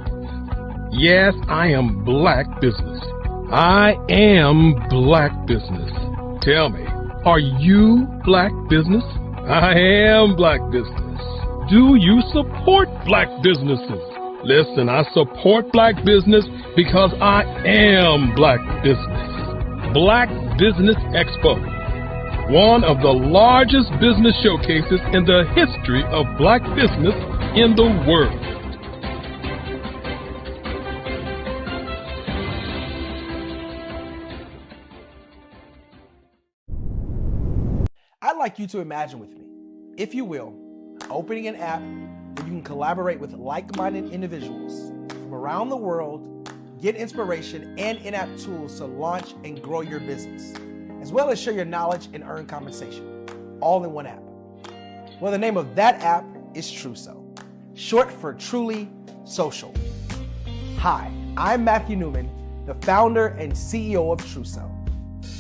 Yes, I am Black business. I am Black business. Tell me, are you Black business? I am Black business. Do you support Black businesses? Listen, I support Black business because I am Black business. Black Business Expo, one of the largest business showcases in the history of Black business in the world. I'd like you to imagine with me, if you will, opening an app where you can collaborate with like-minded individuals from around the world, get inspiration and in-app tools to launch and grow your business, as well as share your knowledge and earn compensation, all in one app. Well, the name of that app is TrueSo, short for Truly Social. Hi, I'm Matthew Newman, the the founder and CEO of Truso.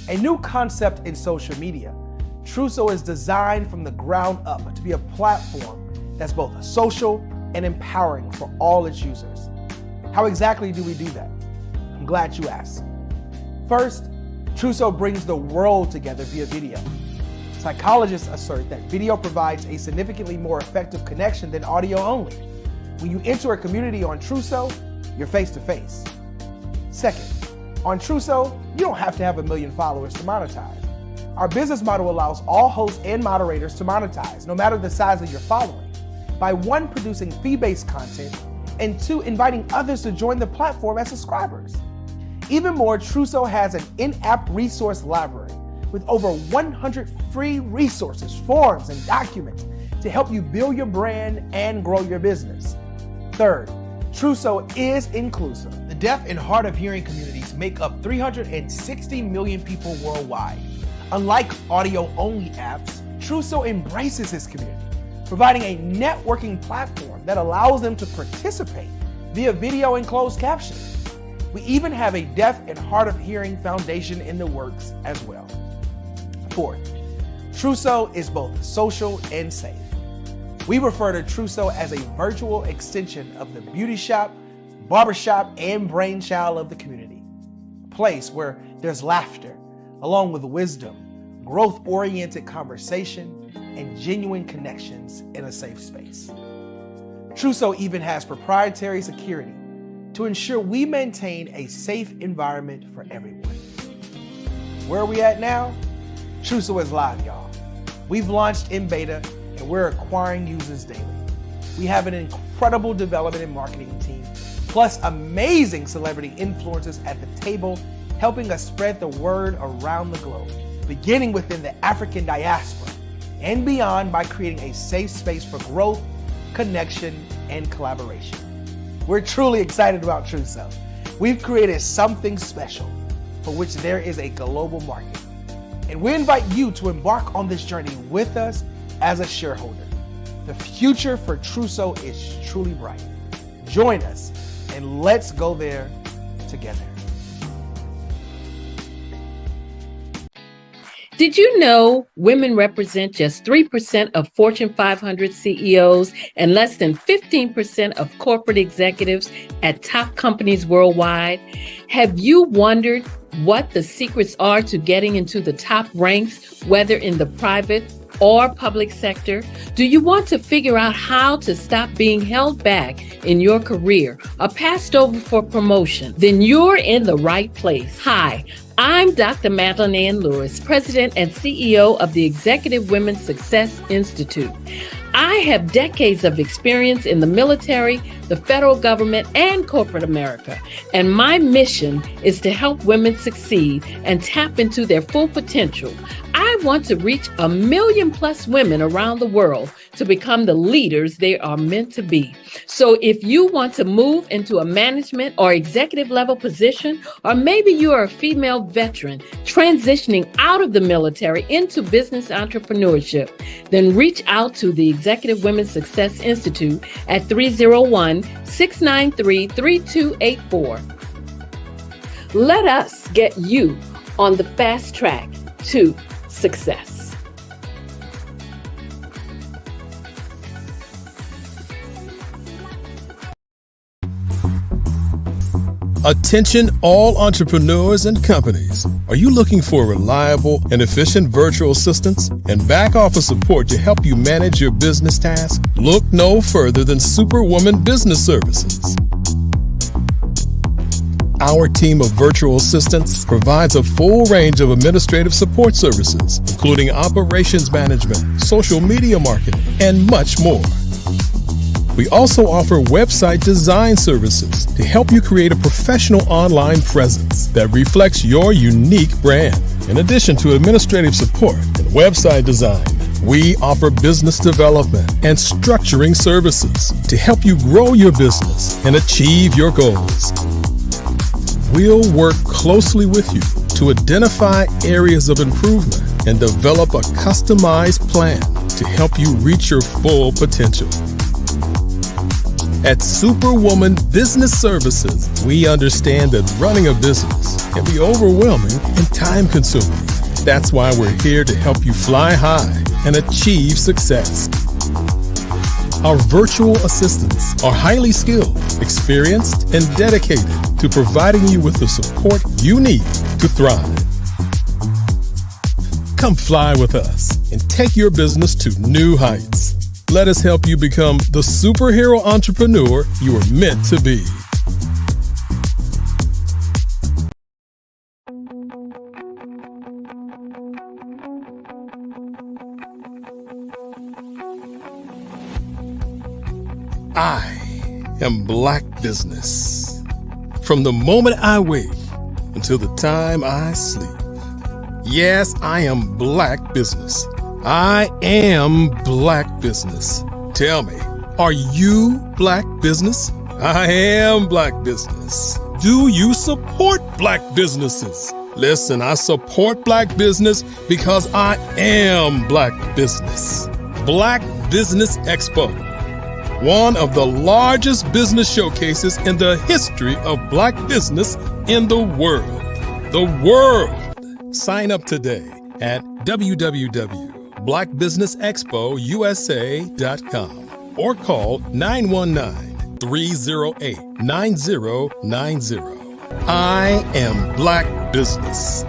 A new concept in social media, Truso is designed from the ground up to be a platform that's both social and empowering for all its users. How exactly do we do that? I'm glad you asked. First, Truso brings the world together via video. Psychologists assert that video provides a significantly more effective connection than audio only. When you enter a community on Truso, you're face to face. Second, on Truso, you don't have to have 1 million followers to monetize. Our business model allows all hosts and moderators to monetize, no matter the size of your following, by 1, producing fee-based content, and 2, inviting others to join the platform as subscribers. Even more, Truso has an in-app resource library with over 100 free resources, forms, and documents to help you build your brand and grow your business. Third, Truso is inclusive. The deaf and hard of hearing communities make up 360 million people worldwide. Unlike audio-only apps, Truso embraces this community, providing a networking platform that allows them to participate via video and closed captioning. We even have a deaf and hard of hearing foundation in the works as well. Fourth, Truso is both social and safe. We refer to Truso as a virtual extension of the beauty shop, barbershop, and brainchild of the community. A place where there's laughter, along with wisdom, growth-oriented conversation, and genuine connections in a safe space. Truso even has proprietary security to ensure we maintain a safe environment for everyone. Where are we at now? Truso is live, y'all. We've launched in beta and we're acquiring users daily. We have an incredible development and marketing team, plus amazing celebrity influencers at the table, helping us spread the word around the globe, beginning within the African diaspora and beyond by creating a safe space for growth, connection, and collaboration. We're truly excited about Truso. We've created something special for which there is a global market. And we invite you to embark on this journey with us as a shareholder. The future for Truso is truly bright. Join us and let's go there together. Did you know women represent just 3% of Fortune 500 CEOs and less than 15% of corporate executives at top companies worldwide? Have you wondered what the secrets are to getting into the top ranks, whether in the private or public sector? Do you want to figure out how to stop being held back in your career or passed over for promotion? Then you're in the right place. Hi, I'm Dr. Madeline Ann Lewis, President and CEO of the Executive Women's Success Institute. I have decades of experience in the military, the federal government, and corporate America, and my mission is to help women succeed and tap into their full potential. I want to reach 1 million plus women around the world to become the leaders they are meant to be. So if you want to move into a management or executive level position, or maybe you are a female veteran transitioning out of the military into business entrepreneurship, then reach out to the Executive Women's Success Institute at 301-693-3284. Let us get you on the fast track to success. Attention all entrepreneurs and companies. Are you looking for reliable and efficient virtual assistants and back office support to help you manage your business tasks? Look no further than Superwoman Business Services. Our team of virtual assistants provides a full range of administrative support services, including operations management, social media marketing, and much more. We also offer website design services to help you create a professional online presence that reflects your unique brand. In addition to administrative support and website design, we offer business development and structuring services to help you grow your business and achieve your goals. We'll work closely with you to identify areas of improvement and develop a customized plan to help you reach your full potential. At Superwoman Business Services, we understand that running a business can be overwhelming and time-consuming. That's why we're here to help you fly high and achieve success. Our virtual assistants are highly skilled, experienced, and dedicated to providing you with the support you need to thrive. Come fly with us and take your business to new heights. Let us help you become the superhero entrepreneur you are meant to be. I am Black business. From the moment I wake until the time I sleep. Yes, I am Black business. I am Black business. Tell me, are you Black business? I am Black business. Do you support Black businesses? Listen, I support Black business because I am Black business. Black Business Expo, one of the largest business showcases in the history of Black business in the world. The world! Sign up today at www.blackbusinessexpousa.com or call 919-308-9090. I am Black business.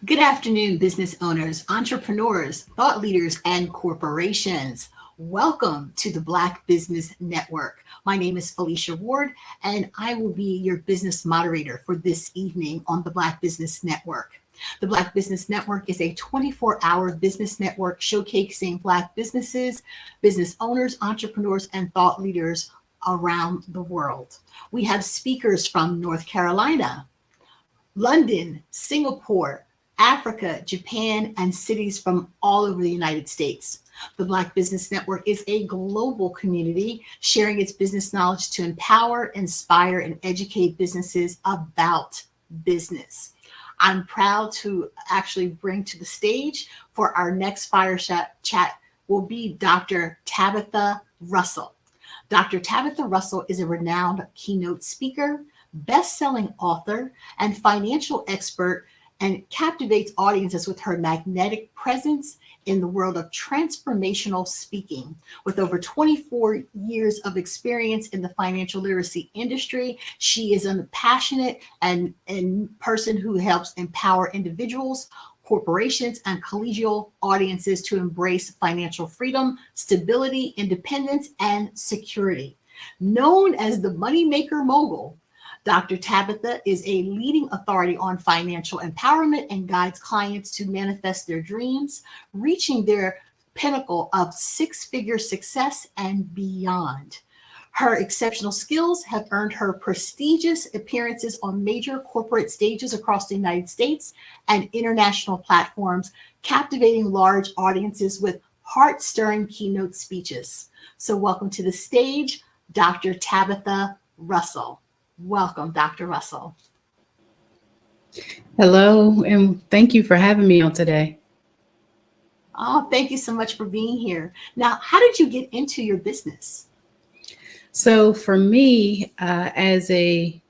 Good afternoon, business owners, entrepreneurs, thought leaders, and corporations. Welcome to the Black Business Network. My name is Felicia Ward, and I will be your business moderator for this evening on the Black Business Network. The Black Business Network is a 24-hour business network showcasing Black businesses, business owners, entrepreneurs, and thought leaders around the world. We have speakers from North Carolina, London, Singapore, Africa, Japan, and cities from all over the United States. The Black Business Network is a global community sharing its business knowledge to empower, inspire, and educate businesses about business. I'm proud to actually bring to the stage for our next fireside chat will be Dr. Tabitha Russell. Dr. Tabitha Russell is a renowned keynote speaker, best-selling author, and financial expert, and captivates audiences with her magnetic presence in the world of transformational speaking. With over 24 years of experience in the financial literacy industry, she is a passionate and person who helps empower individuals, corporations, and collegial audiences to embrace financial freedom, stability, independence, and security. Known as the Moneymaker Mogul, Dr. Tabitha is a leading authority on financial empowerment and guides clients to manifest their dreams, reaching their pinnacle of six-figure success and beyond. Her exceptional skills have earned her prestigious appearances on major corporate stages across the United States and international platforms, captivating large audiences with heart-stirring keynote speeches. So welcome to the stage, Dr. Tabitha Russell. Welcome, Dr. Russell. Hello, and thank you for having me on today. Oh, thank you so much for being here. Now, how did you get into your business? So for me, as a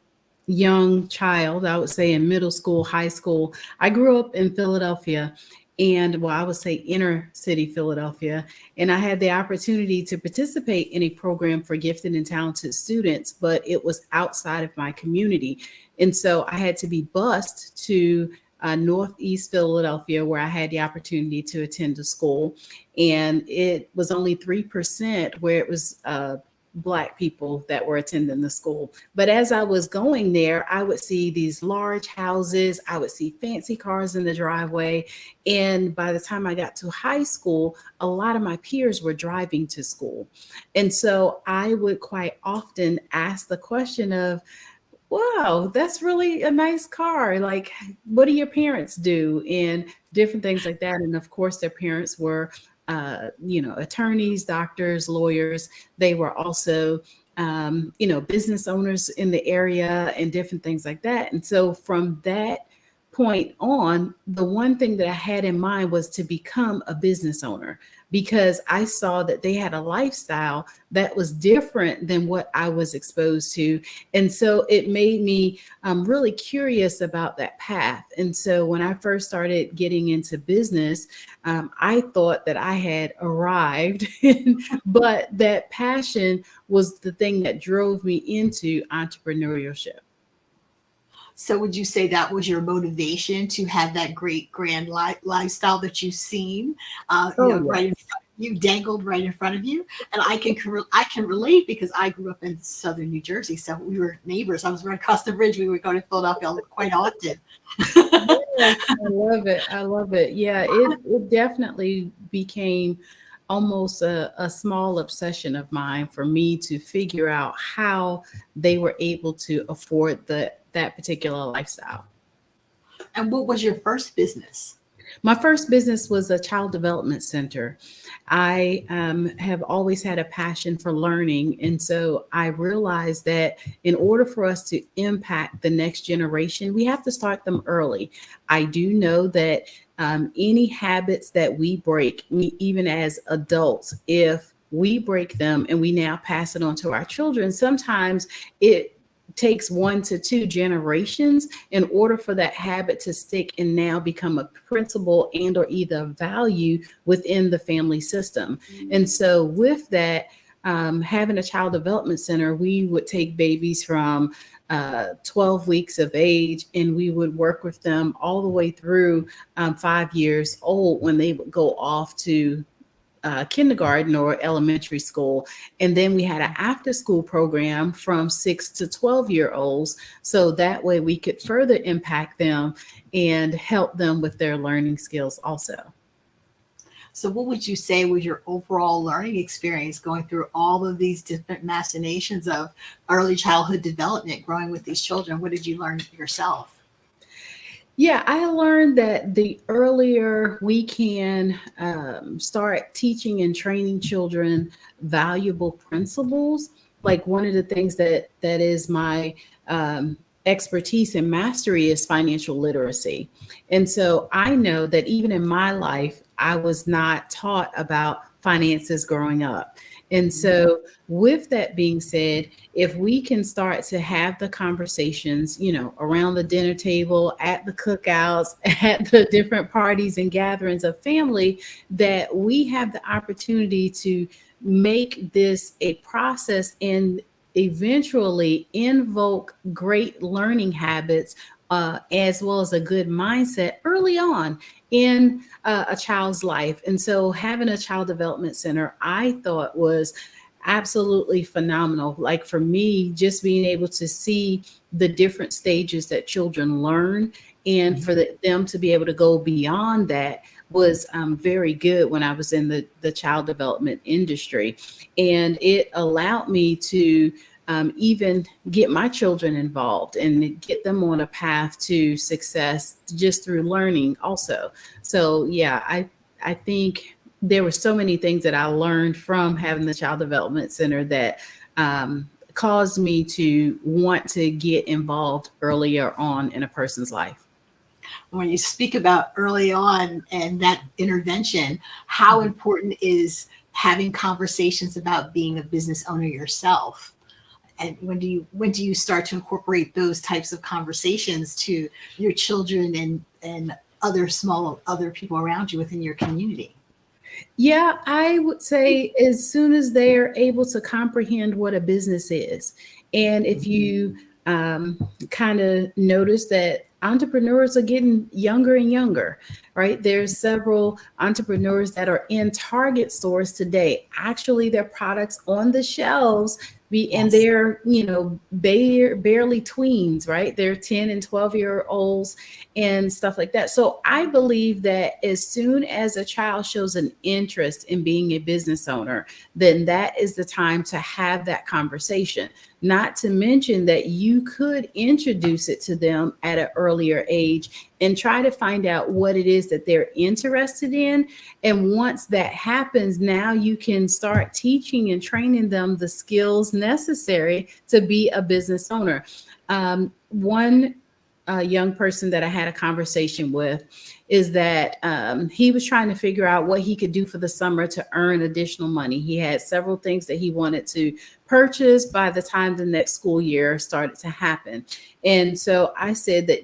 young child, I would say in middle school, high school, I grew up in Philadelphia. And well, I would say inner city Philadelphia. And I had the opportunity to participate in a program for gifted and talented students, but it was outside of my community. And so I had to be bused to Northeast Philadelphia, where I had the opportunity to attend a school. And it was only 3% where it was Black people that were attending the school. But as I was going there, I would see these large houses, I would see fancy cars in the driveway. And by the time I got to high school, a lot of my peers were driving to school. And so I would quite often ask the question of, wow, that's really a nice car. Like, what do your parents do? And different things like that. And of course, their parents were, attorneys, doctors, lawyers. They were also, business owners in the area and different things like that. And so from that point on, the one thing that I had in mind was to become a business owner because I saw that they had a lifestyle that was different than what I was exposed to. And so it made me really curious about that path. And so when I first started getting into business, I thought that I had arrived, but that passion was the thing that drove me into entrepreneurship. So would you say that was your motivation to have that great grand lifestyle that you've seen, right in front of you, dangled right in front of you? And I can relate because I grew up in southern New Jersey, so we were neighbors. I was right across the bridge. We would go to Philadelphia quite often. Yes, I love it. I love it. Yeah, it definitely became almost a small obsession of mine for me to figure out how they were able to afford that particular lifestyle. And what was your first business? My first business was a child development center. I have always had a passion for learning. And so I realized that in order for us to impact the next generation, we have to start them early. I do know that any habits that we break, even as adults, if we break them and we now pass it on to our children, sometimes it takes 1 to 2 generations in order for that habit to stick and now become a principle and or either value within the family system. And so with that, having a child development center, we would take babies from 12 weeks of age and we would work with them all the way through 5 years old when they would go off to kindergarten or elementary school. And then we had an after school program from 6 to 12-year-olds. So that way we could further impact them and help them with their learning skills also. So what would you say was your overall learning experience going through all of these different machinations of early childhood development, growing with these children? What did you learn yourself? Yeah, I learned that the earlier we can start teaching and training children valuable principles, like one of the things that is my expertise and mastery is financial literacy. And so I know that even in my life, I was not taught about finances growing up. And so with that being said, if we can start to have the conversations, around the dinner table, at the cookouts, at the different parties and gatherings of family, that we have the opportunity to make this a process and eventually invoke great learning habits as well as a good mindset early on in a child's life. And so having a child development center, I thought was absolutely phenomenal. Like for me, just being able to see the different stages that children learn and for them to be able to go beyond that was very good when I was in the child development industry. And it allowed me to even get my children involved and get them on a path to success just through learning also. So yeah, I think there were so many things that I learned from having the Child Development Center that caused me to want to get involved earlier on in a person's life. When you speak about early on and that intervention, how important is having conversations about being a business owner yourself? And when do you start to incorporate those types of conversations to your children and other people around you within your community? Yeah, I would say as soon as they're able to comprehend what a business is. And if you kind of notice that entrepreneurs are getting younger and younger, right? There's several entrepreneurs that are in Target stores today. Actually, their products on the shelves And they're, barely tweens, right? They're 10 and 12-year-olds and stuff like that. So I believe that as soon as a child shows an interest in being a business owner, then that is the time to have that conversation. Not to mention that you could introduce it to them at an earlier age and try to find out what it is that they're interested in. And once that happens, now you can start teaching and training them the skills necessary to be a business owner. One young person that I had a conversation with is that he was trying to figure out what he could do for the summer to earn additional money. He had several things that he wanted to purchase by the time the next school year started to happen. And so I said that,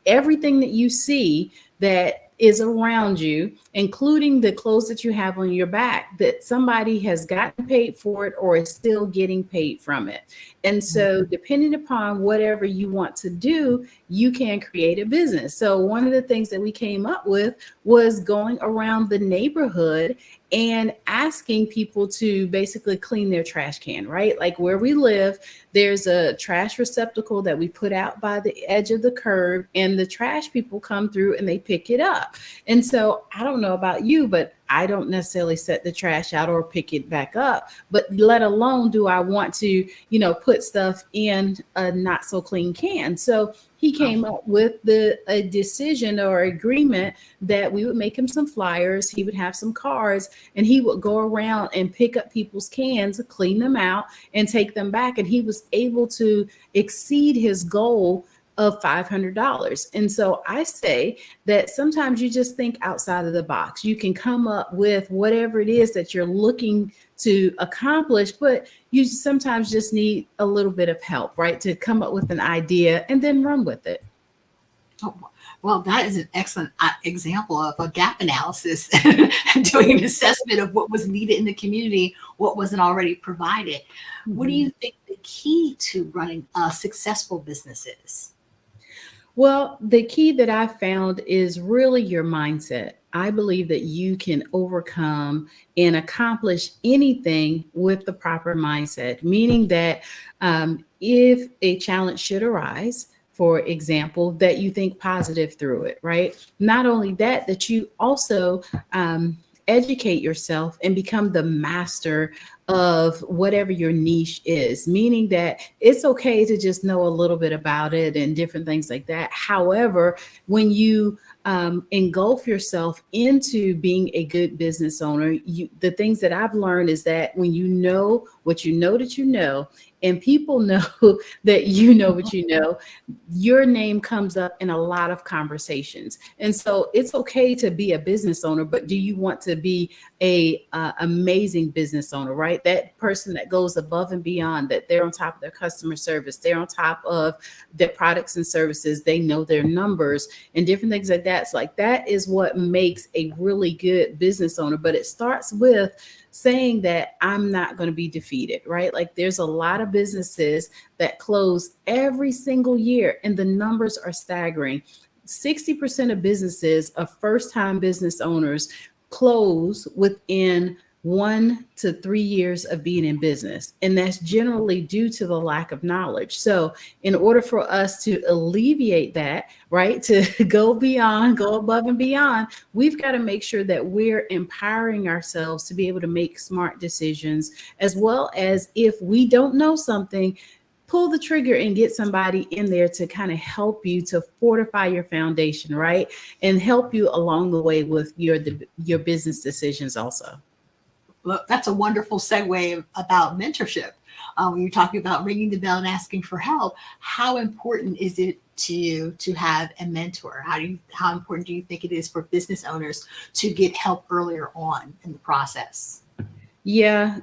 everything that you see that is around you, including the clothes that you have on your back, that somebody has gotten paid for it or is still getting paid from it. And so depending upon whatever you want to do, you can create a business. So one of the things that we came up with was going around the neighborhood and asking people to basically clean their trash can, right? Like where we live, there's a trash receptacle that we put out by the edge of the curb, and the trash people come through and they pick it up. And so I don't know about you, but I don't necessarily set the trash out or pick it back up, but let alone do I want to, put stuff in a not so clean can. So he came up with a decision or agreement that we would make him some flyers, he would have some cards, and he would go around and pick up people's cans, clean them out, and take them back. And he was able to exceed his goal of $500. And so I say that sometimes you just think outside of the box. You can come up with whatever it is that you're looking to accomplish, but you sometimes just need a little bit of help, right? To come up with an idea and then run with it. Oh, well, that is an excellent example of a gap analysis, doing an assessment of what was needed in the community, what wasn't already provided. Mm-hmm. What do you think the key to running a successful business is? Well, the key that I found is really your mindset. I believe that you can overcome and accomplish anything with the proper mindset, meaning that if a challenge should arise, for example, that you think positive through it, right? Not only that, that you also educate yourself and become the master of whatever your niche is, meaning that it's okay to just know a little bit about it and different things like that. However, when you engulf yourself into being a good business owner, the things that I've learned is that when you know what you know that you know, and people know that you know what you know, your name comes up in a lot of conversations. And so it's okay to be a business owner, but do you want to be a amazing business owner, right? That person that goes above and beyond, that they're on top of their customer service, they're on top of their products and services, they know their numbers and different things like that. It's like that is what makes a really good business owner. But it starts with saying that I'm not going to be defeated, right? Like there's a lot of businesses that close every single year and the numbers are staggering. 60% of businesses of first-time business owners close within 1 to 3 years of being in business. And that's generally due to the lack of knowledge. So in order for us to alleviate that, right, to go above and beyond, we've got to make sure that we're empowering ourselves to be able to make smart decisions, as well as if we don't know something, pull the trigger and get somebody in there to kind of help you to fortify your foundation, right? And help you along the way with your business decisions also. Well, that's a wonderful segue about mentorship. When you're talking about ringing the bell and asking for help, how important is it to you to have a mentor? How important do you think it is for business owners to get help earlier on in the process? Yeah,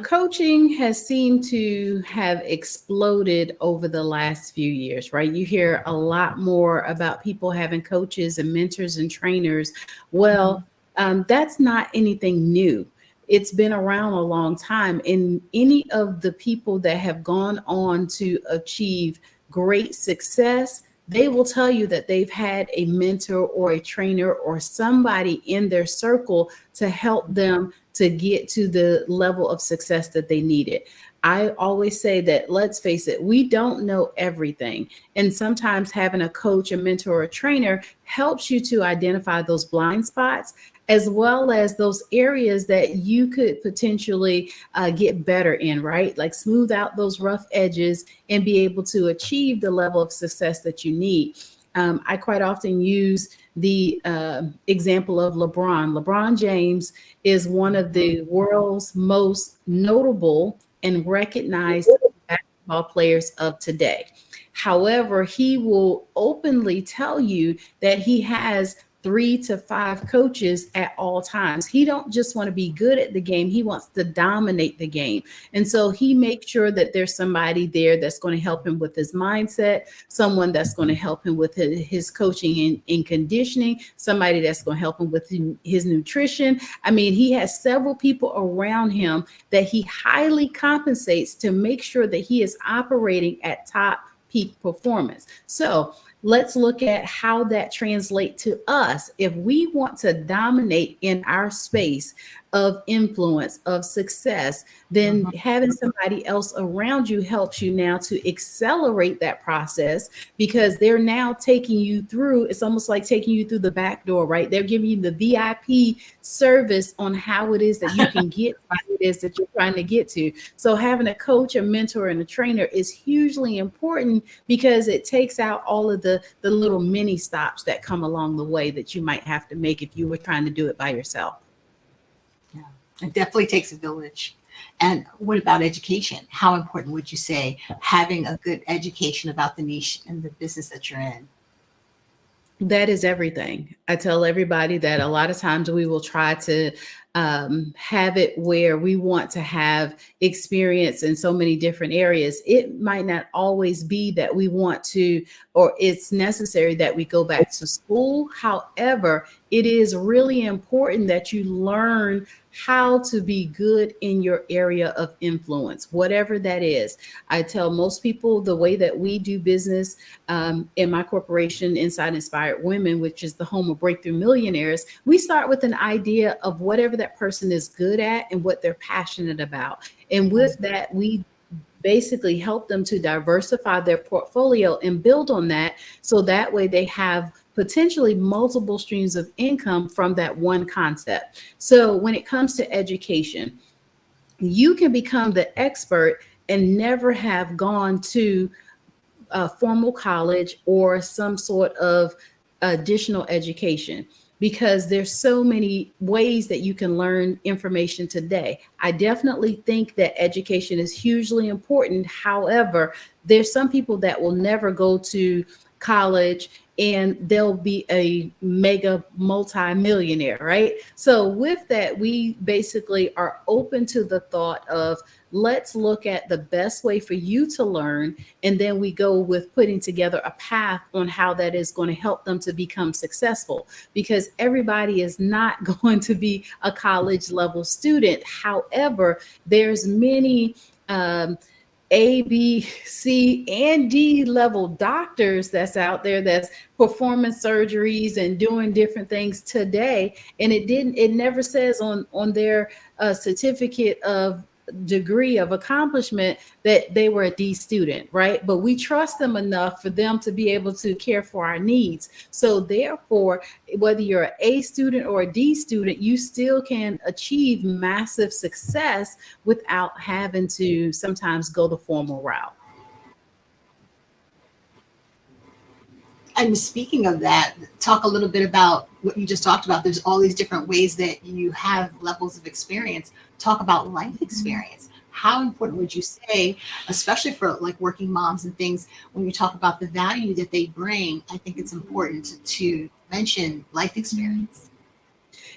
coaching has seemed to have exploded over the last few years, right? You hear a lot more about people having coaches and mentors and trainers. Well, that's not anything new. It's been around a long time. And any of the people that have gone on to achieve great success, they will tell you that they've had a mentor or a trainer or somebody in their circle to help them to get to the level of success that they needed. I always say that, let's face it, we don't know everything. And sometimes having a coach, a mentor, or a trainer helps you to identify those blind spots, as well as those areas that you could potentially get better in, right? Like smooth out those rough edges and be able to achieve the level of success that you need. I quite often use the example of LeBron. LeBron James is one of the world's most notable and recognized basketball players of today. However, he will openly tell you that he has 3 to 5 coaches at all times. He don't just want to be good at the game. He wants to dominate the game. And so he makes sure that there's somebody there that's going to help him with his mindset, someone that's going to help him with his coaching and conditioning, somebody that's going to help him with his nutrition. I mean, he has several people around him that he highly compensates to make sure that he is operating at top peak performance. So let's look at how that translates to us. If we want to dominate in our space of influence, of success, then having somebody else around you helps you now to accelerate that process, because they're now taking you through, it's almost like taking you through the back door, right? They're giving you the VIP service on how it is that you can get what it is that you're trying to get to. So having a coach, a mentor, and a trainer is hugely important, because it takes out all of the little mini stops that come along the way that you might have to make if you were trying to do it by yourself. It definitely takes a village. And what about education? How important would you say having a good education about the niche and the business that you're in? That is everything. I tell everybody that a lot of times we will try to have it where we want to have experience in so many different areas. It might not always be that we want to, or it's necessary that we go back to school. However, it is really important that you learn how to be good in your area of influence, whatever that is. I tell most people the way that we do business in my corporation, Inside Inspired Women, which is the home of Breakthrough Millionaires, we start with an idea of whatever that person is good at and what they're passionate about. And with that, we basically help them to diversify their portfolio and build on that, so that way they have potentially multiple streams of income from that one concept. So when it comes to education, you can become the expert and never have gone to a formal college or some sort of additional education, because there's so many ways that you can learn information today. I definitely think that education is hugely important. However, there's some people that will never go to college and they'll be a mega multi-millionaire, right? So with that, we basically are open to the thought of, let's look at the best way for you to learn. And then we go with putting together a path on how that is going to help them to become successful, because everybody is not going to be a college level student. However, there's many A, B, C, and D level doctors that's out there that's performing surgeries and doing different things today. And it never says on their certificate of degree of accomplishment that they were a D student, right? But we trust them enough for them to be able to care for our needs. So therefore, whether you're an A student or a D student, you still can achieve massive success without having to sometimes go the formal route. And speaking of that, talk a little bit about what you just talked about. There's all these different ways that you have levels of experience. Talk about life experience. How important would you say, especially for like working moms and things, when you talk about the value that they bring? I think it's important to mention life experience.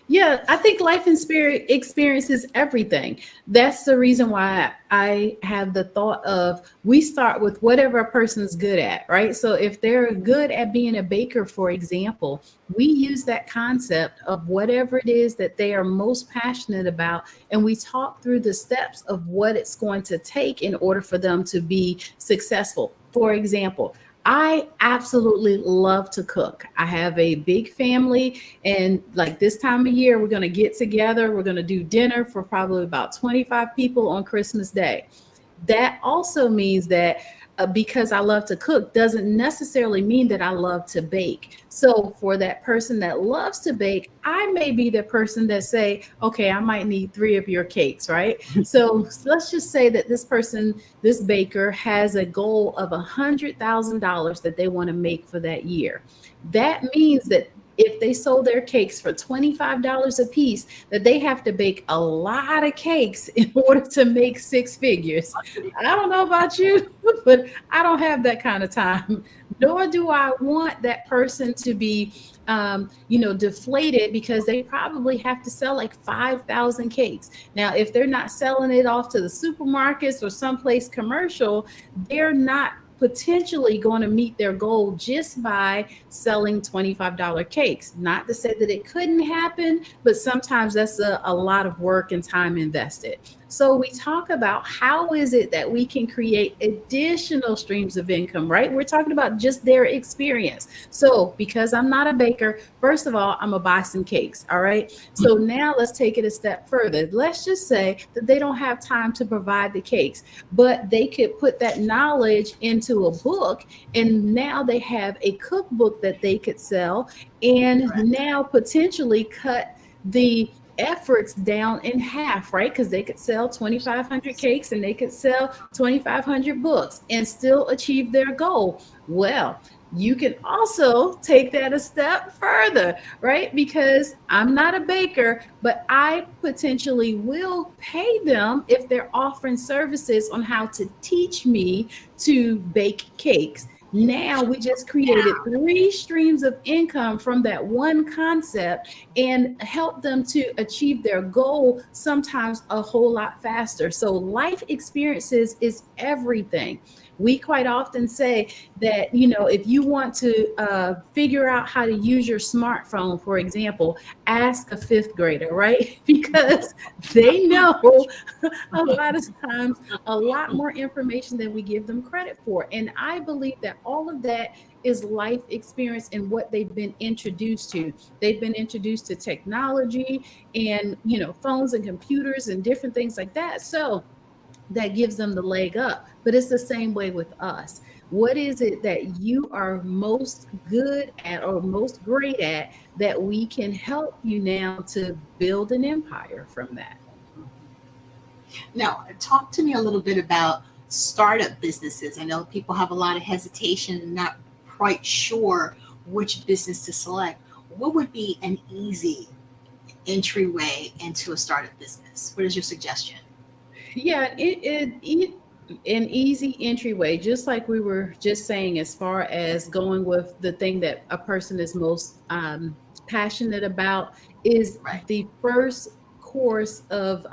Yeah, I think life and spirit experience is everything. That's the reason why I have the thought of, we start with whatever a person's good at, right? So if they're good at being a baker, for example, we use that concept of whatever it is that they are most passionate about, and we talk through the steps of what it's going to take in order for them to be successful. For example, I absolutely love to cook. I have a big family, and like this time of year, we're going to get together. We're going to do dinner for probably about 25 people on Christmas Day. That also means that because I love to cook doesn't necessarily mean that I love to bake. So for that person that loves to bake, I may be the person that say, okay, I might need 3 of your cakes, right? So let's just say that this person, this baker, has a goal of $100,000 that they want to make for that year. That means that if they sold their cakes for $25 a piece, that they have to bake a lot of cakes in order to make 6 figures. I don't know about you, but I don't have that kind of time. Nor do I want that person to be, deflated because they probably have to sell like 5,000 cakes. Now, if they're not selling it off to the supermarkets or someplace commercial, they're not potentially going to meet their goal just by selling $25 cakes. Not to say that it couldn't happen, but sometimes that's a lot of work and time invested. So we talk about how is it that we can create additional streams of income, right? We're talking about just their experience. So because I'm not a baker, first of all, I'm gonna buy some cakes, all right? So now let's take it a step further. Let's just say that they don't have time to provide the cakes, but they could put that knowledge into a book, and now they have a cookbook that they could sell, and now potentially cut the efforts down in half, right? Because they could sell 2,500 cakes and they could sell 2,500 books and still achieve their goal. Well, you can also take that a step further, right? Because I'm not a baker, but I potentially will pay them if they're offering services on how to teach me to bake cakes. Now we just created 3 streams of income from that one concept and help them to achieve their goal sometimes a whole lot faster. So life experiences is everything. We quite often say that, if you want to figure out how to use your smartphone, for example, ask a 5th grader, right? Because they know a lot of times a lot more information than we give them credit for. And I believe that all of that is life experience and what they've been introduced to. They've been introduced to technology and, phones and computers and different things like that. So that gives them the leg up. But it's the same way with us. What is it that you are most good at or most great at that we can help you now to build an empire from that? Now, talk to me a little bit about startup businesses. I know people have a lot of hesitation and not quite sure which business to select. What would be an easy entryway into a startup business? What is your suggestion? Yeah, an easy entryway, just like we were just saying, as far as going with the thing that a person is most passionate about, is the first course of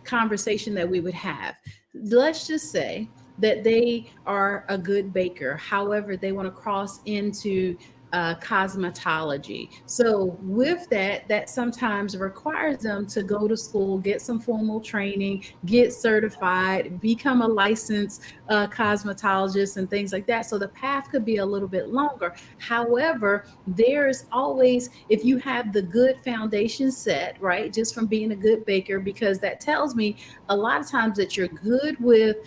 conversation that we would have. Let's just say that they are a good baker. However, they want to cross into cosmetology. So with that sometimes requires them to go to school, get some formal training, get certified, become a licensed cosmetologist and things like that. So the path could be a little bit longer. However, there's always, if you have the good foundation set, right, just from being a good baker, because that tells me a lot of times that you're good with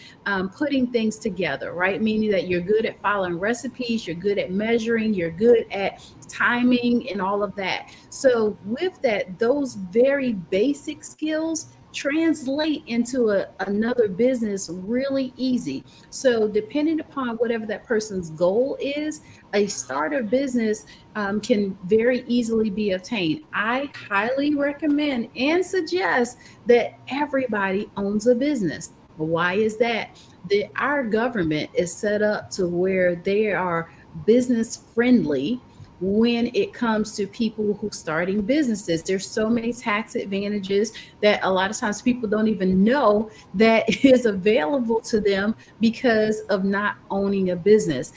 putting things together, right? Meaning that you're good at following recipes, you're good at measuring, you're good at timing and all of that. So with that, those very basic skills translate into another business really easy. So depending upon whatever that person's goal is, a starter business can very easily be obtained. I highly recommend and suggest that everybody owns a business. Why is that? Our government is set up to where they are business friendly when it comes to people who starting businesses. There's so many tax advantages that a lot of times people don't even know that is available to them because of not owning a business.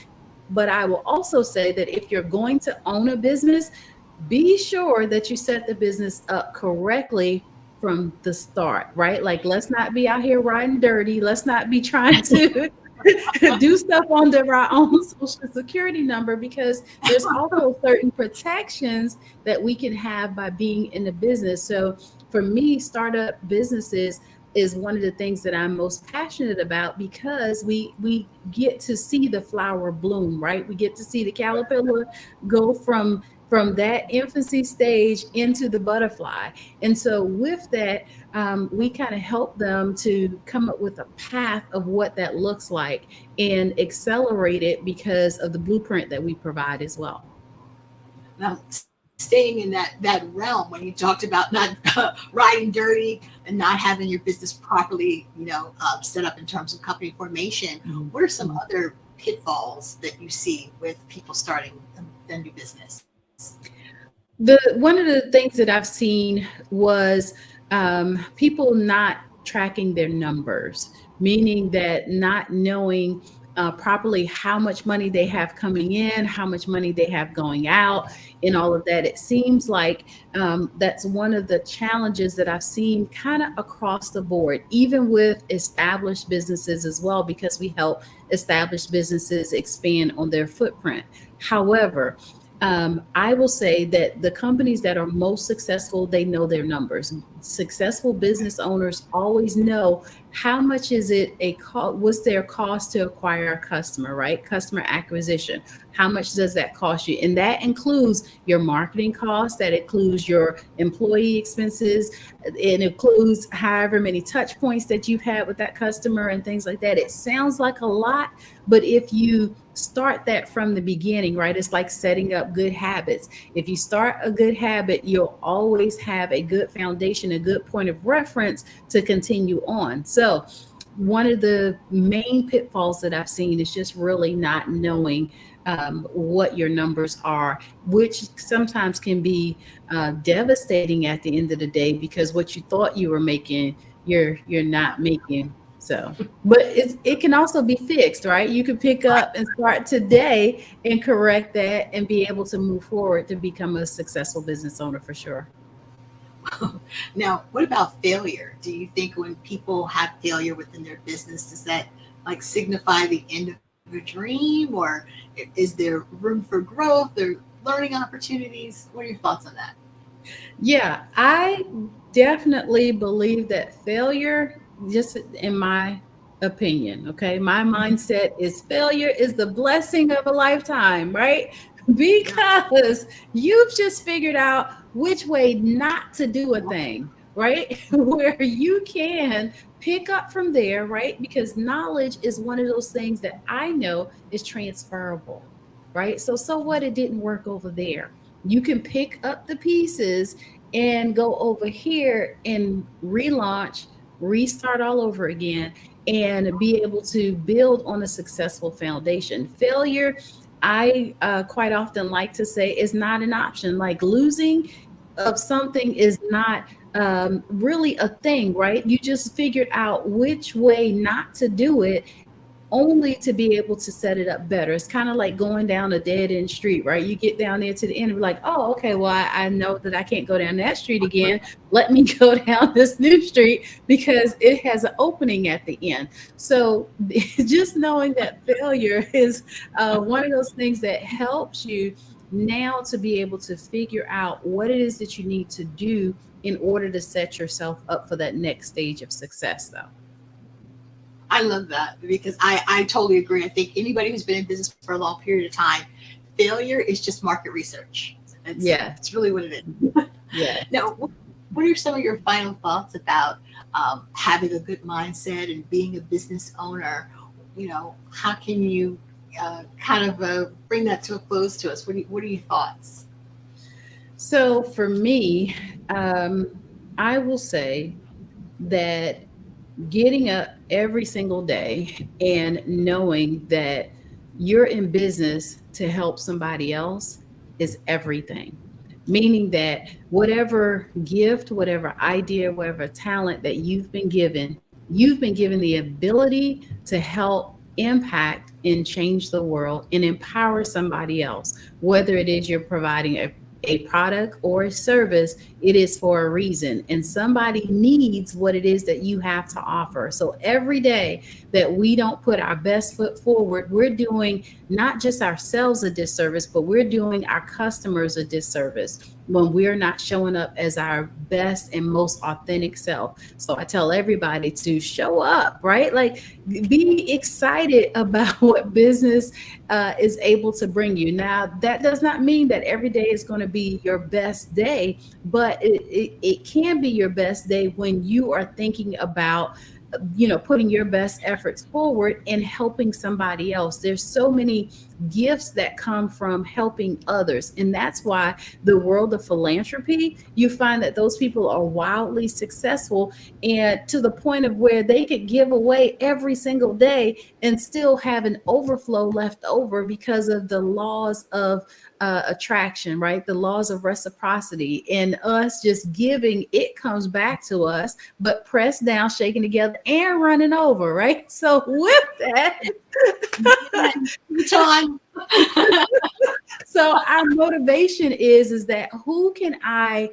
But I will also say that if you're going to own a business, be sure that you set the business up correctly from the start, right? Like, let's not be out here riding dirty. Let's not be trying to do stuff under our own social security number, because there's also certain protections that we can have by being in the business. So for me, startup businesses is one of the things that I'm most passionate about, because we get to see the flower bloom, right? We get to see the caterpillar go from that infancy stage into the butterfly. And so with that, we kind of help them to come up with a path of what that looks like and accelerate it because of the blueprint that we provide as well. Now, staying in that realm, when you talked about not riding dirty and not having your business properly, set up in terms of company formation, what are some other pitfalls that you see with people starting a new business? One of the things that I've seen was people not tracking their numbers, meaning that not knowing properly how much money they have coming in, how much money they have going out, and all of that. It seems like that's one of the challenges that I've seen kind of across the board, even with established businesses as well, because we help established businesses expand on their footprint. However, I will say that the companies that are most successful, they know their numbers. Successful business owners always know how much is it what's their cost to acquire a customer, right? Customer acquisition. How much does that cost you? And that includes your marketing costs, that includes your employee expenses, it includes however many touch points that you've had with that customer and things like that. It sounds like a lot, but if you start that from the beginning, right? It's like setting up good habits. If you start a good habit, you'll always have a good foundation, a good point of reference to continue on. So one of the main pitfalls that I've seen is just really not knowing what your numbers are, which sometimes can be devastating at the end of the day, because what you thought you were making, you're not making. So, but it can also be fixed, right? You can pick up and start today and correct that and be able to move forward to become a successful business owner for sure. Now, what about failure? Do you think when people have failure within their business, does that like signify the end of a dream, or is there room for growth or learning opportunities? What are your thoughts on that? Yeah, I definitely believe that failure, just in my opinion, okay, my mindset is failure is the blessing of a lifetime, right? Because you've just figured out which way not to do a thing, right? Where you can pick up from there, right? Because knowledge is one of those things that I know is transferable, right? So what, it didn't work over there. You can pick up the pieces and go over here and relaunch, restart all over again, and be able to build on a successful foundation. Failure, I quite often like to say, is not an option. Like losing of something is not really a thing, right? You just figured out which way not to do it, only to be able to set it up better. It's kind of like going down a dead end street, right? You get down there to the end and be like, oh, okay, well, I know that I can't go down that street again. Let me go down this new street because it has an opening at the end. So just knowing that failure is one of those things that helps you now to be able to figure out what it is that you need to do in order to set yourself up for that next stage of success, though. I love that, because I totally agree. I think anybody who's been in business for a long period of time, failure is just market research. It's really what it is. Yeah. Now, what are some of your final thoughts about having a good mindset and being a business owner? You know, how can you bring that to a close to us? What are your thoughts? So for me, I will say that getting up every single day and knowing that you're in business to help somebody else is everything. Meaning that whatever gift, whatever idea, whatever talent that you've been given the ability to help impact and change the world and empower somebody else. Whether it is you're providing a a product or a service, it is for a reason. And somebody needs what it is that you have to offer. So every day that we don't put our best foot forward, we're doing not just ourselves a disservice, but we're doing our customers a disservice when we're not showing up as our best and most authentic self. So I tell everybody to show up, right? Like, be excited about what business is able to bring you. Now, that does not mean that every day is going to be your best day, but it can be your best day when you are thinking about putting your best efforts forward and helping somebody else. There's so many gifts that come from helping others. And that's why the world of philanthropy, you find that those people are wildly successful, and to the point of where they could give away every single day and still have an overflow left over because of the laws of attraction, right? The laws of reciprocity, and us just giving, it comes back to us, but pressed down, shaken together, and running over, right? So with that, John. So our motivation is that who can I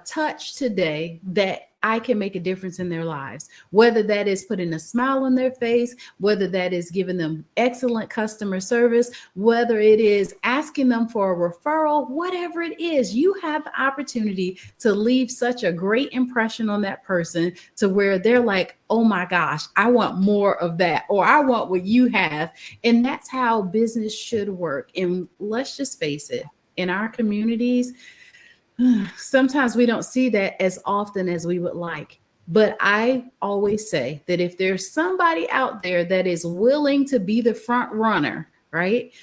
touch today that I can make a difference in their lives, whether that is putting a smile on their face, whether that is giving them excellent customer service, whether it is asking them for a referral, whatever it is, you have the opportunity to leave such a great impression on that person to where they're like, oh my gosh, I want more of that, or I want what you have. And that's how business should work. And let's just face it, in our communities, sometimes we don't see that as often as we would like. But I always say that if there's somebody out there that is willing to be the front runner, right,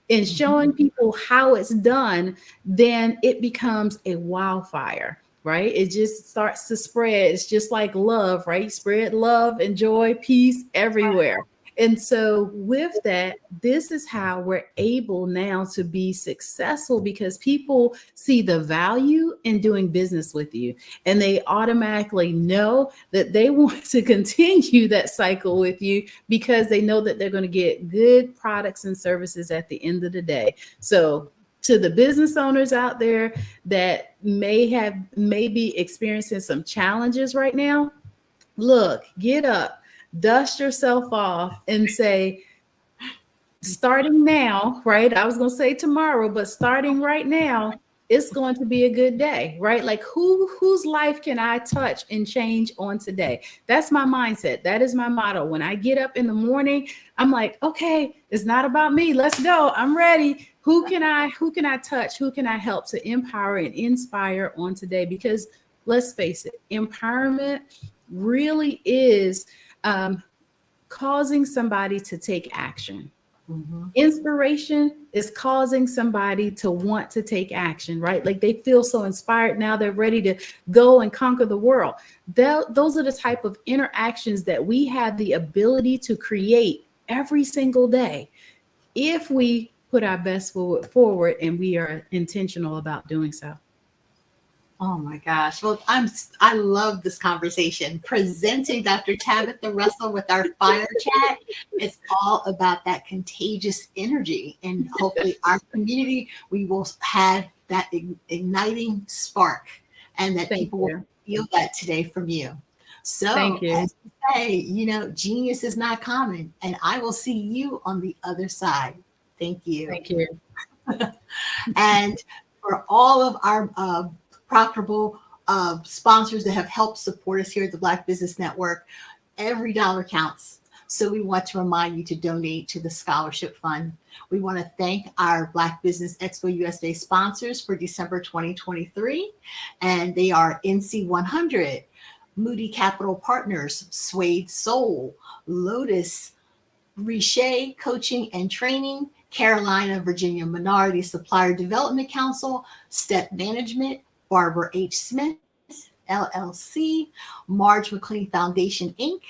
and showing people how it's done, then it becomes a wildfire, right? It just starts to spread. It's just like love, right? Spread love and joy, peace everywhere. And so with that, this is how we're able now to be successful, because people see the value in doing business with you, and they automatically know that they want to continue that cycle with you because they know that they're going to get good products and services at the end of the day. So to the business owners out there that may be experiencing some challenges right now, look, get up, dust yourself off, and say, starting now, right? I was going to say tomorrow, but starting right now, it's going to be a good day, right? Like whose life can I touch and change on today? That's my mindset. That is my motto. When I get up in the morning, I'm like, okay, it's not about me. Let's go. I'm ready. Who can I touch? Who can I help to empower and inspire on today? Because let's face it, empowerment really is causing somebody to take action. Mm-hmm. Inspiration is causing somebody to want to take action, right? Like they feel so inspired now, they're ready to go and conquer the world. Those are the type of interactions that we have the ability to create every single day if we put our best foot forward and we are intentional about doing so. Oh my gosh. Well, I love this conversation. Presenting Dr. Tabitha Russell with our fire chat. It's all about that contagious energy. And hopefully our community, we will have that igniting spark, and that people will feel that today from you. So thank you. As we say, genius is not common, and I will see you on the other side. Thank you. Thank you. And for all of our profitable sponsors that have helped support us here at the Black Business Network, every dollar counts. So we want to remind you to donate to the Scholarship Fund. We want to thank our Black Business Expo USA sponsors for December 2023, and they are NC100, Moody Capital Partners, Suede Soul, Lotus, Riche Coaching and Training, Carolina, Virginia Minority Supplier Development Council, Step Management, Barbara H. Smith, LLC, Marge McLean Foundation, Inc.,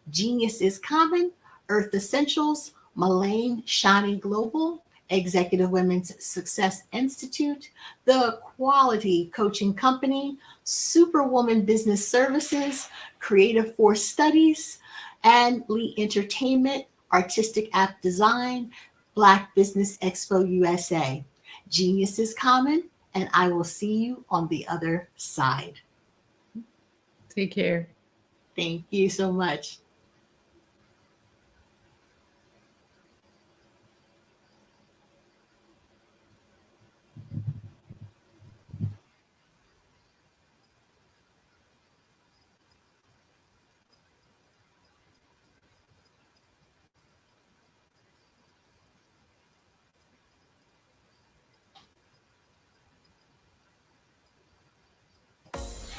Genius is Common, Earth Essentials, Mullane Shani Global, Executive Women's Success Institute, The Quality Coaching Company, Superwoman Business Services, Creative Force Studies, and Lee Entertainment, Artistic App Design, Black Business Expo USA. Genius is Common and I will see you on the other side. Take care. Thank you so much.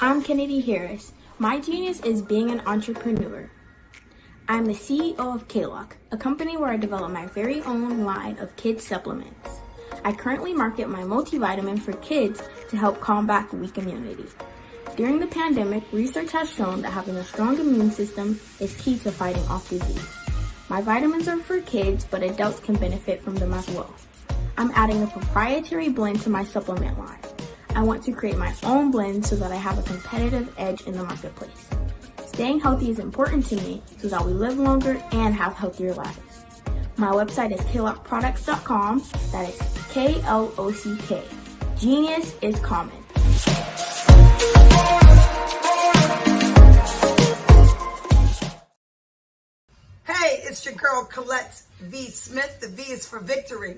I'm Kennedy Harris. My genius is being an entrepreneur. I'm the CEO of K-Lock, a company where I develop my very own line of kids supplements. I currently market my multivitamin for kids to help combat weak immunity. During the pandemic, research has shown that having a strong immune system is key to fighting off disease. My vitamins are for kids, but adults can benefit from them as well. I'm adding a proprietary blend to my supplement line. I want to create my own blend so that I have a competitive edge in the marketplace. Staying healthy is important to me so that we live longer and have healthier lives. My website is klockproducts.com. That is K-L-O-C-K. Genius is common. Hey, it's your girl Colette V. Smith. The V is for victory.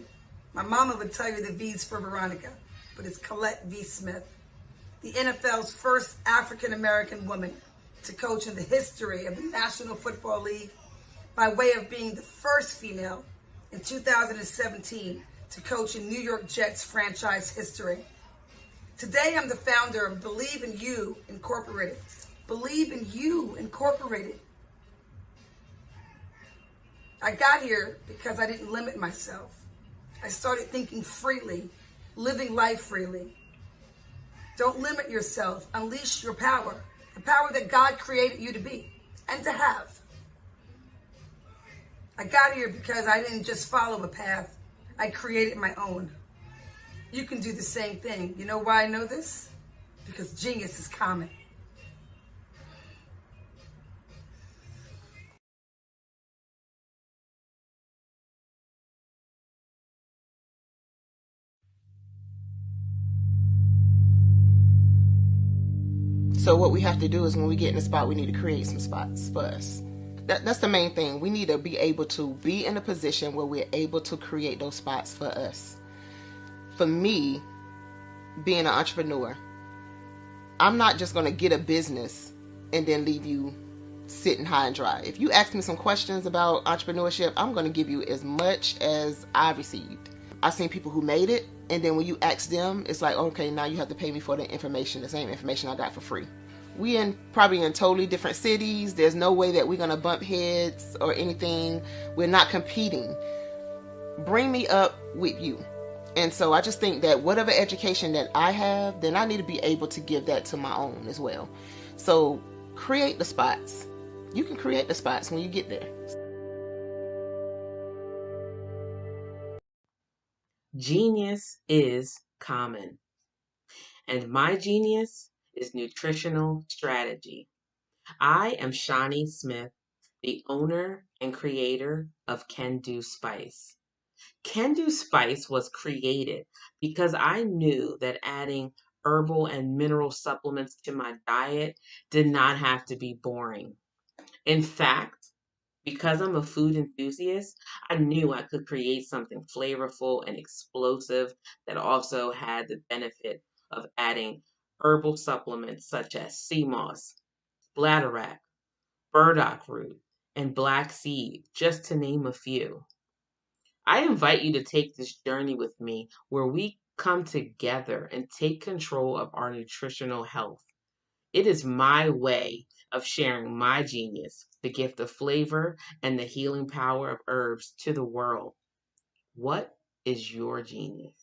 My mama would tell you the V is for Veronica, but it's Colette V. Smith, the NFL's first African-American woman to coach in the history of the National Football League, by way of being the first female in 2017 to coach in New York Jets franchise history. Today, I'm the founder of Believe in You Incorporated. Believe in You Incorporated. I got here because I didn't limit myself. I started thinking freely, living life freely. Don't limit yourself. Unleash your power, the power that God created you to be and to have. I got here because I didn't just follow a path. I created my own. You can do the same thing. You know why I know this? Because genius is common. So what we have to do is when we get in a spot, we need to create some spots for us. That's the main thing. We need to be able to be in a position where we're able to create those spots for us. For me, being an entrepreneur, I'm not just going to get a business and then leave you sitting high and dry. If you ask me some questions about entrepreneurship, I'm going to give you as much as I received. I've seen people who made it, and then when you ask them, it's like, okay, now you have to pay me for the information, the same information I got for free. We probably in totally different cities. There's no way that we're going to bump heads or anything. We're not competing. Bring me up with you. And so I just think that whatever education that I have, then I need to be able to give that to my own as well. So create the spots. You can create the spots when you get there. Genius is common. And my genius is nutritional strategy. I am Shawnee Smith, the owner and creator of Can Do Spice. Can Do Spice was created because I knew that adding herbal and mineral supplements to my diet did not have to be boring. In fact, because I'm a food enthusiast, I knew I could create something flavorful and explosive that also had the benefit of adding herbal supplements such as sea moss, bladderwrack, burdock root, and black seed, just to name a few. I invite you to take this journey with me where we come together and take control of our nutritional health. It is my way of sharing my genius, the gift of flavor and the healing power of herbs to the world. What is your genius?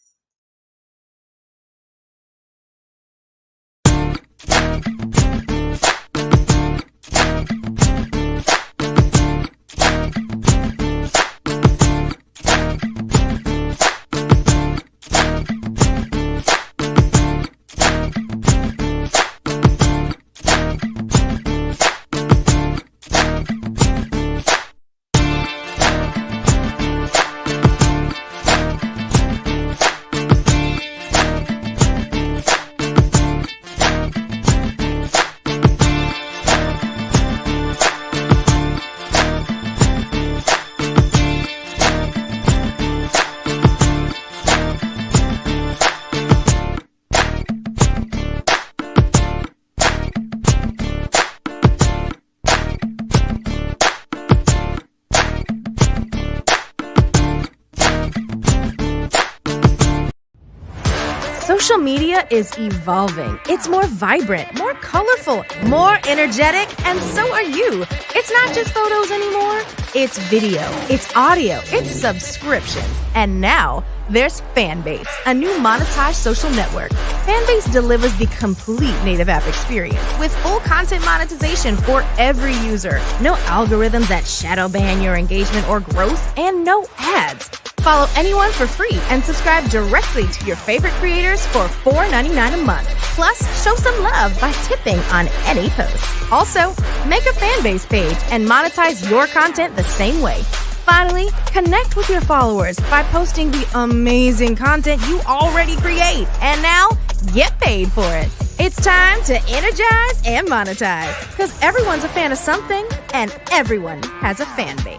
Social media is evolving. It's more vibrant, more colorful, more energetic, and so are you. It's not just photos anymore. It's video, it's audio, it's subscriptions. And now there's Fanbase, a new monetized social network. Fanbase delivers the complete native app experience with full content monetization for every user. No algorithms that shadow ban your engagement or growth, and no ads. Follow anyone for free and subscribe directly to your favorite creators for $4.99 a month. Plus, show some love by tipping on any post. Also, make a Fanbase page and monetize your content the same way. Finally, connect with your followers by posting the amazing content you already create. And now, get paid for it. It's time to energize and monetize. Because everyone's a fan of something, and everyone has a fan base.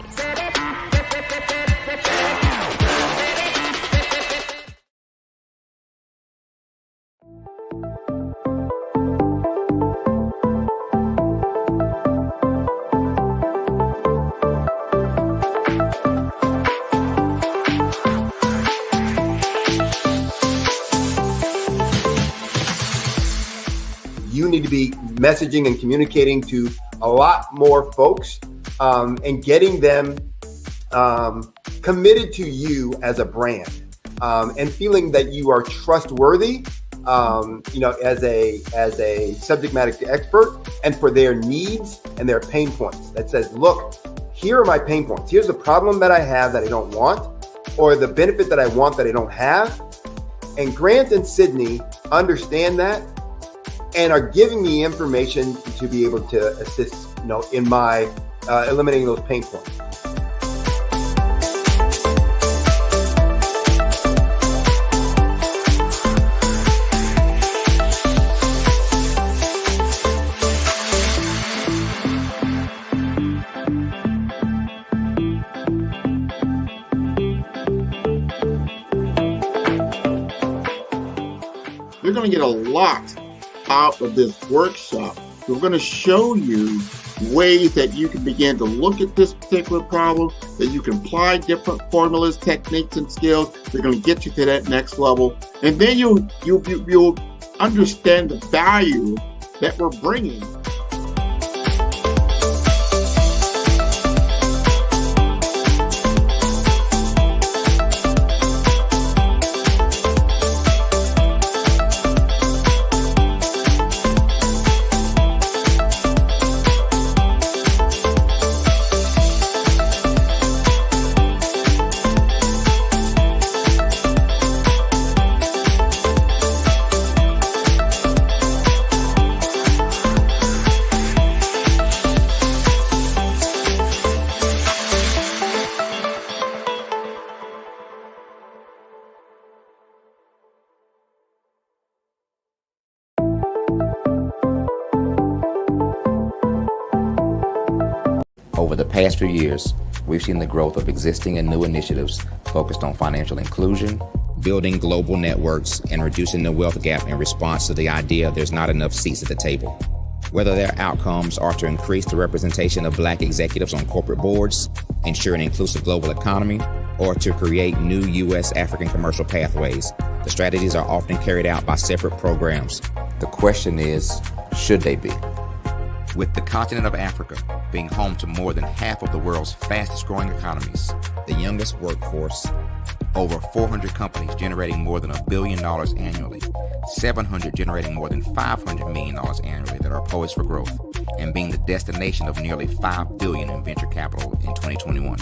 You need to be messaging and communicating to a lot more folks and getting them committed to you as a brand and feeling that you are trustworthy, as a subject matter expert, and for their needs and their pain points. That says, look, here are my pain points. Here's the problem that I have that I don't want, or the benefit that I want that I don't have. And Grant and Sydney understand that and are giving me information to be able to assist, in my eliminating those pain points. You're going to get a lot out of this workshop. We're going to show you ways that you can begin to look at this particular problem, that you can apply different formulas, techniques, and skills. They're going to get you to that next level. And then you'll understand the value that we're bringing. Over the past few years, we've seen the growth of existing and new initiatives focused on financial inclusion, building global networks, and reducing the wealth gap in response to the idea there's not enough seats at the table. Whether their outcomes are to increase the representation of Black executives on corporate boards, ensure an inclusive global economy, or to create new U.S.-African commercial pathways, the strategies are often carried out by separate programs. The question is, should they be? With the continent of Africa being home to more than half of the world's fastest growing economies, the youngest workforce, over 400 companies generating more than $1 billion annually, 700 generating more than $500 million annually that are poised for growth, and being the destination of nearly $5 billion in venture capital in 2021.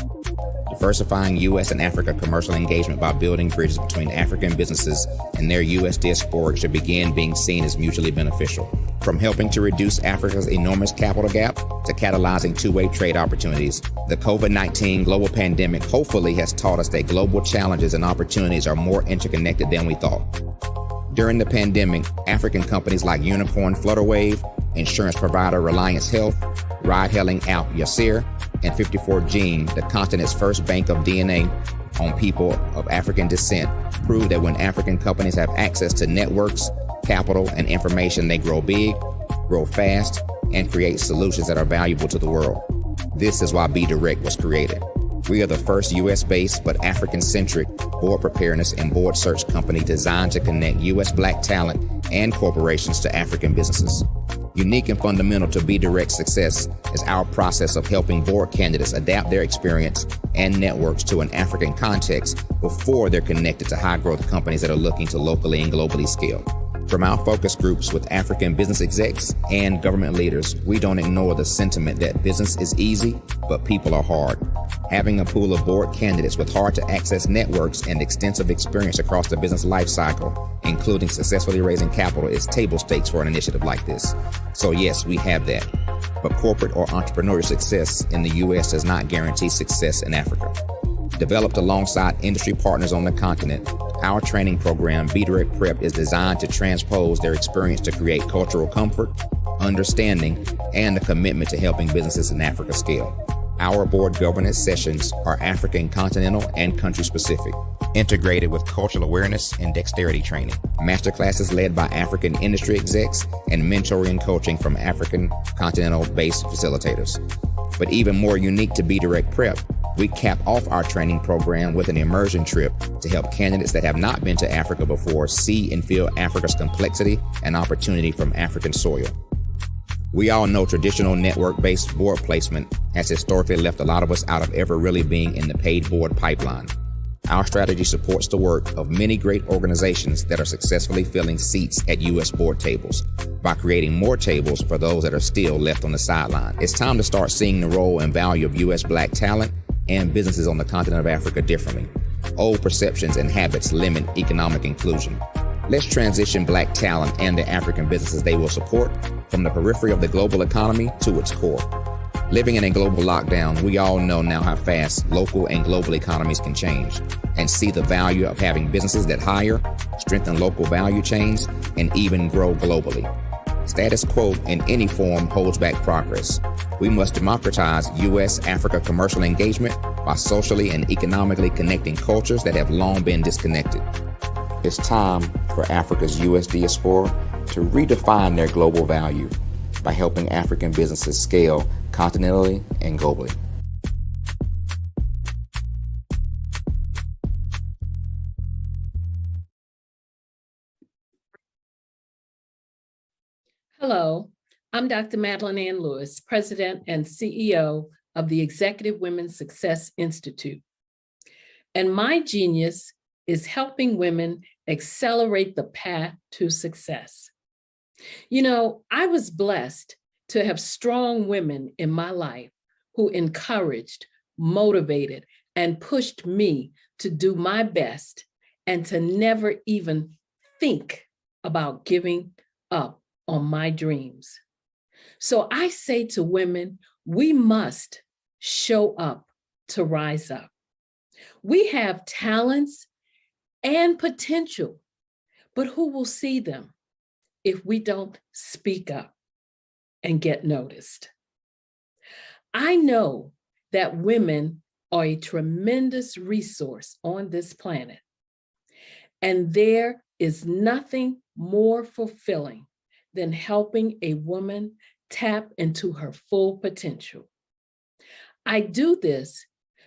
Diversifying U.S. and Africa commercial engagement by building bridges between African businesses and their U.S. diaspora should begin being seen as mutually beneficial. From helping to reduce Africa's enormous capital gap to catalyzing two-way trade opportunities, the COVID-19 global pandemic hopefully has taught us that global challenges and opportunities are more interconnected than we thought. During the pandemic, African companies like Unicorn Flutterwave, insurance provider Reliance Health, ride-hailing app Yasir, and 54Gene, the continent's first bank of DNA on people of African descent, proved that when African companies have access to networks, capital, and information, they grow big, grow fast, and create solutions that are valuable to the world. This is why Be Direct was created. We are the first U.S.-based but African-centric board preparedness and board search company designed to connect U.S. Black talent and corporations to African businesses. Unique and fundamental to Be Direct success is our process of helping board candidates adapt their experience and networks to an African context before they're connected to high-growth companies that are looking to locally and globally scale. From our focus groups with African business execs and government leaders, we don't ignore the sentiment that business is easy, but people are hard. Having a pool of board candidates with hard-to-access networks and extensive experience across the business lifecycle, including successfully raising capital, is table stakes for an initiative like this. So yes, we have that. But corporate or entrepreneurial success in the U.S. does not guarantee success in Africa. Developed alongside industry partners on the continent, our training program, Be Direct Prep, is designed to transpose their experience to create cultural comfort, understanding, and a commitment to helping businesses in Africa scale. Our board governance sessions are African, continental, and country-specific, integrated with cultural awareness and dexterity training. Masterclasses led by African industry execs and mentoring and coaching from African continental-based facilitators. But even more unique to Be Direct Prep, we cap off our training program with an immersion trip to help candidates that have not been to Africa before see and feel Africa's complexity and opportunity from African soil. We all know traditional network-based board placement has historically left a lot of us out of ever really being in the paid board pipeline. Our strategy supports the work of many great organizations that are successfully filling seats at U.S. board tables by creating more tables for those that are still left on the sideline. It's time to start seeing the role and value of U.S. Black talent and businesses on the continent of Africa differently. Old perceptions and habits limit economic inclusion. Let's transition Black talent and the African businesses they will support from the periphery of the global economy to its core. Living in a global lockdown, we all know now how fast local and global economies can change, and see the value of having businesses that hire, strengthen local value chains, and even grow globally. Status quo in any form holds back progress. We must democratize U.S.-Africa commercial engagement by socially and economically connecting cultures that have long been disconnected. It's time for Africa's U.S. diaspora to redefine their global value by helping African businesses scale continentally and globally. Hello, I'm Dr. Madeline Ann Lewis, President and CEO of the Executive Women's Success Institute. And my genius is helping women accelerate the path to success. You know, I was blessed to have strong women in my life who encouraged, motivated, and pushed me to do my best and to never even think about giving up on my dreams. So I say to women, we must show up to rise up. We have talents and potential, but who will see them if we don't speak up and get noticed? I know that women are a tremendous resource on this planet, and there is nothing more fulfilling than helping a woman tap into her full potential. I do this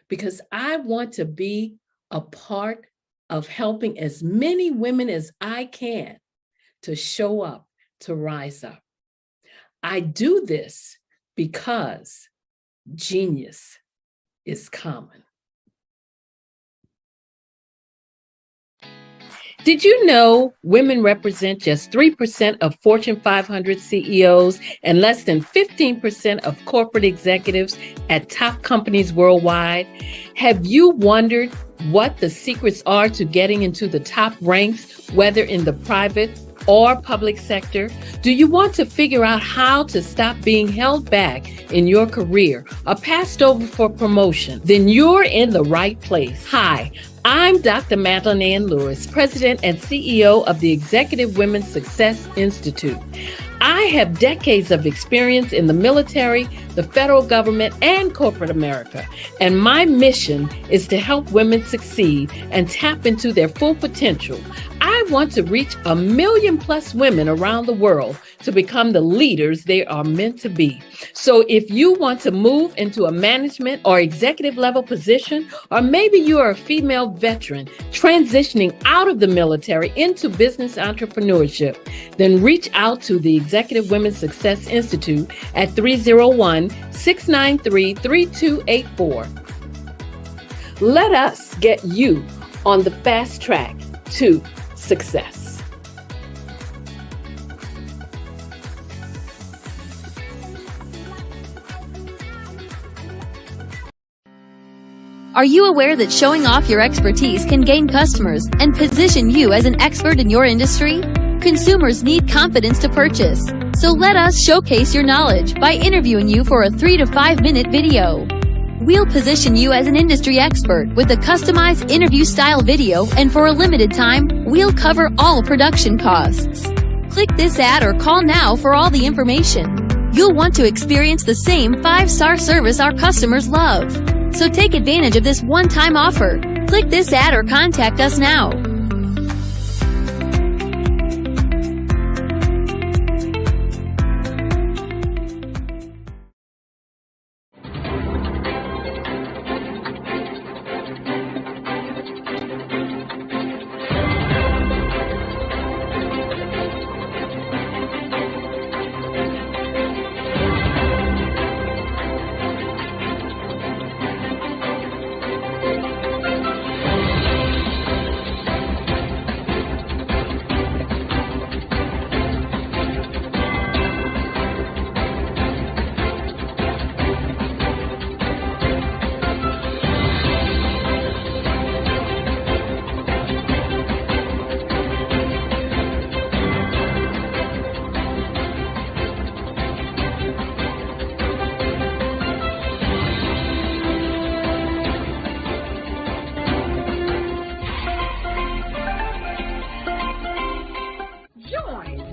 because I want to be a part of helping as many women as I can to show up, to rise up. I do this because genius is common. Did you know women represent just 3% of Fortune 500 CEOs and less than 15% of corporate executives at top companies worldwide? Have you wondered what the secrets are to getting into the top ranks, whether in the private or public sector? Do you want to figure out how to stop being held back in your career or passed over for promotion? Then you're in the right place. Hi, I'm Dr. Madeline Ann Lewis, President and CEO of the Executive Women's Success Institute. I have decades of experience in the military, the federal government, and corporate America, and my mission is to help women succeed and tap into their full potential. I want to reach 1 million+ women around the world to become the leaders they are meant to be. So if you want to move into a management or executive level position, or maybe you are a female veteran transitioning out of the military into business entrepreneurship, then reach out to the Executive Women's Success Institute at 301-693-3284. Let us get you on the fast track to success. Are you aware that showing off your expertise can gain customers and position you as an expert in your industry? Consumers need confidence to purchase, so let us showcase your knowledge by interviewing you for a 3 to 5 minute video. We'll position you as an industry expert with a customized interview style video, and for a limited time, we'll cover all production costs. Click this ad or call now for all the information. You'll want to experience the same 5-star service our customers love. So take advantage of this one-time offer. Click this ad or contact us now.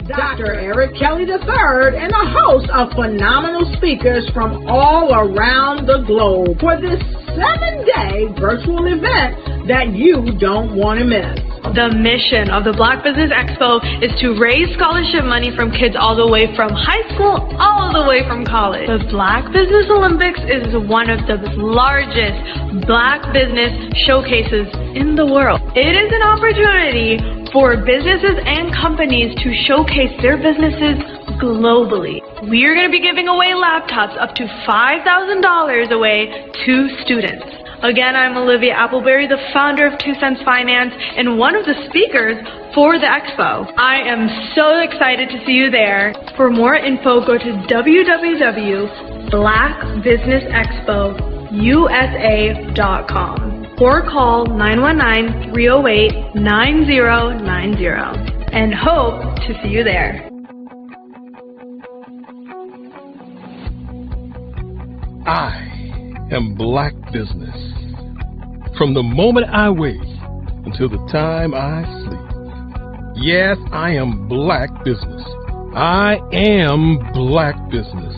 Dr. Eric Kelly III and a host of phenomenal speakers from all around the globe for this 7-day virtual event that you don't want to miss. The mission of the Black Business Expo is to raise scholarship money from kids all the way from high school all the way from college. The Black Business Olympics is one of the largest Black business showcases in the world. It is an opportunity for businesses and companies to showcase their businesses globally. We are going to be giving away laptops up to $5,000 away to students. Again, I'm Olivia Appleberry, the founder of 2 Cents Finance and one of the speakers for the expo. I am so excited to see you there. For more info, go to www.blackbusinessexpousa.com or call 919-308-9090 and hope to see you there. I am Black business. From the moment I wake until the time I sleep. Yes, I am Black business. I am Black business.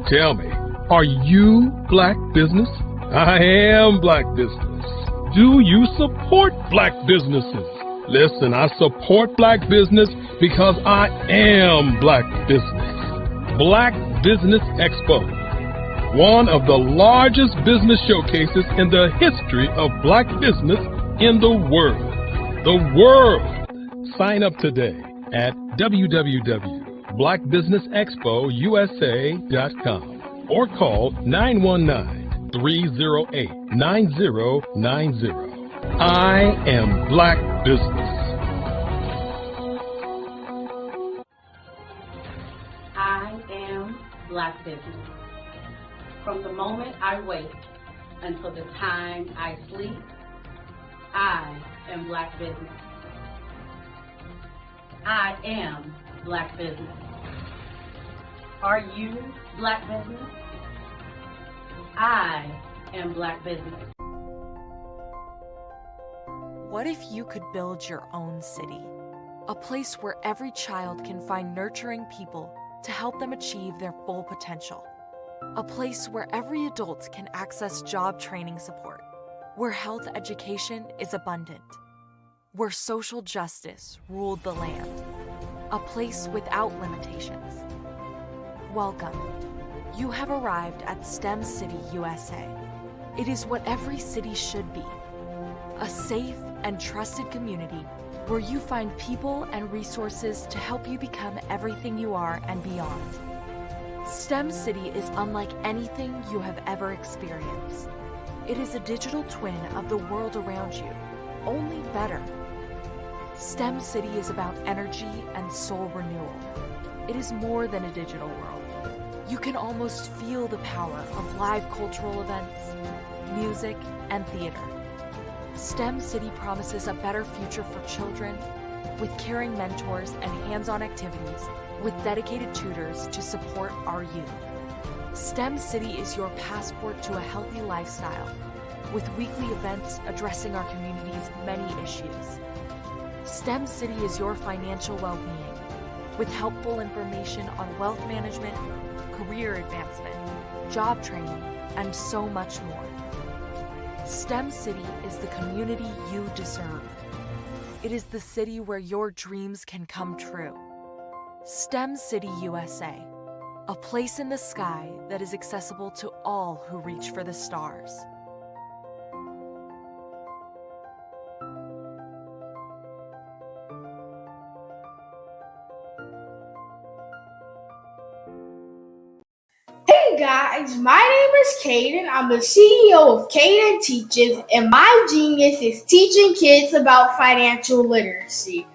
Tell me, are you Black business? I am Black business. Do you support Black businesses? Listen, I support Black business because I am Black business. Black Business Expo, one of the largest business showcases in the history of Black business in the world. The world! Sign up today at www.blackbusinessexpousa.com or call 919-308-9090. I am Black business. I am Black business. From the moment I wake until the time I sleep, I am Black business. I am Black business. Are you Black business? I am Black business. What if you could build your own city? A place where every child can find nurturing people to help them achieve their full potential. A place where every adult can access job training support, where health education is abundant, where social justice ruled the land. a place without limitations. Welcome. You have arrived at STEM City, USA. It is what every city should be, a safe and trusted community where you find people and resources to help you become everything you are and beyond. STEM City is unlike anything you have ever experienced. It is a digital twin of the world around you, only better. STEM City is about energy and soul renewal. It is more than a digital world. You can almost feel the power of live cultural events, music, and theater. STEM City promises a better future for children with caring mentors and hands-on activities with dedicated tutors to support our youth. STEM City is your passport to a healthy lifestyle with weekly events addressing our community's many issues. STEM City is your financial well-being with helpful information on wealth management, career advancement, job training, and so much more. STEM City is the community you deserve. It is the city where your dreams can come true. STEM City USA, a place in the sky that is accessible to all who reach for the stars. Hey guys, my name is Caden. I'm the CEO of Caden Teaches, and my genius is teaching kids about financial literacy.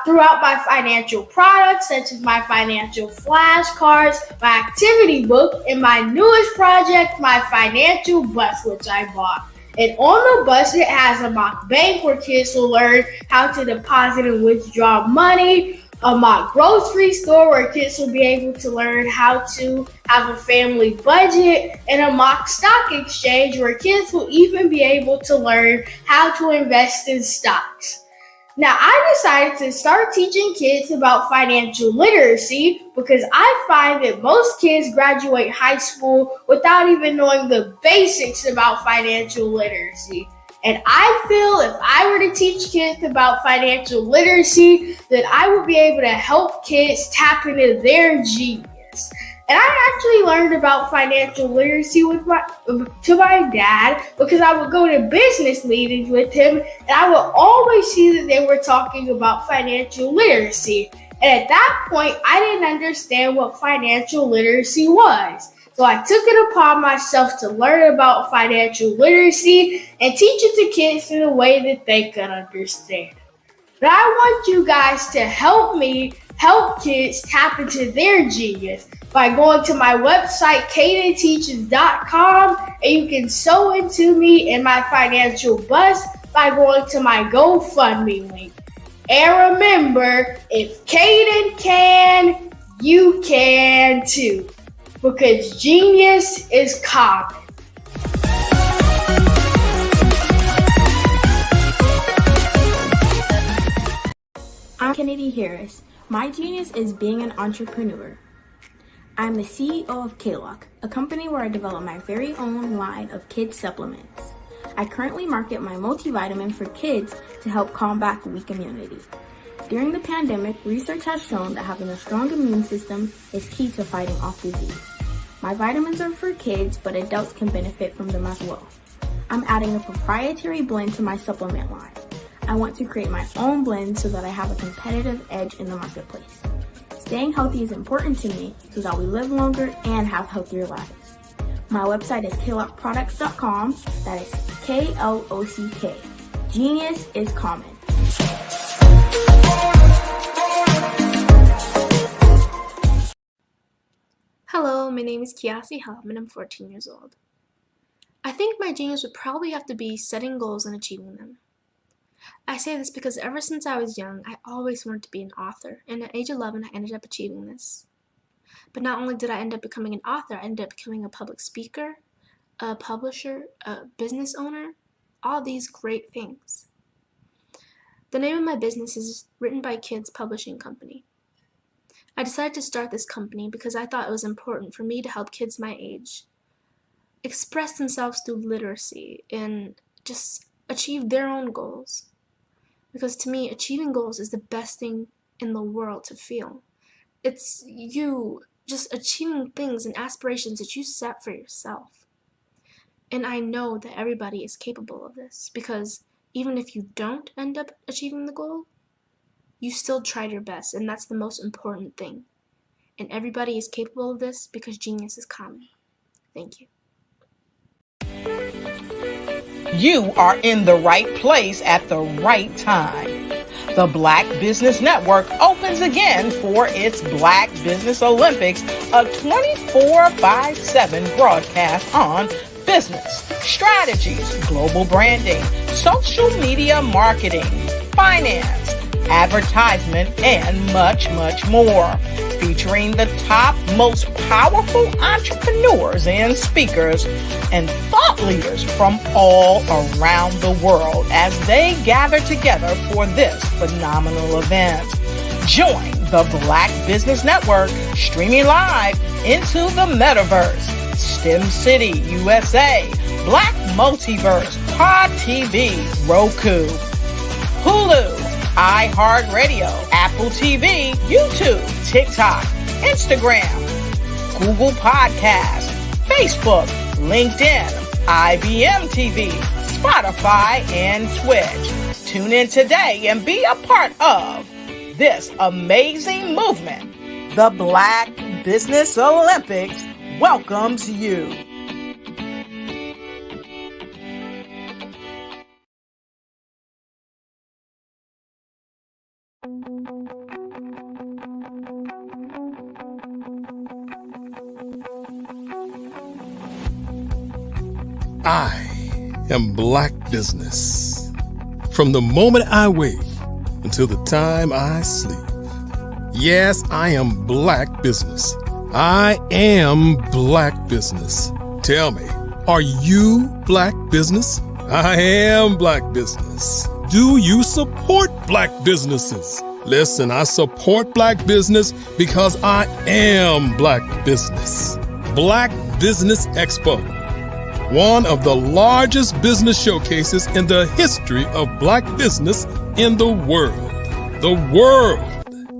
Throughout my financial products, such as my financial flashcards, my activity book, and my newest project, my financial bus, which I bought. And on the bus, it has a mock bank where kids will learn how to deposit and withdraw money, a mock grocery store where kids will be able to learn how to have a family budget, and a mock stock exchange where kids will even be able to learn how to invest in stocks. Now, I decided to start teaching kids about financial literacy because I find that most kids graduate high school without even knowing the basics about financial literacy. And I feel if I were to teach kids about financial literacy, that I would be able to help kids tap into their genius. And I actually learned about financial literacy to my dad because I would go to business meetings with him and I would always see that they were talking about financial literacy. And at that point, I didn't understand what financial literacy was. So I took it upon myself to learn about financial literacy and teach it to kids in a way that they could understand. But I want you guys to help me help kids tap into their genius by going to my website, cadenteaches.com, and you can sew into me in my financial bus by going to my GoFundMe link. And remember, if Caden can, you can too. Because genius is common. I'm Kennedy Harris. My genius is being an entrepreneur. I'm the CEO of K-Lock, a company where I develop my very own line of kids supplements. I currently market my multivitamin for kids to help combat weak immunity. During the pandemic, research has shown that having a strong immune system is key to fighting off disease. My vitamins are for kids, but adults can benefit from them as well. I'm adding a proprietary blend to my supplement line. I want to create my own blend so that I have a competitive edge in the marketplace. Staying healthy is important to me so that we live longer and have healthier lives. My website is klockproducts.com. That is K-L-O-C-K. Genius is common. Hello, my name is Kiasi Helm and I'm 14 years old. I think my genius would probably have to be setting goals and achieving them. I say this because ever since I was young, I always wanted to be an author, and at age 11, I ended up achieving this. But not only did I end up becoming an author, I ended up becoming a public speaker, a publisher, a business owner, all these great things. The name of my business is Written by Kids Publishing Company. I decided to start this company because I thought it was important for me to help kids my age express themselves through literacy and just achieve their own goals. Because to me, achieving goals is the best thing in the world to feel. It's you just achieving things and aspirations that you set for yourself. And I know that everybody is capable of this, because even if you don't end up achieving the goal, you still tried your best, and that's the most important thing. And everybody is capable of this because genius is common. Thank you. You are in the right place at the right time. The Black Business Network opens again for its Black Business Olympics, a 24/7 broadcast on business, strategies, global branding, social media marketing, finance, advertisement, and much, much more. Featuring the top, most powerful entrepreneurs and speakers and thought leaders from all around the world as they gather together for this phenomenal event. Join the Black Business Network streaming live into the metaverse, STEM City, USA, Black Multiverse, Pod TV, Roku, Hulu, iHeartRadio, Apple TV, YouTube, TikTok, Instagram, Google Podcasts, Facebook, LinkedIn, IBM TV, Spotify, and Twitch. Tune in today and be a part of this amazing movement. The Black Business Olympics welcomes you. I am Black business. From the moment I wake until the time I sleep. Yes, I am Black business. I am Black business. Tell me, are you Black business? I am Black business. Do you support Black businesses? Listen, I support Black business because I am Black business. Black Business Expo, one of the largest business showcases in the history of Black business in the world. The world!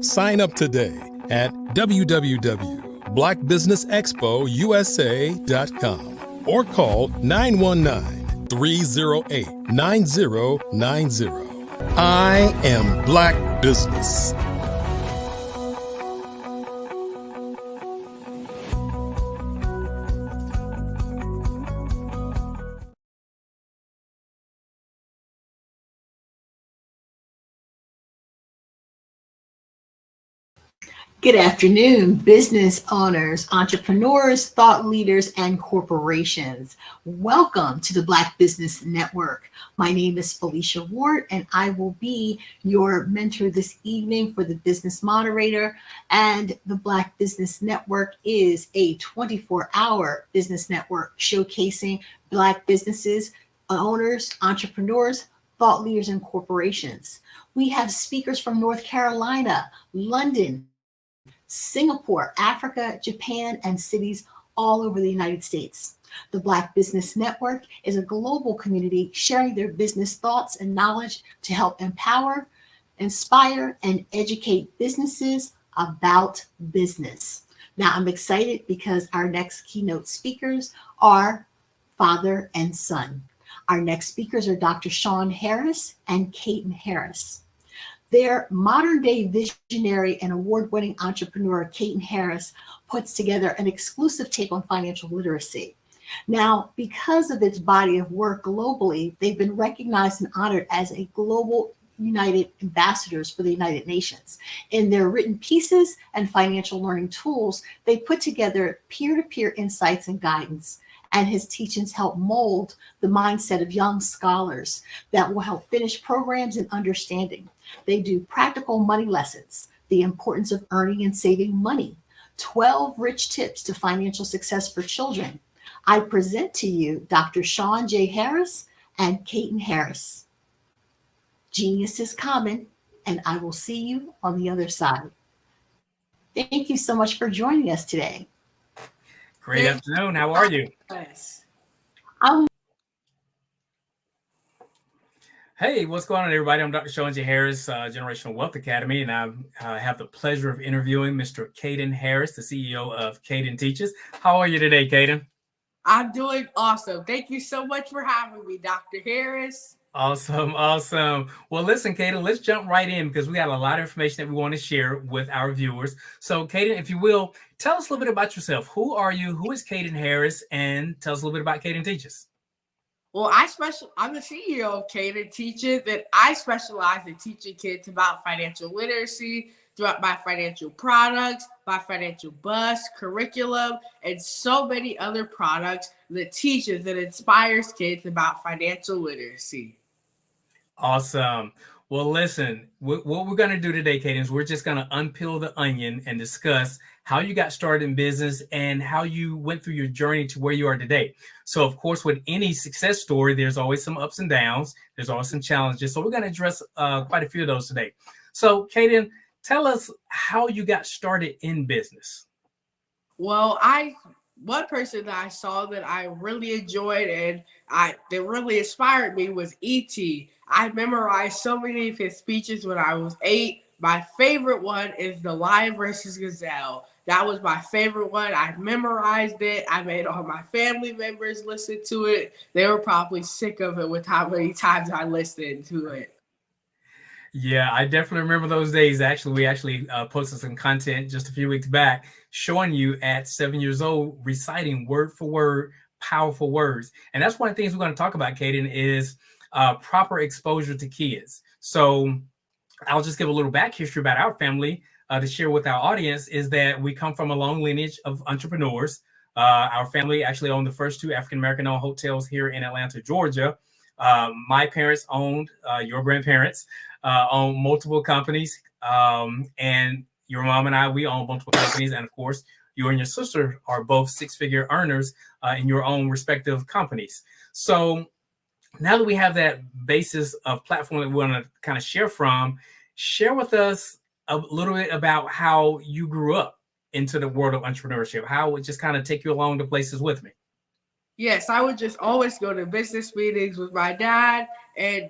Sign up today at www.blackbusinessexpousa.com or call 919-308-9090. I am Black business. Good afternoon, business owners, entrepreneurs, thought leaders, and corporations. Welcome to the Black Business Network. My name is Felicia Ward, and I will be your mentor this evening for the business moderator. And the Black Business Network is a 24-hour business network showcasing Black businesses, owners, entrepreneurs, thought leaders, and corporations. We have speakers from North Carolina, London, Singapore, Africa, Japan, and cities all over the United States. The Black Business Network is a global community sharing their business thoughts and knowledge to help empower, inspire, and educate businesses about business. Now, I'm excited because our next keynote speakers are father and son. Our next speakers are Dr. Sean Harris and Kaiten Harris. Their modern-day visionary and award-winning entrepreneur, Kaiten Harris, puts together an exclusive take on financial literacy. Now, because of its body of work globally, they've been recognized and honored as a global United ambassadors for the United Nations. In their written pieces and financial learning tools, they put together peer-to-peer insights and guidance. And his teachings help mold the mindset of young scholars that will help finish programs and understanding. They do practical money lessons, the importance of earning and saving money, 12 rich tips to financial success for children. I present to you Dr. Sean J. Harris and Kaiten Harris. Genius is common, and I will see you on the other side. Thank you so much for joining us today. Great afternoon. How are you? Hey, what's going on, everybody? I'm Dr. Sean J. Harris, Generational Wealth Academy, and I have the pleasure of interviewing Mr. Caden Harris, the CEO of Caden Teaches. How are you today, Caden? I'm doing awesome. Thank you so much for having me, Dr. Harris. Awesome, awesome. Well, listen, Caden, let's jump right in because we got a lot of information that we want to share with our viewers. So, Caden, if you will, tell us a little bit about yourself. Who are you? Who is Caden Harris? And tell us a little bit about Caden Teaches. Well, I'm the CEO of Caden Teaches, and I specialize in teaching kids about financial literacy throughout my financial products, my financial bus, curriculum, and so many other products that teaches and inspires kids about financial literacy. Awesome. Well, listen, what we're going to do today, Caden, is we're just going to unpeel the onion and discuss how you got started in business and how you went through your journey to where you are today. So, of course, with any success story, there's always some ups and downs. There's always some challenges. So we're going to address quite a few of those today. So, Caden, tell us how you got started in business. Well, one person that I saw that I really enjoyed and that really inspired me was E.T. I memorized so many of his speeches when I was 8. My favorite one is The Lion versus Gazelle. That was my favorite one. I memorized it. I made all my family members listen to it. They were probably sick of it with how many times I listened to it. Yeah, I definitely remember those days. Actually, we posted some content just a few weeks back showing you at 7 years old reciting word for word powerful words. And that's one of the things we're going to talk about, Caden, is proper exposure to kids. So I'll just give a little back history about our family to share with our audience is that we come from a long lineage of entrepreneurs. Our family actually owned the first 2 African-American owned hotels here in Atlanta, Georgia. My parents owned, your grandparents own multiple companies, and your mom and I, we own multiple companies. And of course, you and your sister are both 6-figure earners in your own respective companies. So now that we have that basis of platform that we want to kind of share with us a little bit about how you grew up into the world of entrepreneurship, how it would just kind of take you along to places with me. Yes, I would just always go to business meetings with my dad, and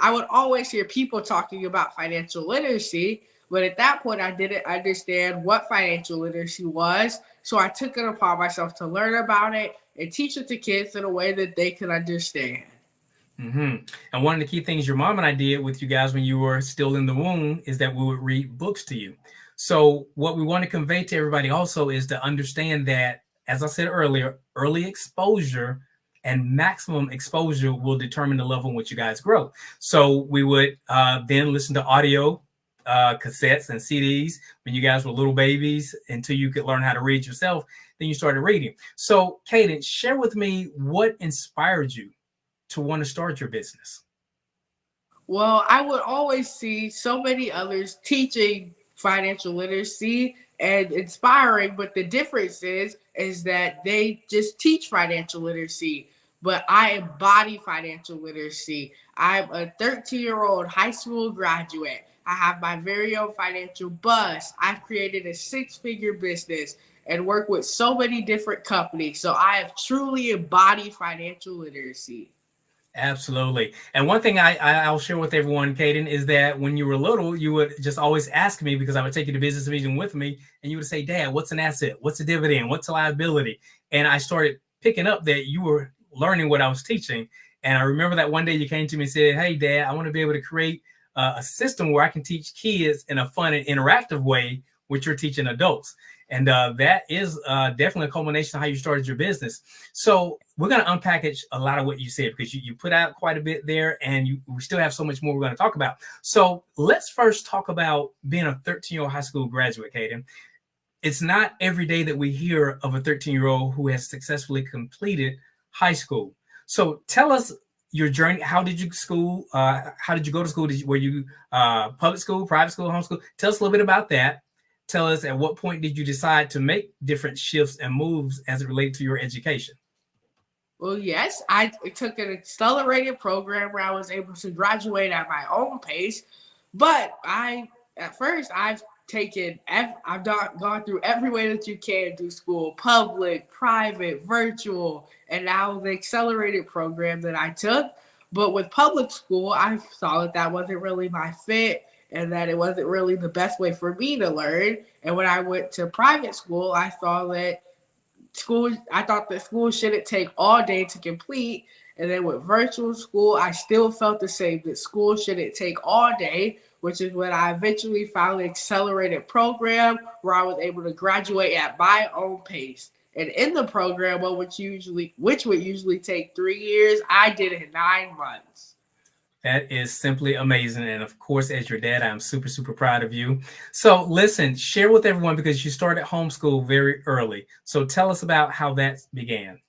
I would always hear people talking about financial literacy. But at that point, I didn't understand what financial literacy was. So I took it upon myself to learn about it and teach it to kids in a way that they could understand. Mm-hmm. And one of the key things your mom and I did with you guys when you were still in the womb is that we would read books to you. So what we want to convey to everybody also is to understand that, as I said earlier, early exposure and maximum exposure will determine the level in which you guys grow. So we would then listen to audio cassettes and CDs when you guys were little babies until you could learn how to read yourself. Then you started reading. So, Caden, share with me what inspired you to want to start your business. Well, I would always see so many others teaching financial literacy and inspiring, but the difference is that they just teach financial literacy, but I embody financial literacy. I'm a 13-year-old high school graduate. I have my very own financial bus. I've created a 6-figure business and work with so many different companies. So I have truly embodied financial literacy. Absolutely. And one thing I'll share with everyone, Caden, is that when you were little, you would just always ask me, because I would take you to business meeting with me, and you would say, Dad, what's an asset? What's a dividend? What's a liability? And I started picking up that you were learning what I was teaching. And I remember that one day you came to me and said, hey, Dad, I want to be able to create a system where I can teach kids in a fun and interactive way, which you're teaching adults. And that is definitely a culmination of how you started your business. So we're going to unpackage a lot of what you said, because you put out quite a bit there, and we still have so much more we're going to talk about. So let's first talk about being a 13-year-old high school graduate, Caden. It's not every day that we hear of a 13-year-old who has successfully completed high school. So tell us your journey. How did you school? How did you go to school? Were you public school, private school, homeschool? Tell us a little bit about that. Tell us, at what point did you decide to make different shifts and moves as it relates to your education? Well, yes, I took an accelerated program where I was able to graduate at my own pace. But I've gone through every way that you can do school: public, private, virtual, and now the accelerated program that I took But with public school, I saw that that wasn't really my fit and that it wasn't really the best way for me to learn. And when I went to private school, I saw that I thought that school shouldn't take all day to complete. And then with virtual school, I still felt the same, that school shouldn't take all day, which is when I eventually found an accelerated program where I was able to graduate at my own pace. And in the program, which would usually take 3 years, I did it in 9 months. That is simply amazing. And of course, as your dad, I'm super, super proud of you. So listen, share with everyone, because you started homeschool very early. So tell us about how that began.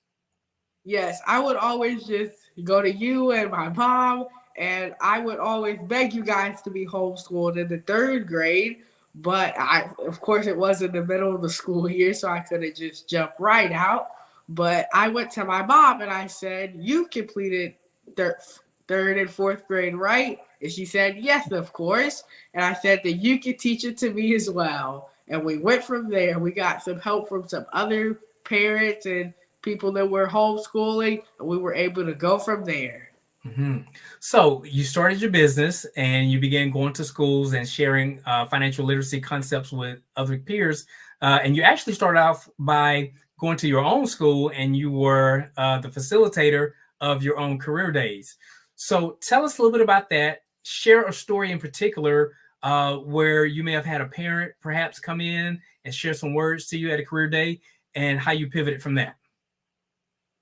Yes, I would always just go to you and my mom, and I would always beg you guys to be homeschooled in the 3rd grade. But of course, it was in the middle of the school year, so I couldn't just jump right out. But I went to my mom and I said, "You completed 3rd and 4th grade, right?" And she said, "Yes, of course." And I said that you could teach it to me as well. And we went from there. We got some help from some other parents and people that were homeschooling, and we were able to go from there. Mm-hmm. So you started your business and you began going to schools and sharing financial literacy concepts with other peers. And you actually started off by going to your own school, and you were the facilitator of your own career days. So tell us a little bit about that. Share a story in particular where you may have had a parent perhaps come in and share some words to you at a career day, and how you pivoted from that.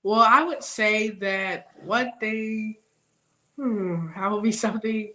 Well, I would say that one thing, that would be something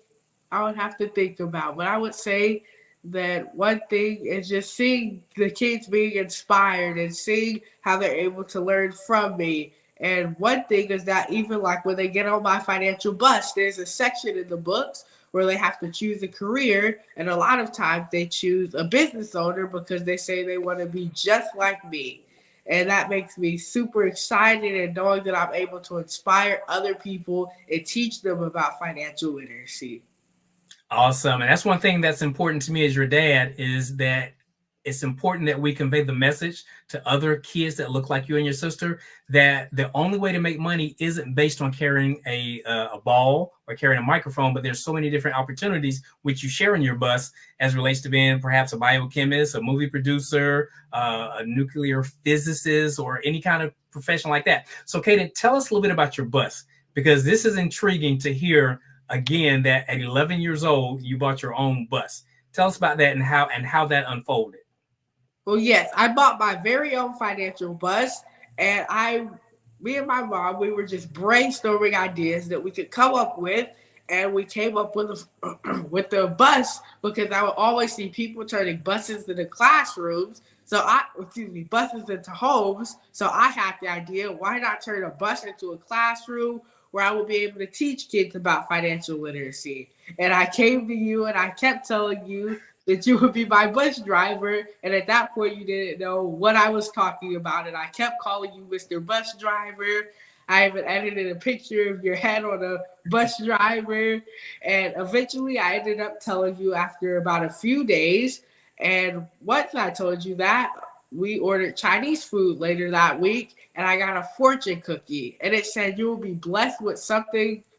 I would have to think about. But I would say that one thing is just seeing the kids being inspired and seeing how they're able to learn from me. And one thing is that even like when they get on my financial bus, there's a section in the books where they have to choose a career. And a lot of times they choose a business owner because they say they want to be just like me. And that makes me super excited, and knowing that I'm able to inspire other people and teach them about financial literacy. Awesome. And that's one thing that's important to me as your dad, is that it's important that we convey the message to other kids that look like you and your sister, that the only way to make money isn't based on carrying a ball or carrying a microphone, but there's so many different opportunities which you share in your bus as relates to being perhaps a biochemist, a movie producer, a nuclear physicist, or any kind of profession like that. So Kaden, tell us a little bit about your bus, because this is intriguing to hear again that at 11 years old, you bought your own bus. Tell us about that and how that unfolded. Well, yes, I bought my very own financial bus, and me and my mom, we were just brainstorming ideas that we could come up with, and we came up with with the bus, because I would always see people turning buses into classrooms. Buses into homes. So I had the idea, why not turn a bus into a classroom where I would be able to teach kids about financial literacy? And I came to you and I kept telling you that you would be my bus driver. And at that point, you didn't know what I was talking about. And I kept calling you Mr. Bus Driver. I even edited a picture of your head on a bus driver. And eventually, I ended up telling you after about a few days. And once I told you that, we ordered Chinese food later that week, and I got a fortune cookie. And it said, you'll be blessed with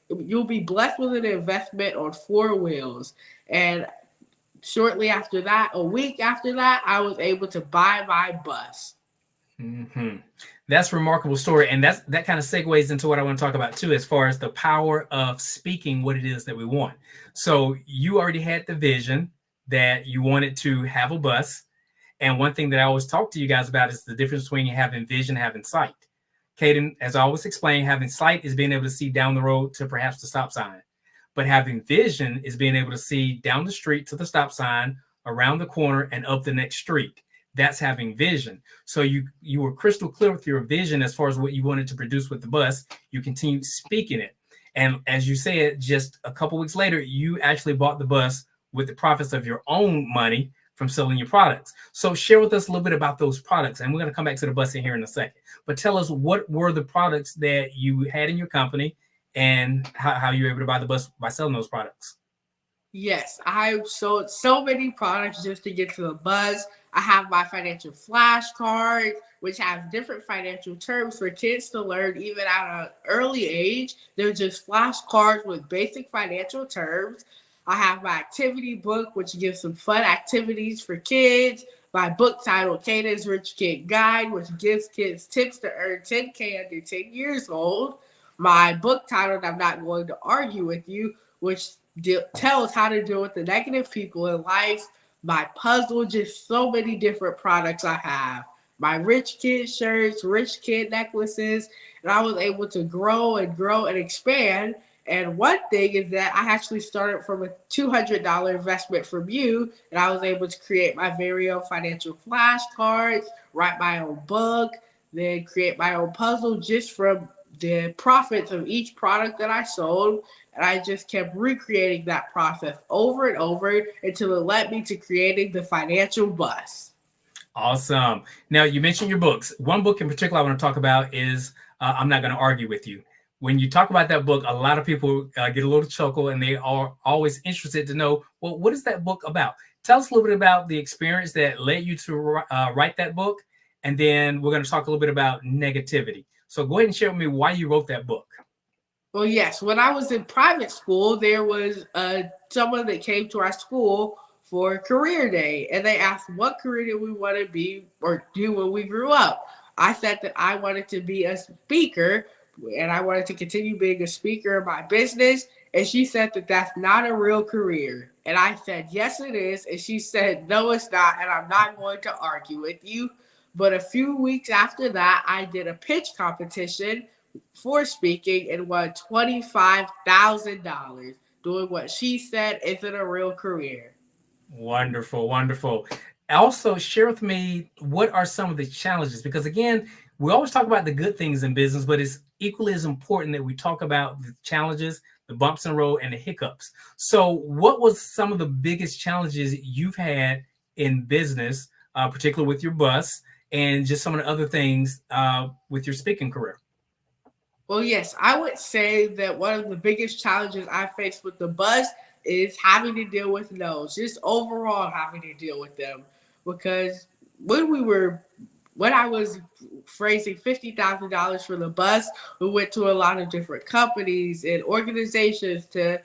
an investment on 4 wheels. And shortly after that, a week after that, I was able to buy my bus. Mm-hmm. That's a remarkable story. And that kind of segues into what I want to talk about too, as far as the power of speaking what it is that we want. So you already had the vision that you wanted to have a bus. And one thing that I always talk to you guys about is the difference between having vision and having sight. Kaden, as I always explain, having sight is being able to see down the road to perhaps the stop sign. But having vision is being able to see down the street to the stop sign, around the corner, and up the next street. That's having vision. So you were crystal clear with your vision as far as what you wanted to produce with the bus. You continued speaking it. And as you said, just a couple weeks later, you actually bought the bus with the profits of your own money from selling your products. So share with us a little bit about those products. And we're going to come back to the bus in here in a second. But tell us, what were the products that you had in your company, and how you were able to buy the bus by selling those products? Yes, I've sold so many products just to get to the buzz. I have my financial flashcards, which have different financial terms for kids to learn even at an early age. They're just flashcards with basic financial terms. I have my activity book, which gives some fun activities for kids. My book titled Caden's Rich Kid Guide, which gives kids tips to earn 10K under 10 years old. My book titled I'm Not Going to Argue With You, which tells how to deal with the negative people in life. My puzzle, just so many different products I have. My rich kid shirts, rich kid necklaces, and I was able to grow and grow and expand. And one thing is that I actually started from a $200 investment from you, and I was able to create my very own financial flashcards, write my own book, then create my own puzzle just from the profits of each product that I sold. And I just kept recreating that process over and over until it led me to creating the financial bus. Awesome. Now, you mentioned your books. One book in particular I want to talk about is I'm Not Going to Argue With You. When you talk about that book, a lot of people get a little chuckle, and they are always interested to know, well, what is that book about? Tell us a little bit about the experience that led you to write that book, and then we're going to talk a little bit about negativity. So go ahead and share with me why you wrote that book. Well, yes, when I was in private school, there was someone that came to our school for career day, and they asked what career did we want to be or do when we grew up. I said that I wanted to be a speaker, and I wanted to continue being a speaker in my business. And she said that that's not a real career. And I said, yes, it is. And she said, no, it's not. And I'm not going to argue with you. But a few weeks after that, I did a pitch competition for speaking and won $25,000 doing what she said isn't a real career. Wonderful, wonderful. Also, share with me what are some of the challenges, because again, we always talk about the good things in business, but it's equally as important that we talk about the challenges, the bumps in the road, and the hiccups. So what was some of the biggest challenges you've had in business, particularly with your bus, and just some of the other things with your speaking career? Well, yes, I would say that one of the biggest challenges I faced with the bus is having to deal with no's, just overall having to deal with them. Because when I was raising $50,000 for the bus, we went to a lot of different companies and organizations to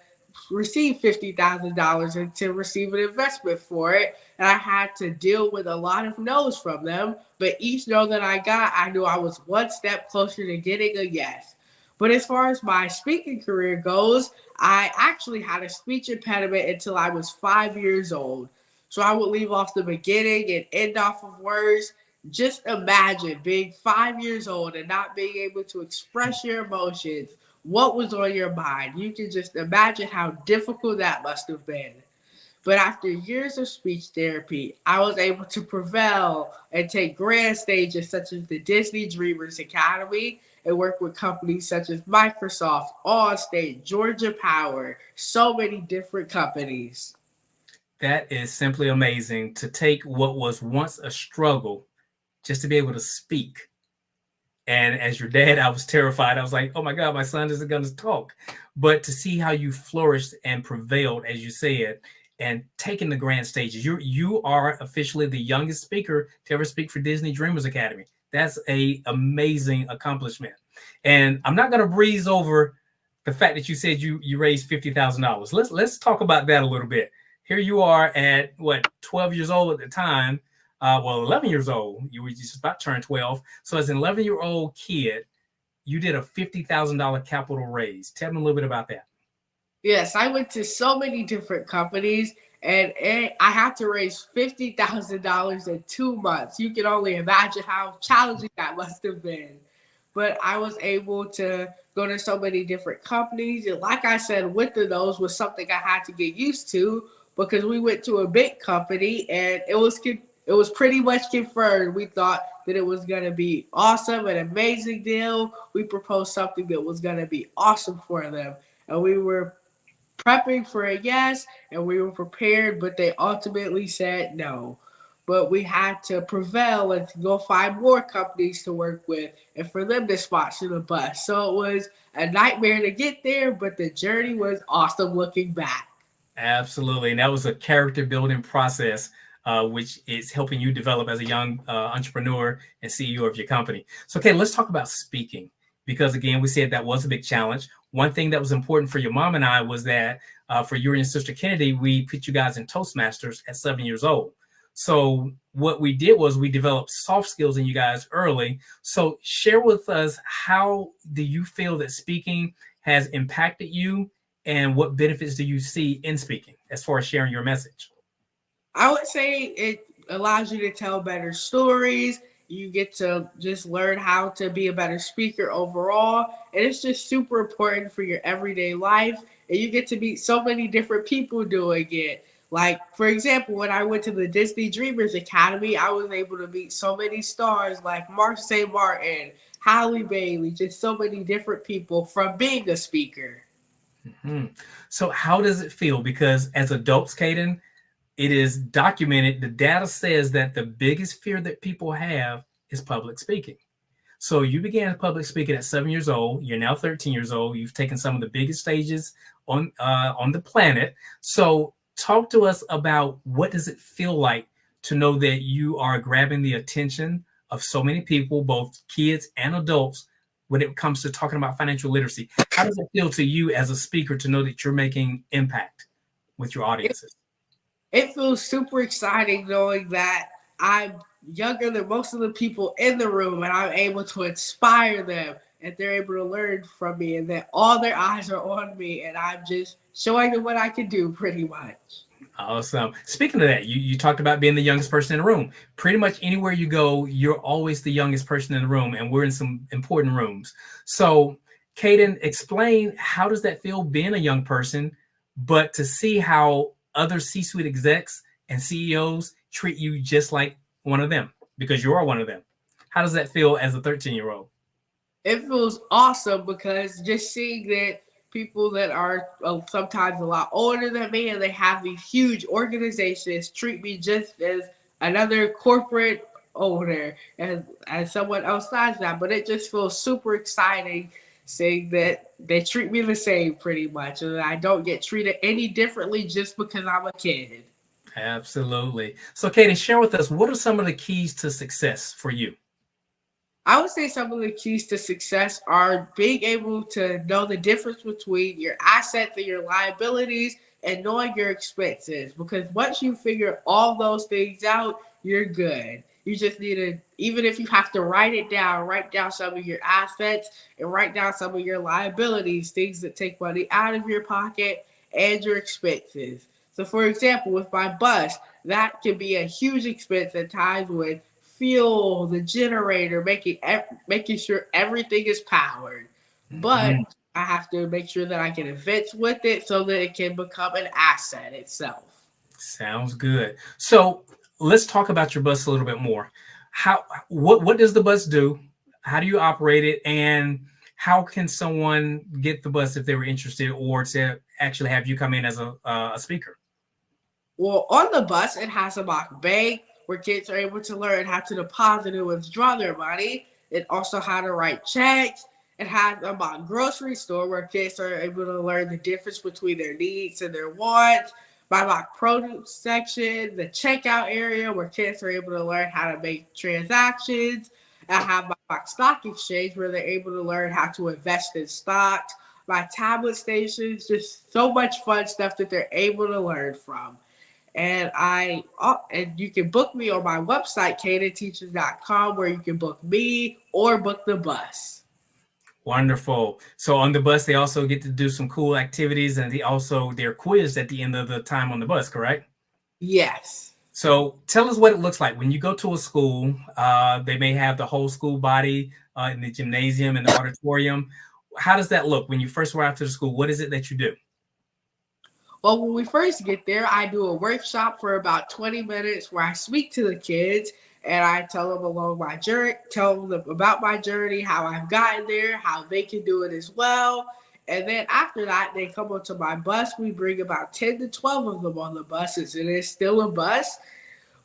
receive $50,000 and to receive an investment for it. And I had to deal with a lot of no's from them. But each no that I got, I knew I was one step closer to getting a yes. But as far as my speaking career goes, I actually had a speech impediment until I was 5 years old. So I would leave off the beginning and end off of words. Just imagine being 5 years old and not being able to express your emotions. What was on your mind? You can just imagine how difficult that must have been. But after years of speech therapy, I was able to prevail and take grand stages such as the Disney Dreamers Academy and work with companies such as Microsoft, Allstate, Georgia Power, so many different companies. That is simply amazing, to take what was once a struggle just to be able to speak. And as your dad, I was terrified. I was like, oh my God, my son isn't going to talk. But to see how you flourished and prevailed, as you said, and taking the grand stages. You are officially the youngest speaker to ever speak for Disney Dreamers Academy. That's an amazing accomplishment. And I'm not going to breeze over the fact that you said you raised $50,000. Let's talk about that a little bit. Here you are at 12 years old at the time. 11 years old. You were just about to turn 12. So as an 11-year-old kid, you did a $50,000 capital raise. Tell me a little bit about that. Yes, I went to so many different companies, and I had to raise $50,000 in 2 months. You can only imagine how challenging that must have been. But I was able to go to so many different companies. And like I said, with the nose was something I had to get used to, because we went to a big company and it was pretty much confirmed. We thought that it was going to be awesome, an amazing deal. We proposed something that was going to be awesome for them. And we were prepping for a yes, and we were prepared, but they ultimately said no. But we had to prevail and to go find more companies to work with and for them to sponsor the bus. So it was a nightmare to get there, but the journey was awesome looking back. Absolutely. And that was a character building process, which is helping you develop as a young entrepreneur and CEO of your company. So, okay, let's talk about speaking, because again, we said that was a big challenge. One thing that was important for your mom and I was that for you and your sister Kennedy, we put you guys in Toastmasters at 7 years old. So what we did was we developed soft skills in you guys early. So share with us, how do you feel that speaking has impacted you, and what benefits do you see in speaking as far as sharing your message? I would say it allows you to tell better stories. You get to just learn how to be a better speaker overall. And it's just super important for your everyday life. And you get to meet so many different people doing it. Like, for example, when I went to the Disney Dreamers Academy, I was able to meet so many stars like Mark St. Martin, Halle Bailey, just so many different people from being a speaker. So how does it feel? Because as adults, Caden, it is documented. The data says that the biggest fear that people have is public speaking. So you began public speaking at 7 years old. You're now 13 years old. You've taken some of the biggest stages on the planet. So talk to us about, what does it feel like to know that you are grabbing the attention of so many people, both kids and adults, when it comes to talking about financial literacy? How does it feel to you as a speaker to know that you're making impact with your audiences? It feels super exciting knowing that I'm younger than most of the people in the room, and I'm able to inspire them, and they're able to learn from me, and that all their eyes are on me, and I'm just showing them what I can do pretty much. Awesome. Speaking of that, you talked about being the youngest person in the room. Pretty much anywhere you go, you're always the youngest person in the room, and we're in some important rooms. So, Caden, explain, how does that feel being a young person, but to see how other C-suite execs and CEOs treat you just like one of them, because you are one of them? How does that feel as a 13-year-old? It feels awesome, because just seeing that people that are sometimes a lot older than me, and they have these huge organizations, treat me just as another corporate owner and as someone outside that. But it just feels super exciting seeing that they treat me the same pretty much, and I don't get treated any differently just because I'm a kid. Absolutely. So, Katie, share with us, what are some of the keys to success for you? I would say some of the keys to success are being able to know the difference between your assets and your liabilities, and knowing your expenses. Because once you figure all those things out, you're good. You just need to, even if you have to write down some of your assets and write down some of your liabilities, things that take money out of your pocket, and your expenses. So for example, with my bus, that can be a huge expense at times, with fuel, the generator, making sure everything is powered. But I have to make sure that I can invest with it so that it can become an asset itself. Sounds good. So let's talk about your bus a little bit more. What does the bus do? How do you operate it? And how can someone get the bus if they were interested, or to actually have you come in as a speaker? Well, on the bus, it has a mock bank where kids are able to learn how to deposit and withdraw their money, and also how to write checks. It has a mock grocery store where kids are able to learn the difference between their needs and their wants. My mock produce section, the checkout area where kids are able to learn how to make transactions. I have my mock stock exchange where they're able to learn how to invest in stocks. My tablet stations, just so much fun stuff that they're able to learn from. And you can book me on my website, cadenteaches.com, where you can book me or book the bus. Wonderful. So on the bus, they also get to do some cool activities, and they're quizzed at the end of the time on the bus, correct? Yes. So tell us what it looks like when you go to a school. They may have the whole school body in the gymnasium and the auditorium. How does that look when you first arrive to the school? What is it that you do? Well, when we first get there, I do a workshop for about 20 minutes where I speak to the kids, and I tell them tell them about my journey, how I've gotten there, how they can do it as well. And then after that, they come onto my bus. We bring about 10 to 12 of them on the buses. It is still a bus.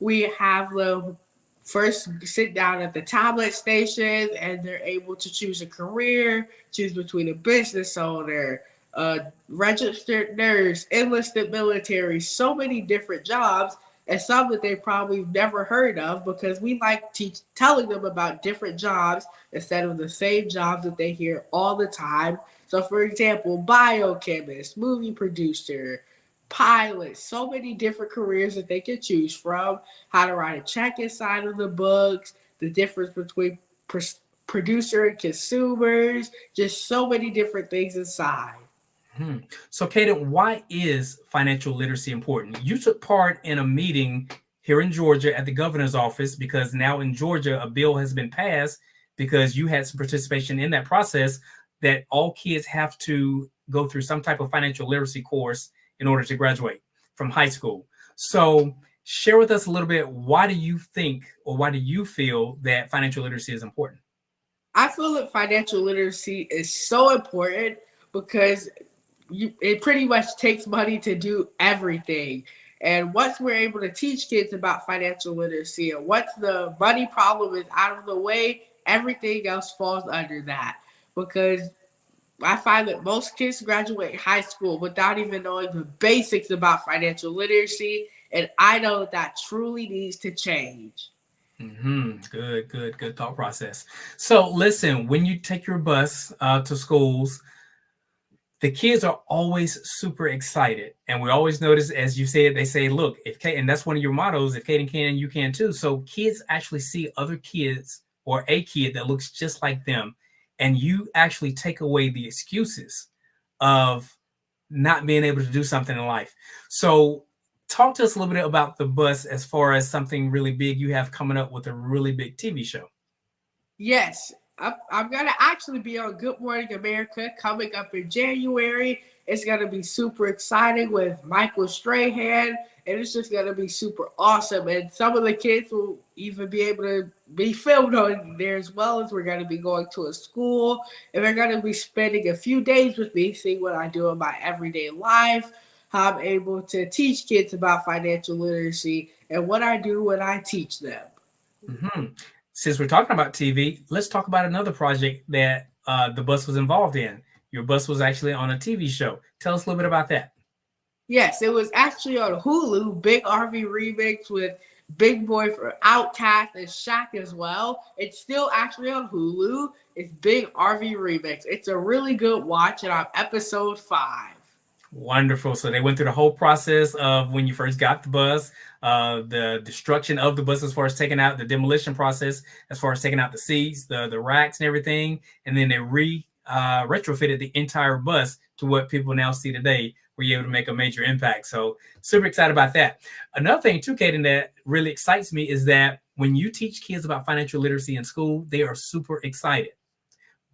We have them first sit down at the tablet stations, and they're able to choose a career, choose between a business owner, registered nurse, enlisted military, so many different jobs, and some that they probably never heard of, because we like telling them about different jobs instead of the same jobs that they hear all the time. So for example, biochemist, movie producer, pilot, so many different careers that they can choose from, how to write a check inside of the books, the difference between producer and consumers, just so many different things inside. So, Kaden, why is financial literacy important? You took part in a meeting here in Georgia at the governor's office, because now in Georgia, a bill has been passed because you had some participation in that process, that all kids have to go through some type of financial literacy course in order to graduate from high school. So share with us a little bit, why do you think, or why do you feel that financial literacy is important? I feel that financial literacy is so important because it pretty much takes money to do everything. And once we're able to teach kids about financial literacy, and once the money problem is out of the way, everything else falls under that. Because I find that most kids graduate high school without even knowing the basics about financial literacy. And I know that that truly needs to change. Good thought process. So listen, when you take your bus to schools, the kids are always super excited. And we always notice, as you said, they say, look, if Kate, and that's one of your mottos, if Kaden can, you can too. So kids actually see other kids, or a kid that looks just like them, and you actually take away the excuses of not being able to do something in life. So talk to us a little bit about the bus, as far as something really big you have coming up with a really big TV show. Yes, I'm going to actually be on Good Morning America coming up in January. It's going to be super exciting with Michael Strahan, and it's just going to be super awesome. And some of the kids will even be able to be filmed on there, as well as we're going to be going to a school, and they're going to be spending a few days with me, seeing what I do in my everyday life, how I'm able to teach kids about financial literacy, and what I do when I teach them. Since we're talking about TV, let's talk about another project that the bus was involved in. Your bus was actually on a TV show. Tell us a little bit about that. Yes, it was actually on Hulu, Big RV Remix with Big Boy for Outkast and Shaq as well. It's still actually on Hulu. It's Big RV Remix. It's a really good watch, and I'm episode 5. Wonderful. So they went through the whole process of when you first got the bus, the destruction of the bus, as far as taking out the demolition process, as far as taking out the seats, the racks and everything. And then they retrofitted the entire bus to what people now see today, where you're able to make a major impact. So super excited about that. Another thing too, Kaden, that really excites me is that when you teach kids about financial literacy in school, they are super excited.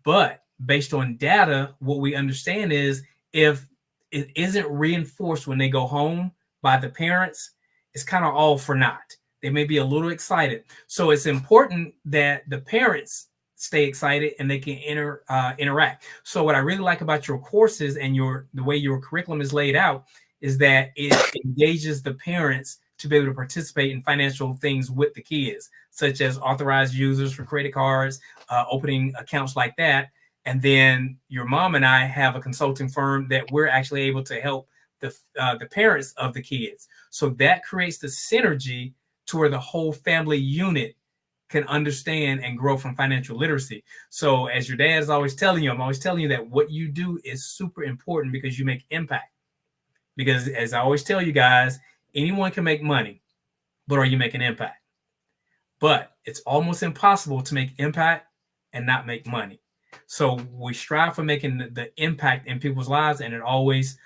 But based on data, what we understand is, if it isn't reinforced when they go home by the parents, it's kind of all for naught. They may be a little excited. So it's important that the parents stay excited and they can interact. So what I really like about your courses and the way your curriculum is laid out is that it engages the parents to be able to participate in financial things with the kids, such as authorized users for credit cards, opening accounts like that. And then your mom and I have a consulting firm that we're actually able to help the parents of the kids. So that creates the synergy to where the whole family unit can understand and grow from financial literacy. So as your dad is always telling you, I'm always telling you that what you do is super important, because you make impact. Because as I always tell you guys, anyone can make money, but are you making impact? But it's almost impossible to make impact and not make money. So we strive for making the impact in people's lives, and it always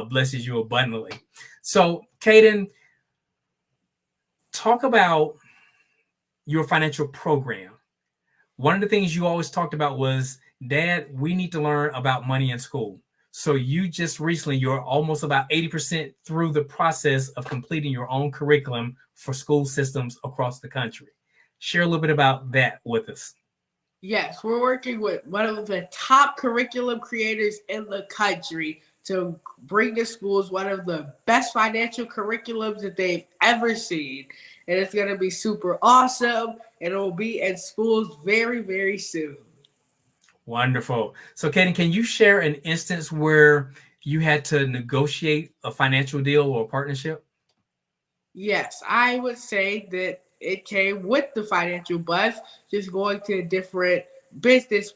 blesses you abundantly. So Kaden, talk about your financial program. One of the things you always talked about was, Dad, we need to learn about money in school. So you just recently, you're almost about 80% through the process of completing your own curriculum for school systems across the country. Share a little bit about that with us. Yes, we're working with one of the top curriculum creators in the country to bring to schools one of the best financial curriculums that they've ever seen. And it's going to be super awesome, and it will be in schools very, very soon. Wonderful. So, Kaden, can you share an instance where you had to negotiate a financial deal or a partnership? Yes, I would say that it came with the financial bus, just going to different business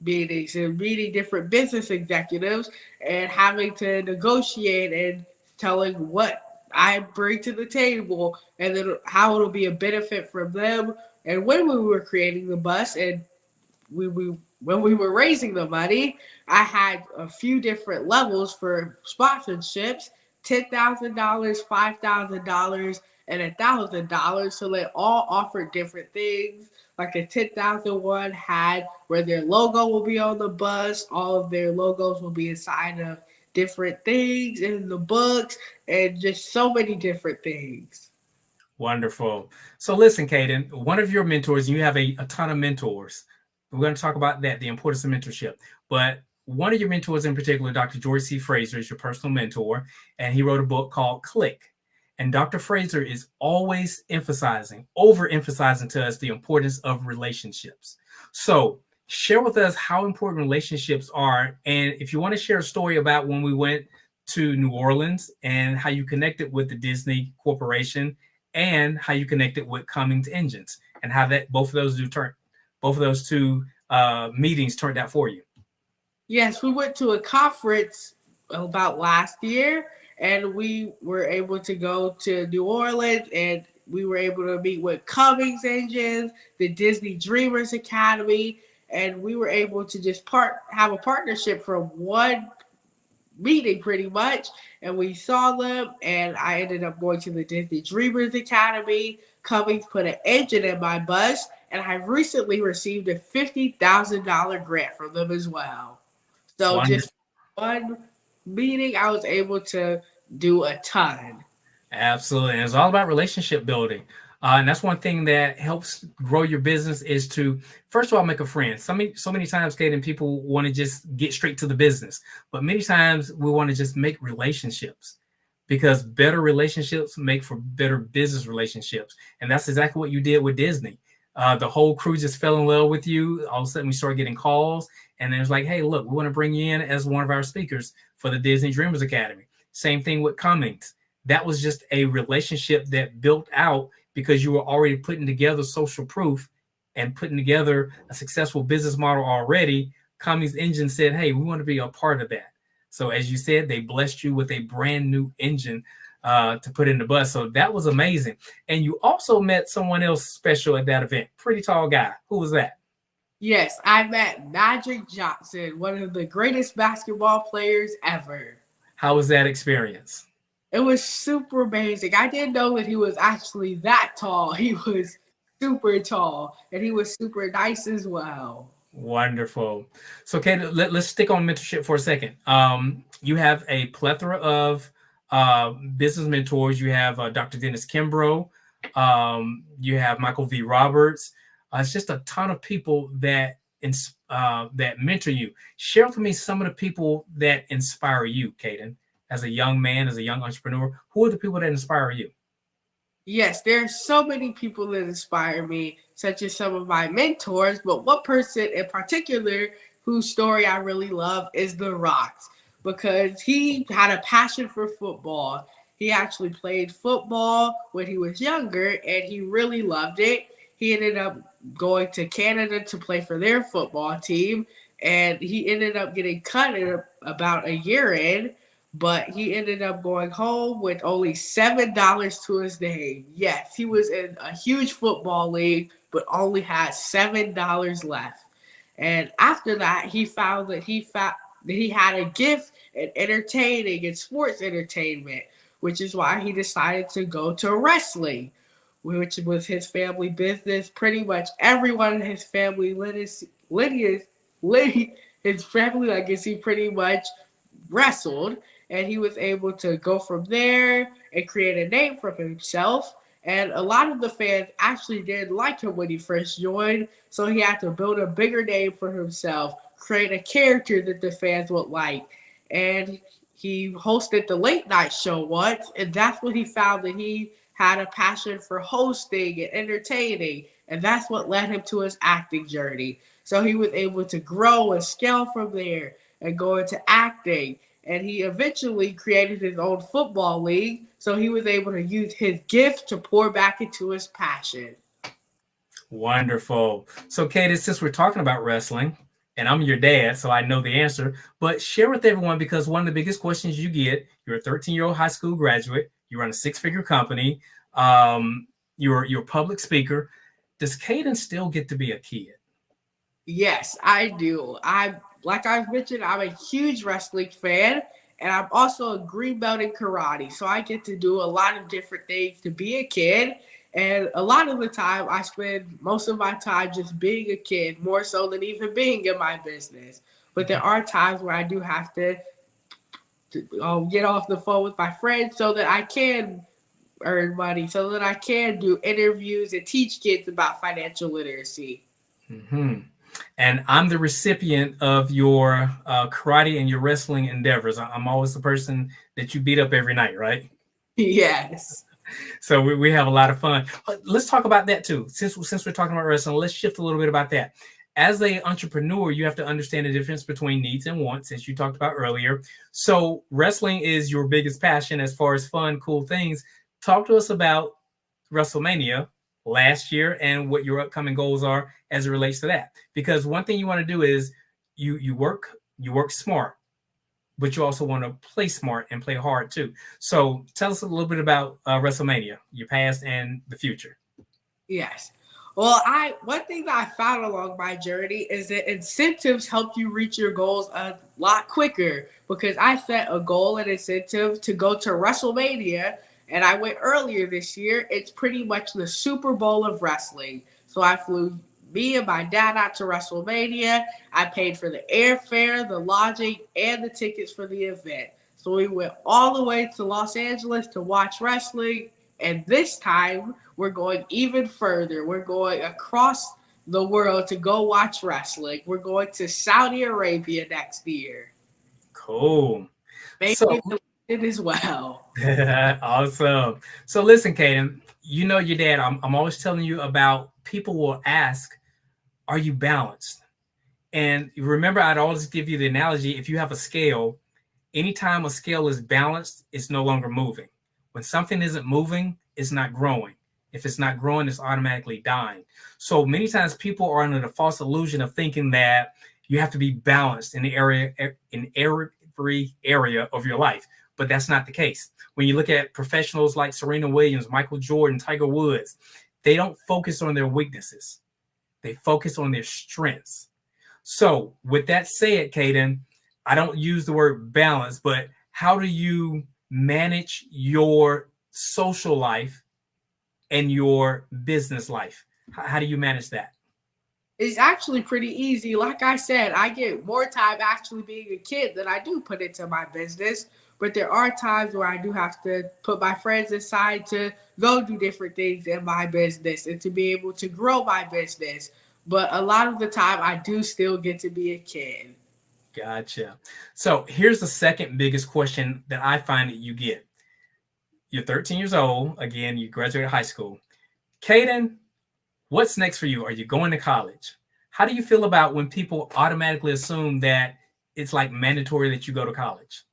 meetings and meeting different business executives and having to negotiate and telling what I bring to the table and then how it'll be a benefit for them. And when we were creating the bus and we when we were raising the money, I had a few different levels for sponsorships: $10,000, $5,000, and $1,000. So they all offered different things. Like the 10,000 one had where their logo will be on the bus. All of their logos will be inside of different things in the books, and just so many different things. Wonderful. So listen, Kaden, one of your mentors, you have a ton of mentors. We're going to talk about that, the importance of mentorship. But one of your mentors in particular, Dr. George C. Fraser, is your personal mentor, and he wrote a book called Click. And Dr. Fraser is always overemphasizing to us the importance of relationships. So share with us how important relationships are. And if you want to share a story about when we went to New Orleans and how you connected with the Disney Corporation and how you connected with Cummins Engines and how that both of those two meetings turned out for you. Yes, we went to a conference about last year, and we were able to go to New Orleans, and we were able to meet with Cummins Engines, the Disney Dreamers Academy, and we were able to just have a partnership from one meeting pretty much. And we saw them, and I ended up going to the Disney Dreamers Academy. Cummins put an engine in my bus, and I recently received a $50,000 grant from them as well. So Wonderful. just one meeting, I was able to do a ton. Absolutely. And it's all about relationship building. And that's one thing that helps grow your business is to, first of all, make a friend. So many times, Kaden, people want to just get straight to the business. But many times we want to just make relationships because better relationships make for better business relationships. And that's exactly what you did with Disney. The whole crew just fell in love with you. All of a sudden we started getting calls. And then it's like, hey, look, we want to bring you in as one of our speakers for the Disney Dreamers Academy. Same thing with Cummins. That was just a relationship that built out because you were already putting together social proof and putting together a successful business model already. Cummins Engine said, hey, we want to be a part of that. So as you said, they blessed you with a brand new engine to put in the bus. So that was amazing. And you also met someone else special at that event. Pretty tall guy. Who was that? Yes, I met Magic Johnson, one of the greatest basketball players ever. How was that experience? It was super amazing. I didn't know that he was actually that tall. He was super tall, and he was super nice as well. Wonderful. So, okay, let's stick on mentorship for a second. You have a plethora of business mentors. You have Dr. Dennis Kimbrough. You have Michael V. Roberts. It's just a ton of people that mentor you. Share with me some of the people that inspire you, Kaden, as a young man, as a young entrepreneur. Who are the people that inspire you? Yes, there's so many people that inspire me, such as some of my mentors, but one person in particular whose story I really love is The Rock's, because he had a passion for football. He actually played football when he was younger, and he really loved it. He ended up going to Canada to play for their football team, and he ended up getting cut in about a year in. But he ended up going home with only $7 to his name. Yes, he was in a huge football league, but only had $7 left. And after that, he found that he had a gift in entertaining and sports entertainment, which is why he decided to go to wrestling, which was his family business. Pretty much everyone in his family his family legacy pretty much wrestled, and he was able to go from there and create a name for himself. And a lot of the fans actually didn't like him when he first joined, so he had to build a bigger name for himself, create a character that the fans would like. And he hosted the late night show once, and that's when he found that he had a passion for hosting and entertaining, and that's what led him to his acting journey. So he was able to grow and scale from there and go into acting. And he eventually created his own football league. So he was able to use his gift to pour back into his passion. Wonderful. So, Katie, since we're talking about wrestling, and I'm your dad, so I know the answer, but share with everyone, because one of the biggest questions you get, you're a 13-year-old high school graduate, you run a 6-figure company, you're a public speaker. Does Caden still get to be a kid? Yes, I do. Like I've mentioned, I'm a huge wrestling fan, and I'm also a green belt in karate. So I get to do a lot of different things to be a kid. And a lot of the time, I spend most of my time just being a kid, more so than even being in my business. But there are times where I do have to get off the phone with my friends so that I can earn money, so that I can do interviews and teach kids about financial literacy. Mm-hmm. And I'm the recipient of your karate and your wrestling endeavors. I'm always the person that you beat up every night, right? Yes. So we have a lot of fun. Let's talk about that too. Since we're talking about wrestling, let's shift a little bit about that. As an entrepreneur, you have to understand the difference between needs and wants, as you talked about earlier. So wrestling is your biggest passion as far as fun, cool things. Talk to us about WrestleMania last year and what your upcoming goals are as it relates to that. Because one thing you want to do is you work smart, but you also want to play smart and play hard too. So tell us a little bit about WrestleMania, your past and the future. Yes. Well, one thing that I found along my journey is that incentives help you reach your goals a lot quicker, because I set a goal and incentive to go to WrestleMania, and I went earlier this year. It's pretty much the Super Bowl of wrestling. So I flew me and my dad out to WrestleMania. I paid for the airfare, the lodging, and the tickets for the event. So we went all the way to Los Angeles to watch wrestling. And this time, we're going even further. We're going across the world to go watch wrestling. We're going to Saudi Arabia next year. Cool. Maybe so, it as well. Awesome. So listen, Caden, you know your dad. I'm always telling you about, people will ask, are you balanced? And remember, I'd always give you the analogy, if you have a scale, anytime a scale is balanced, it's no longer moving. When something isn't moving, it's not growing. If it's not growing, it's automatically dying. So many times people are under the false illusion of thinking that you have to be balanced in every area of your life. But that's not the case. When you look at professionals like Serena Williams, Michael Jordan, Tiger Woods, they don't focus on their weaknesses. They focus on their strengths. So with that said, Caden, I don't use the word balance, but how do you manage your social life and your business life? How do you manage that? It's actually pretty easy. Like I said, I get more time actually being a kid than I do put into my business. But there are times where I do have to put my friends aside to go do different things in my business and to be able to grow my business. But a lot of the time, I do still get to be a kid. Gotcha. So here's the second biggest question that I find that you get. You're 13 years old. Again, you graduated high school. Caden, what's next for you? Are you going to college? How do you feel about when people automatically assume that it's like mandatory that you go to college?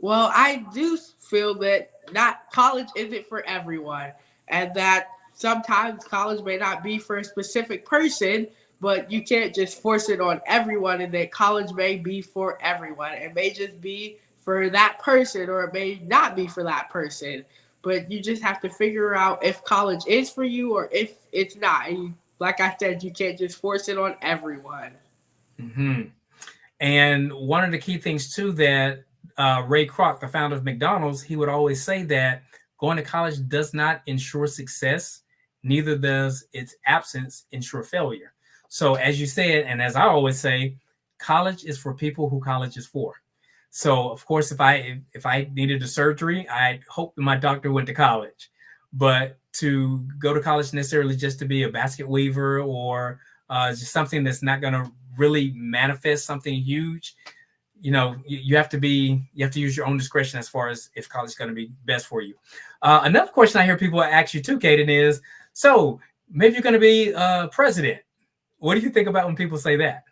Well, I do feel that not college isn't for everyone, and that sometimes college may not be for a specific person, but you can't just force it on everyone, and that college may be for everyone. It may just be for that person, or it may not be for that person. But you just have to figure out if college is for you or if it's not. And like I said, you can't just force it on everyone. Mm-hmm. And one of the key things too that Ray Kroc, the founder of McDonald's, he would always say that going to college does not ensure success, neither does its absence ensure failure. So as you said, and as I always say, college is for people who college is for. So of course, if I needed a surgery, I hope that my doctor went to college. But to go to college necessarily just to be a basket weaver or just something that's not going to really manifest something huge, you have to use your own discretion as far as if college is going to be best for you. Another question I hear people ask you too, Caden, is, so maybe you're going to be president. What do you think about when people say that?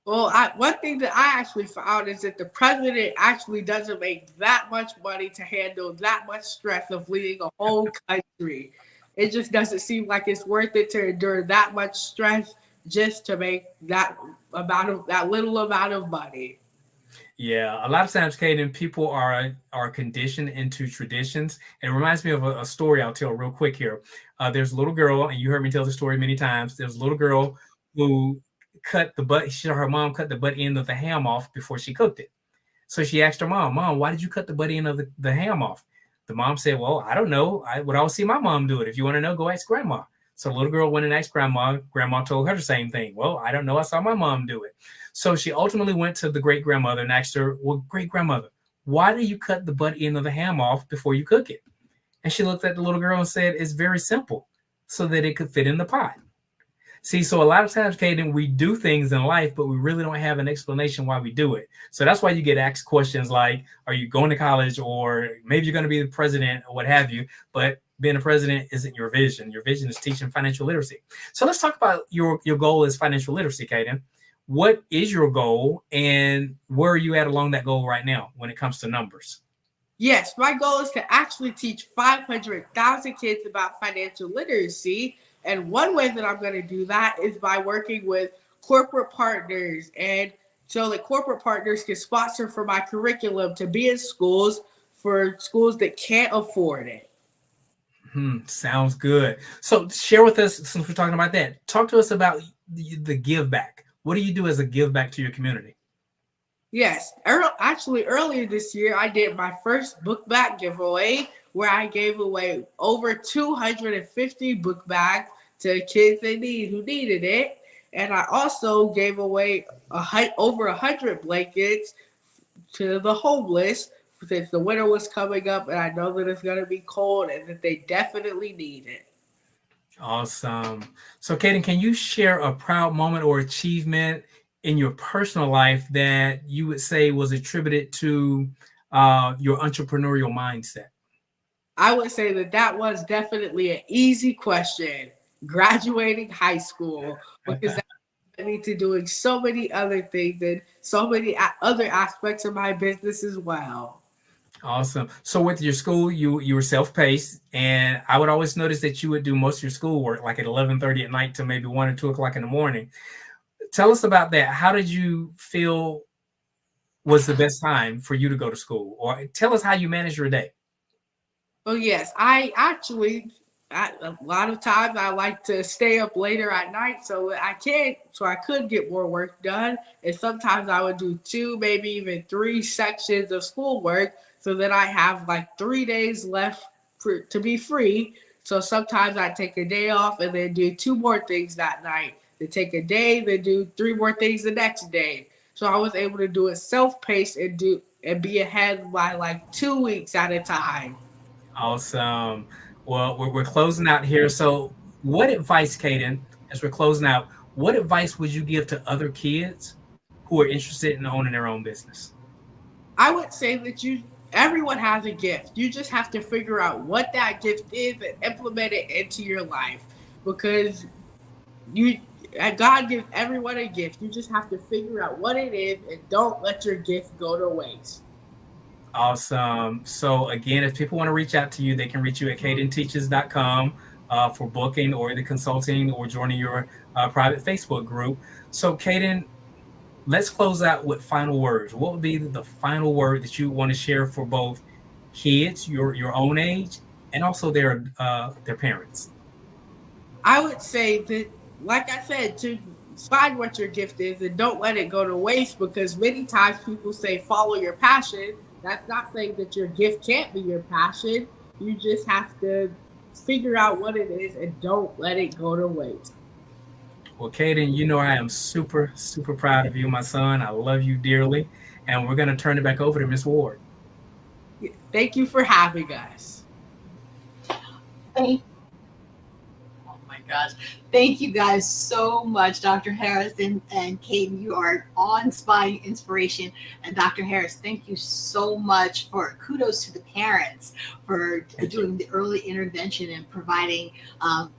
Well, one thing that I actually found is that the president actually doesn't make that much money to handle that much stress of leading a whole country. It just doesn't seem like it's worth it to endure that much stress just to make that little amount of money. Yeah, a lot of times, Caden, people are conditioned into traditions. And it reminds me of a story I'll tell real quick here. There's a little girl, and you heard me tell the story many times. There's a little girl who her mom cut the butt end of the ham off before she cooked it. So she asked her mom, why did you cut the butt end of the ham off? The mom said, well, I don't know. I would always see my mom do it. If you want to know, go ask grandma. So the little girl went and asked grandma. Grandma told her the same thing. Well, I don't know. I saw my mom do it. So she ultimately went to the great grandmother and asked her, well, great grandmother, why do you cut the butt end of the ham off before you cook it? And she looked at the little girl and said, it's very simple, so that it could fit in the pot. See, so a lot of times, Caden, we do things in life, but we really don't have an explanation why we do it. So that's why you get asked questions like, are you going to college, or maybe you're going to be the president or what have you, but being a president isn't your vision. Your vision is teaching financial literacy. So let's talk about your goal is financial literacy, Caden. What is your goal, and where are you at along that goal right now when it comes to numbers? Yes, my goal is to actually teach 500,000 kids about financial literacy. And one way that I'm going to do that is by working with corporate partners, and so that corporate partners can sponsor for my curriculum to be in schools for schools that can't afford it. Sounds good. So share with us, since we're talking about that, talk to us about the give back. What do you do as a give back to your community? Yes, actually earlier this year, I did my first book bag giveaway where I gave away over 250 book bags to kids who needed it. And I also gave away over 100 blankets to the homeless since the winter was coming up, and I know that it's going to be cold and that they definitely need it. Awesome. So, Caden, can you share a proud moment or achievement in your personal life that you would say was attributed to your entrepreneurial mindset? I would say that was definitely an easy question. Graduating high school, because that led me to doing so many other things and so many other aspects of my business as well. Awesome. So with your school, you were self-paced, and I would always notice that you would do most of your schoolwork like at 11:30 at night to maybe 1 or 2 o'clock in the morning. Tell us about that. How did you feel was the best time for you to go to school? Or tell us how you manage your day. Oh, yes. I actually, a lot of times I like to stay up later at night so I could get more work done. And sometimes I would do 2, maybe even 3 sections of schoolwork so that I have like 3 days left to be free. So sometimes I take a day off and then do 2 more things that night. Then take a day, then do 3 more things the next day. So I was able to do it self-paced and be ahead by like 2 weeks at a time. Awesome. Well, we're closing out here. So what advice, Caden, as we're closing out, what advice would you give to other kids who are interested in owning their own business? I would say that everyone has a gift. You just have to figure out what that gift is and implement it into your life, because God gives everyone a gift. You just have to figure out what it is and don't let your gift go to waste. Awesome. So again, if people want to reach out to you, they can reach you at cadenteaches.com for booking or the consulting or joining your private Facebook group. So Caden, let's close out with final words. What would be the final word that you want to share for both kids, your own age, and also their parents? I would say that, like I said, to find what your gift is and don't let it go to waste, because many times people say follow your passion. That's not saying that your gift can't be your passion. You just have to figure out what it is and don't let it go to waste. Well, Caden, you know I am super, super proud of you, my son. I love you dearly. And we're going to turn it back over to Ms. Ward. Thank you for having us. Oh my gosh. Thank you guys so much, Dr. Harris and Caden. You are awe-inspiring inspiration. And Dr. Harris, thank you so much for kudos to the parents for doing the early intervention and providing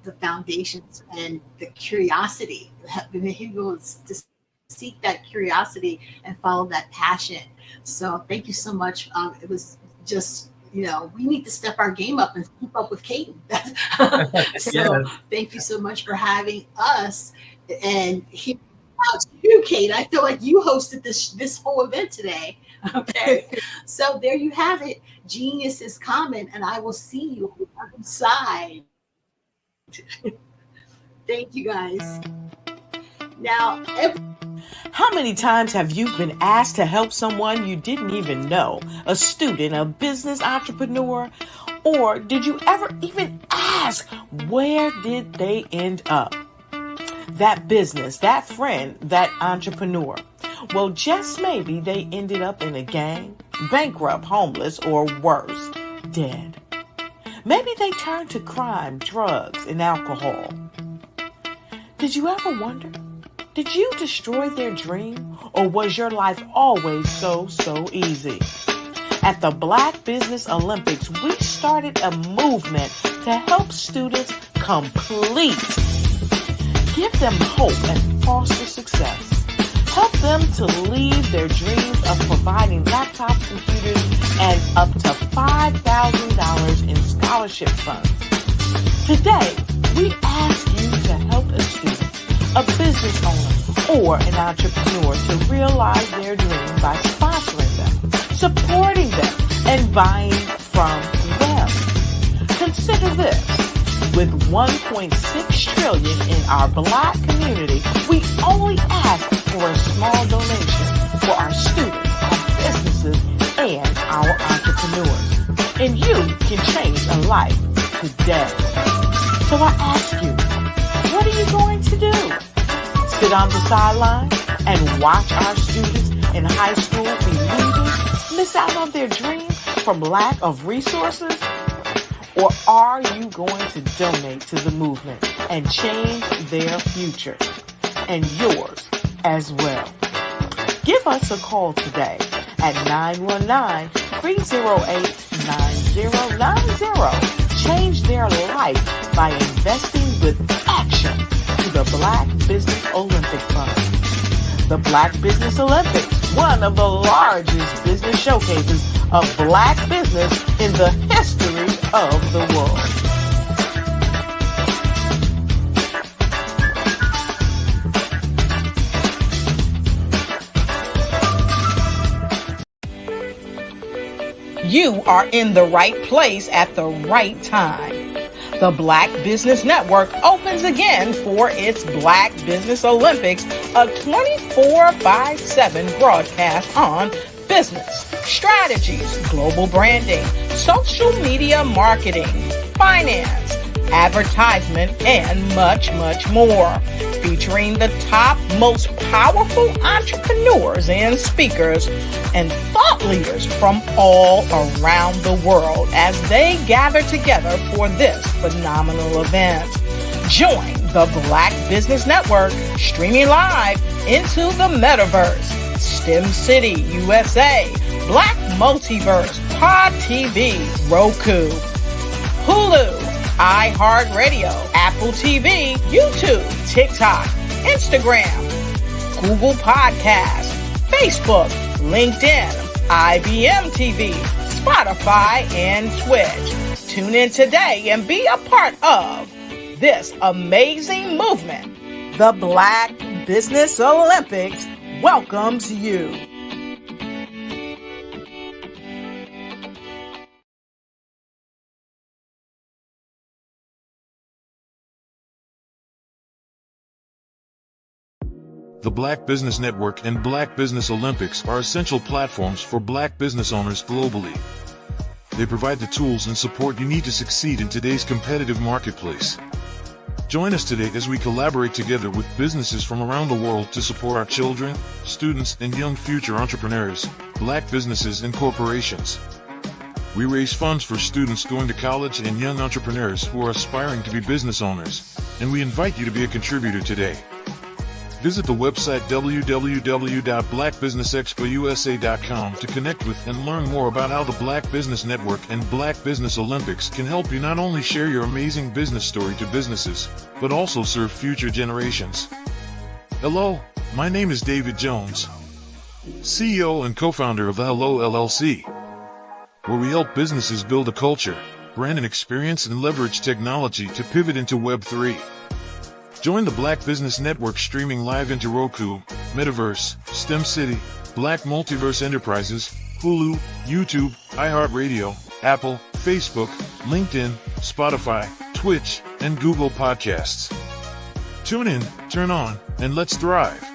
the foundations and the curiosity. He goes to seek that curiosity and follow that passion. So thank you so much. It was just, we need to step our game up and keep up with Caden. So thank you so much for having us. And here out to you, Caden. I feel like you hosted this whole event today. Okay. So there you have it. Genius is common, and I will see you on the other side. Thank you, guys. Now, how many times have you been asked to help someone you didn't even know? A student, a business entrepreneur? Or did you ever even ask, where did they end up? That business, that friend, that entrepreneur. Well, just maybe they ended up in a gang, bankrupt, homeless, or worse, dead. Maybe they turned to crime, drugs, and alcohol. Did you ever wonder? Did you destroy their dream, or was your life always so easy? At the Black Business Olympics, we started a movement to help students complete. Give them hope and foster success. Help them to leave their dreams of providing laptops, computers, and up to $5,000 in scholarship funds. Today, we ask you to help a student, a business owner, or an entrepreneur to realize their dream by sponsoring them, supporting them, and buying from them. Consider this. With $1.6 trillion in our Black community, we only ask for a small donation for our students, our businesses, and our entrepreneurs. And you can change a life today. So I ask you, what are you going to do? Sit on the sideline and watch our students in high school be leaving, miss out on their dream from lack of resources? Or are you going to donate to the movement and change their future and yours as well? Give us a call today at 919-308-9090. Change their life by investing with action to the Black Business Olympic Fund. The Black Business Olympics, one of the largest business showcases of Black business in the history of the world. You are in the right place at the right time. The Black Business Network opens again for its Black Business Olympics, a 24/7 broadcast on business, strategies, global branding, social media marketing, finance, advertisement, and much more. Featuring the top, most powerful entrepreneurs and speakers and thought leaders from all around the world as they gather together for this phenomenal event. Join the Black Business Network streaming live into the metaverse, STEM City, USA, Black Multiverse, Pod TV, Roku, Hulu, iHeartRadio, Apple TV, YouTube, TikTok, Instagram, Google Podcasts, Facebook, LinkedIn, IBM TV, Spotify, and Twitch. Tune in today and be a part of this amazing movement. The Black Business Olympics welcomes you. The Black Business Network and Black Business Olympics are essential platforms for Black business owners globally. They provide the tools and support you need to succeed in today's competitive marketplace. Join us today as we collaborate together with businesses from around the world to support our children, students, and young future entrepreneurs, Black businesses and corporations. We raise funds for students going to college and young entrepreneurs who are aspiring to be business owners, and we invite you to be a contributor today. Visit the website www.blackbusinessexpousa.com to connect with and learn more about how the Black Business Network and Black Business Olympics can help you not only share your amazing business story to businesses, but also serve future generations. Hello, my name is David Jones, CEO and co-founder of the Hello LLC, where we help businesses build a culture, brand and experience, and leverage technology to pivot into Web3. Join the Black Business Network streaming live into Roku, Metaverse, STEM City, Black Multiverse Enterprises, Hulu, YouTube, iHeartRadio, Apple, Facebook, LinkedIn, Spotify, Twitch, and Google Podcasts. Tune in, turn on, and let's thrive.